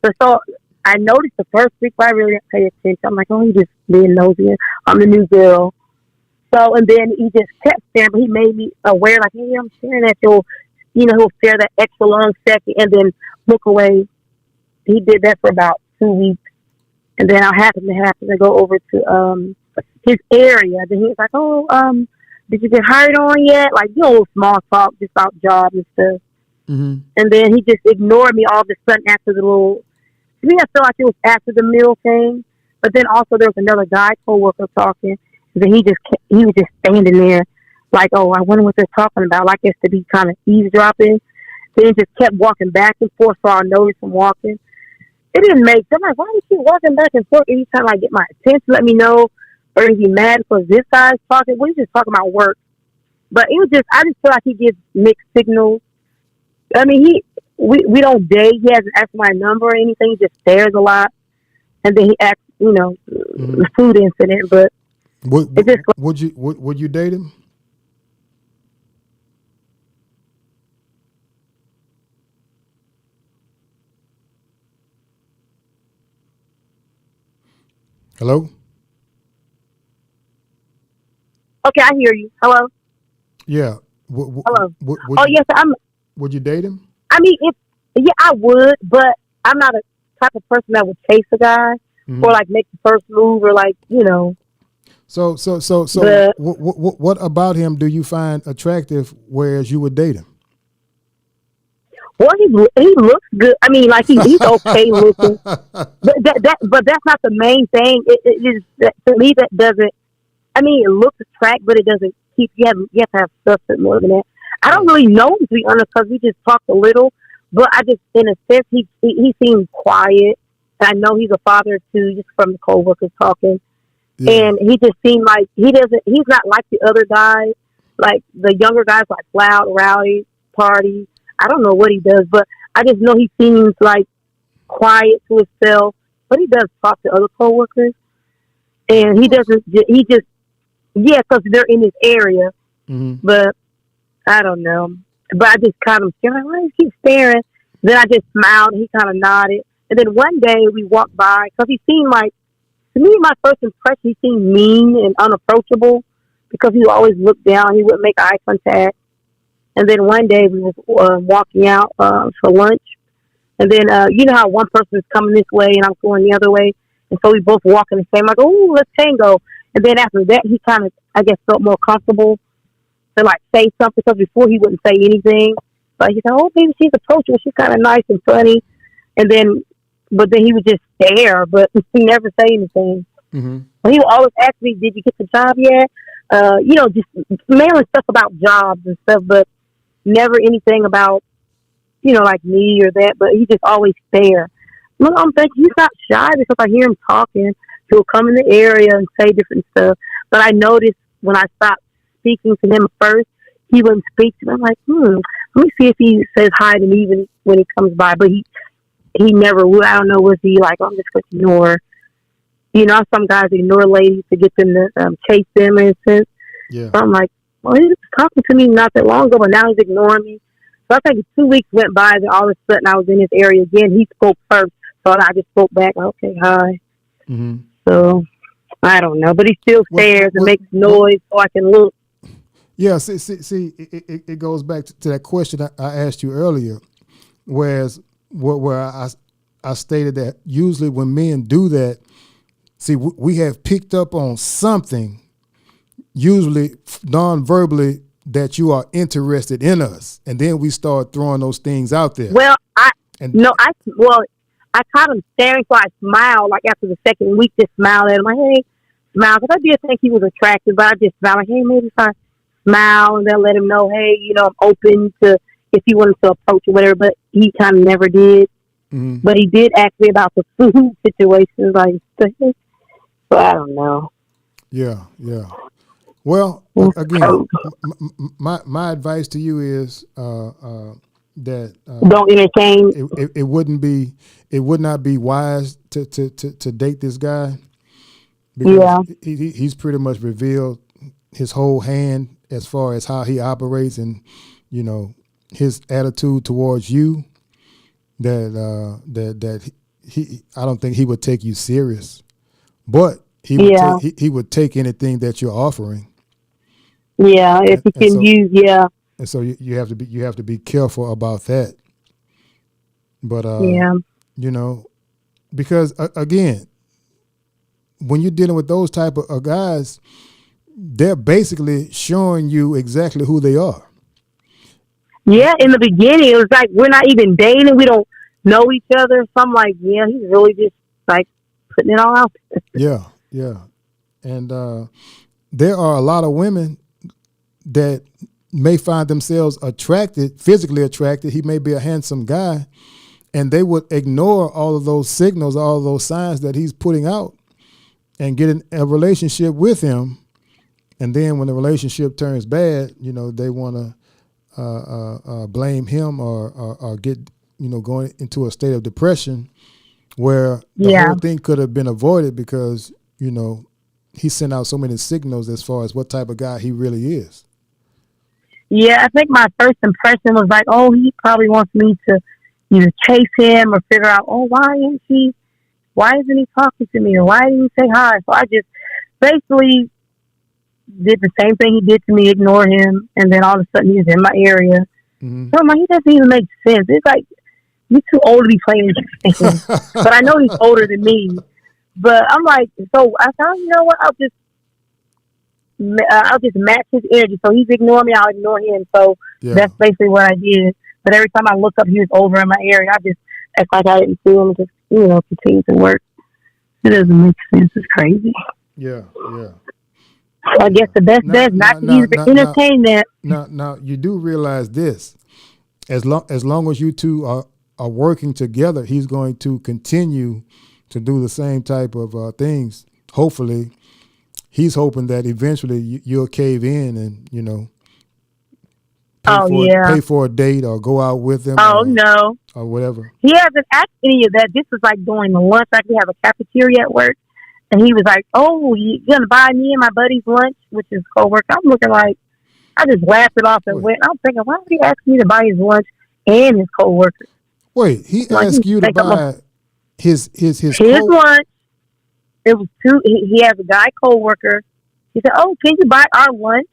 But so I noticed the first week, but I really didn't pay attention. I'm like, oh, he's just being nosy. I'm the new girl. So, and then he just kept staring, but he made me aware, like, hey, I'm staring at you. He'll stare that extra long second and then look away. He did that for about 2 weeks. And then I happened to go over to his area. Then he was like, oh, did you get hired on yet? Like, little small talk just about jobs and stuff. Mm-hmm. And then he just ignored me all of a sudden after the little, to me, I feel like it was after the meal thing. But then also there was another guy coworker talking. And then he was just standing there like, oh, I wonder what they're talking about. Like, it's to be kind of eavesdropping. Then he just kept walking back and forth, so I noticed him walking. It didn't make sense. I'm like, why do you keep walking back and forth every time I get my attention? Let me know. Or is he mad because this guy's talking? We're just talking about work. But I just feel like he gives mixed signals. I mean, we don't date. He hasn't asked my number or anything. He just stares a lot. And then he acts, the food incident. But would you date him? Hello? okay, I hear you. Hello? Yeah. Hello. Yes, Would you date him? I mean, I would, but I'm not a type of person that would chase a guy or like make the first move or like, you know. So, what about him do you find attractive, whereas you would date him? Well, he looks good. I mean, like he's okay looking, but that's not the main thing. It is to me that doesn't. I mean, it looks attractive, but it doesn't keep. You have to have substance more than that. I don't really know him, to be honest, because we just talked a little. But I just, in a sense, he seems quiet. And I know he's a father too, just from the coworkers talking. Yeah. And he just seemed like he's not like the other guys. Like the younger guys, like loud, rowdy, party. I don't know what he does, but I just know he seems like quiet to himself. But he does talk to other coworkers, and he doesn't. He just because they're in his area. Mm-hmm. But I don't know. But I just kind of scared. Like, why do you keep staring? Then I just smiled. And he kind of nodded, and then one day we walked by because he seemed like. To me, my first impression, he seemed mean and unapproachable because he always looked down. He wouldn't make eye contact. And then one day we was walking out for lunch. And then, you know how one person is coming this way and I'm going the other way. And so we both walk in the same, like, oh, let's tango. And then after that, he kind of, I guess, felt more comfortable to, like, say something because before he wouldn't say anything. But he said, oh, maybe she's approachable. She's kind of nice and funny. And then, but then he would just stare, but he never say anything. Mm-hmm. He would always ask me, did you get the job yet? You know, just mainly stuff about jobs and stuff, but never anything about, you know, like me or that, but he just always stare. Look, I'm thinking he's not shy because I hear him talking. He'll come in the area and say different stuff. But I noticed when I stopped speaking to him first, he wouldn't speak to me. I'm like, let me see if he says hi to me even when he comes by. But he never would. I don't know, was he like, I'm just going to ignore. You know, some guys ignore ladies to get them to chase them in a sense. Yeah. So I'm like, well, he was talking to me not that long ago, but now he's ignoring me. So I think 2 weeks went by, and all of a sudden I was in his area again. He spoke first, so I just spoke back, okay, hi. Mm-hmm. So, I don't know, but he still stares and makes noise so I can look. Yeah, see, it goes back to that question I asked you earlier, where I stated that usually when men do that, see, we have picked up on something, usually non-verbally, that you are interested in us, and then we start throwing those things out there. Well, I caught him staring, so I smiled. Like after the second week, just smiled at him. Like, hey, smile, because I did think he was attractive, but I just smiled. Like, hey, maybe if I smile and then let him know, hey, you know, I'm open to if he wanted to approach or whatever. But he kind of never did. Mm-hmm. But he did ask me about the food situations, like, so I don't know. Yeah. Well, again, my advice to you is that don't entertain. It would not be wise to date this guy because he's pretty much revealed his whole hand as far as how he operates and, you know, his attitude towards you. That he I don't think he would take you serious, but he would take anything that you're offering. Yeah, if he can use, And so you have to be careful about that. But you know, because again, when you're dealing with those type of guys, they're basically showing you exactly who they are. Yeah, in the beginning, it was like we're not even dating. We don't know each other. So I'm like, yeah, he's really just like putting it all out there. Yeah. And there are a lot of women that may find themselves physically attracted. He may be a handsome guy, and they would ignore all of those signals, all of those signs that he's putting out and get in a relationship with him. And then when the relationship turns bad, you know, they want to blame him or get, you know, going into a state of depression where the whole thing could have been avoided because, you know, he sent out so many signals as far as what type of guy he really is. Yeah, I think my first impression was like, oh, he probably wants me to either chase him or figure out, oh, why isn't he talking to me or why didn't he say hi? So I just basically did the same thing he did to me, ignore him, and then all of a sudden he's in my area. Mm-hmm. So I'm like, he doesn't even make sense. It's like, you're too old to be playing this game. But I know he's older than me. But I'm like, so I thought, you know what? I'll just match his energy. So he's ignoring me, I'll ignore him. So that's basically what I did. But every time I look up, he was over in my area. I just act like I didn't see him and just, continue to work. It doesn't make sense. It's crazy. Yeah. So I guess the best bet is not to even entertain that. Now, you do realize this. As long as you two are working together, he's going to continue to do the same type of things. Hopefully, he's hoping that eventually you'll cave in and, pay for a date or go out with him. No. Or whatever. He hasn't asked any of that. This was like during the lunch. Like we have a cafeteria at work. And he was like, "Oh, you going to buy me and my buddy's lunch?" Which is coworker. I'm looking like, I just laughed it off and went. I'm thinking, why would he ask me to buy his lunch and his coworker? Wait, he asked you to buy his lunch. It was two. He has a guy coworker. He said, "Oh, can you buy our lunch?"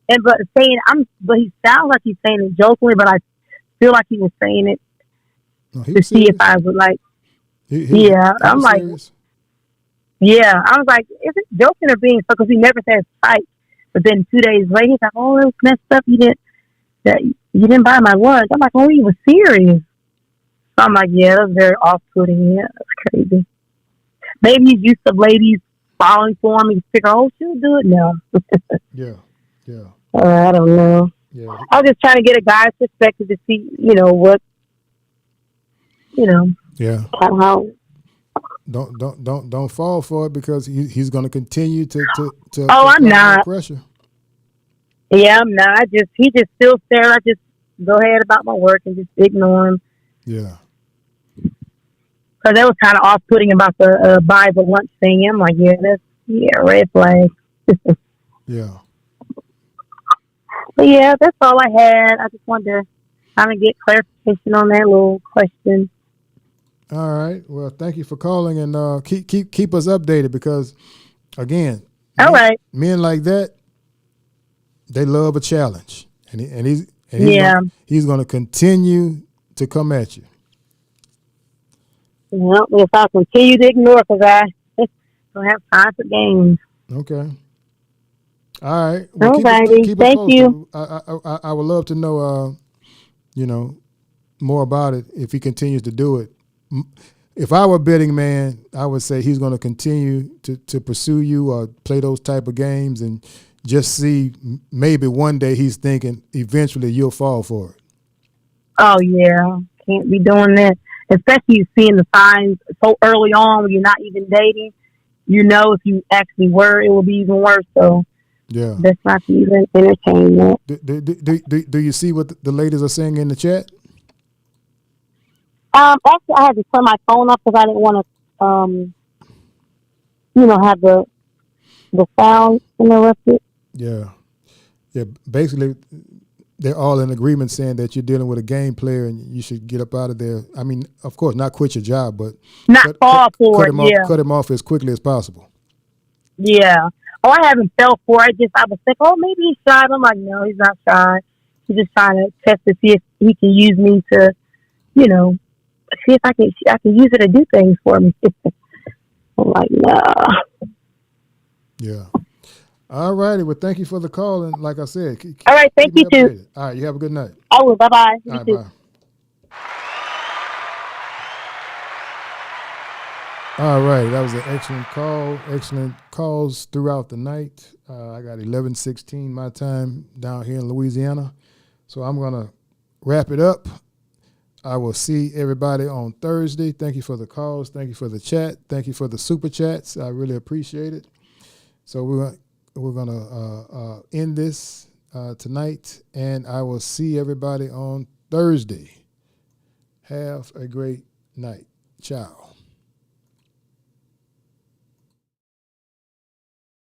But he sounds like he's saying it jokingly, but I feel like he was saying it to see if I would like. I'm like, serious? Yeah, I was like, is it joking or being so? Because he never says fight. But then 2 days later, he's like, "Oh, it was messed up. You didn't buy my lunch." I'm like, "Oh, he was serious." So I'm like, yeah, that's very off-putting. Yeah, that's crazy. Maybe he's used to ladies falling for him. He figure, "Oh, she'll do it now." Yeah. I don't know. Yeah. I was just trying to get a guy's perspective to see, what, Yeah. kind of how. Don't fall for it because he's going to continue to. Oh, I'm not. Pressure. Yeah, I'm not. He just still staring. I just go ahead about my work and just ignore him. Yeah. Because that was kind of off-putting about the buy the lunch thing. I'm like, red flag. Yeah. But yeah, that's all I had. I just wanted to kind of get clarification on that little question. All right. Well, thank you for calling and keep us updated because, again, men like that, they love a challenge, and he's going to continue to come at you. Well, if I continue to ignore, because I don't have time for games. Okay. All right. Well, keep Thank you. I would love to know, more about it if he continues to do it. If I were a betting man, I would say he's going to continue to pursue you or play those type of games and just see maybe one day he's thinking eventually you'll fall for it. Oh, yeah. Can't be doing that. Especially seeing the signs so early on when you're not even dating. If you actually were, it will be even worse. So yeah, that's not even entertain that. Do you see what the ladies are saying in the chat? Actually, I had to turn my phone off because I didn't want to, have the sound interrupted. Yeah. Basically, they're all in agreement saying that you're dealing with a game player and you should get up out of there. I mean, of course, not quit your job, but not fall for it. Cut him off as quickly as possible. Yeah. Oh, I haven't fell for it. I was thinking, oh, maybe he's shy. I'm like, no, he's not shy. He's just trying to test to see if he can use me to, see if I can use it to do things for me. I'm like, nah. Yeah. All righty. Well, thank you for the call. And like I said, all right. Thank you too. All right. You have a good night. Oh, bye-bye. All right, bye. All right. That was an excellent call. Excellent calls throughout the night. I got 11:16 my time down here in Louisiana. So I'm going to wrap it up. I will see everybody on Thursday. Thank you for the calls. Thank you for the chat. Thank you for the super chats. I really appreciate it. So we're gonna end this tonight, and I will see everybody on Thursday. Have a great night. Ciao.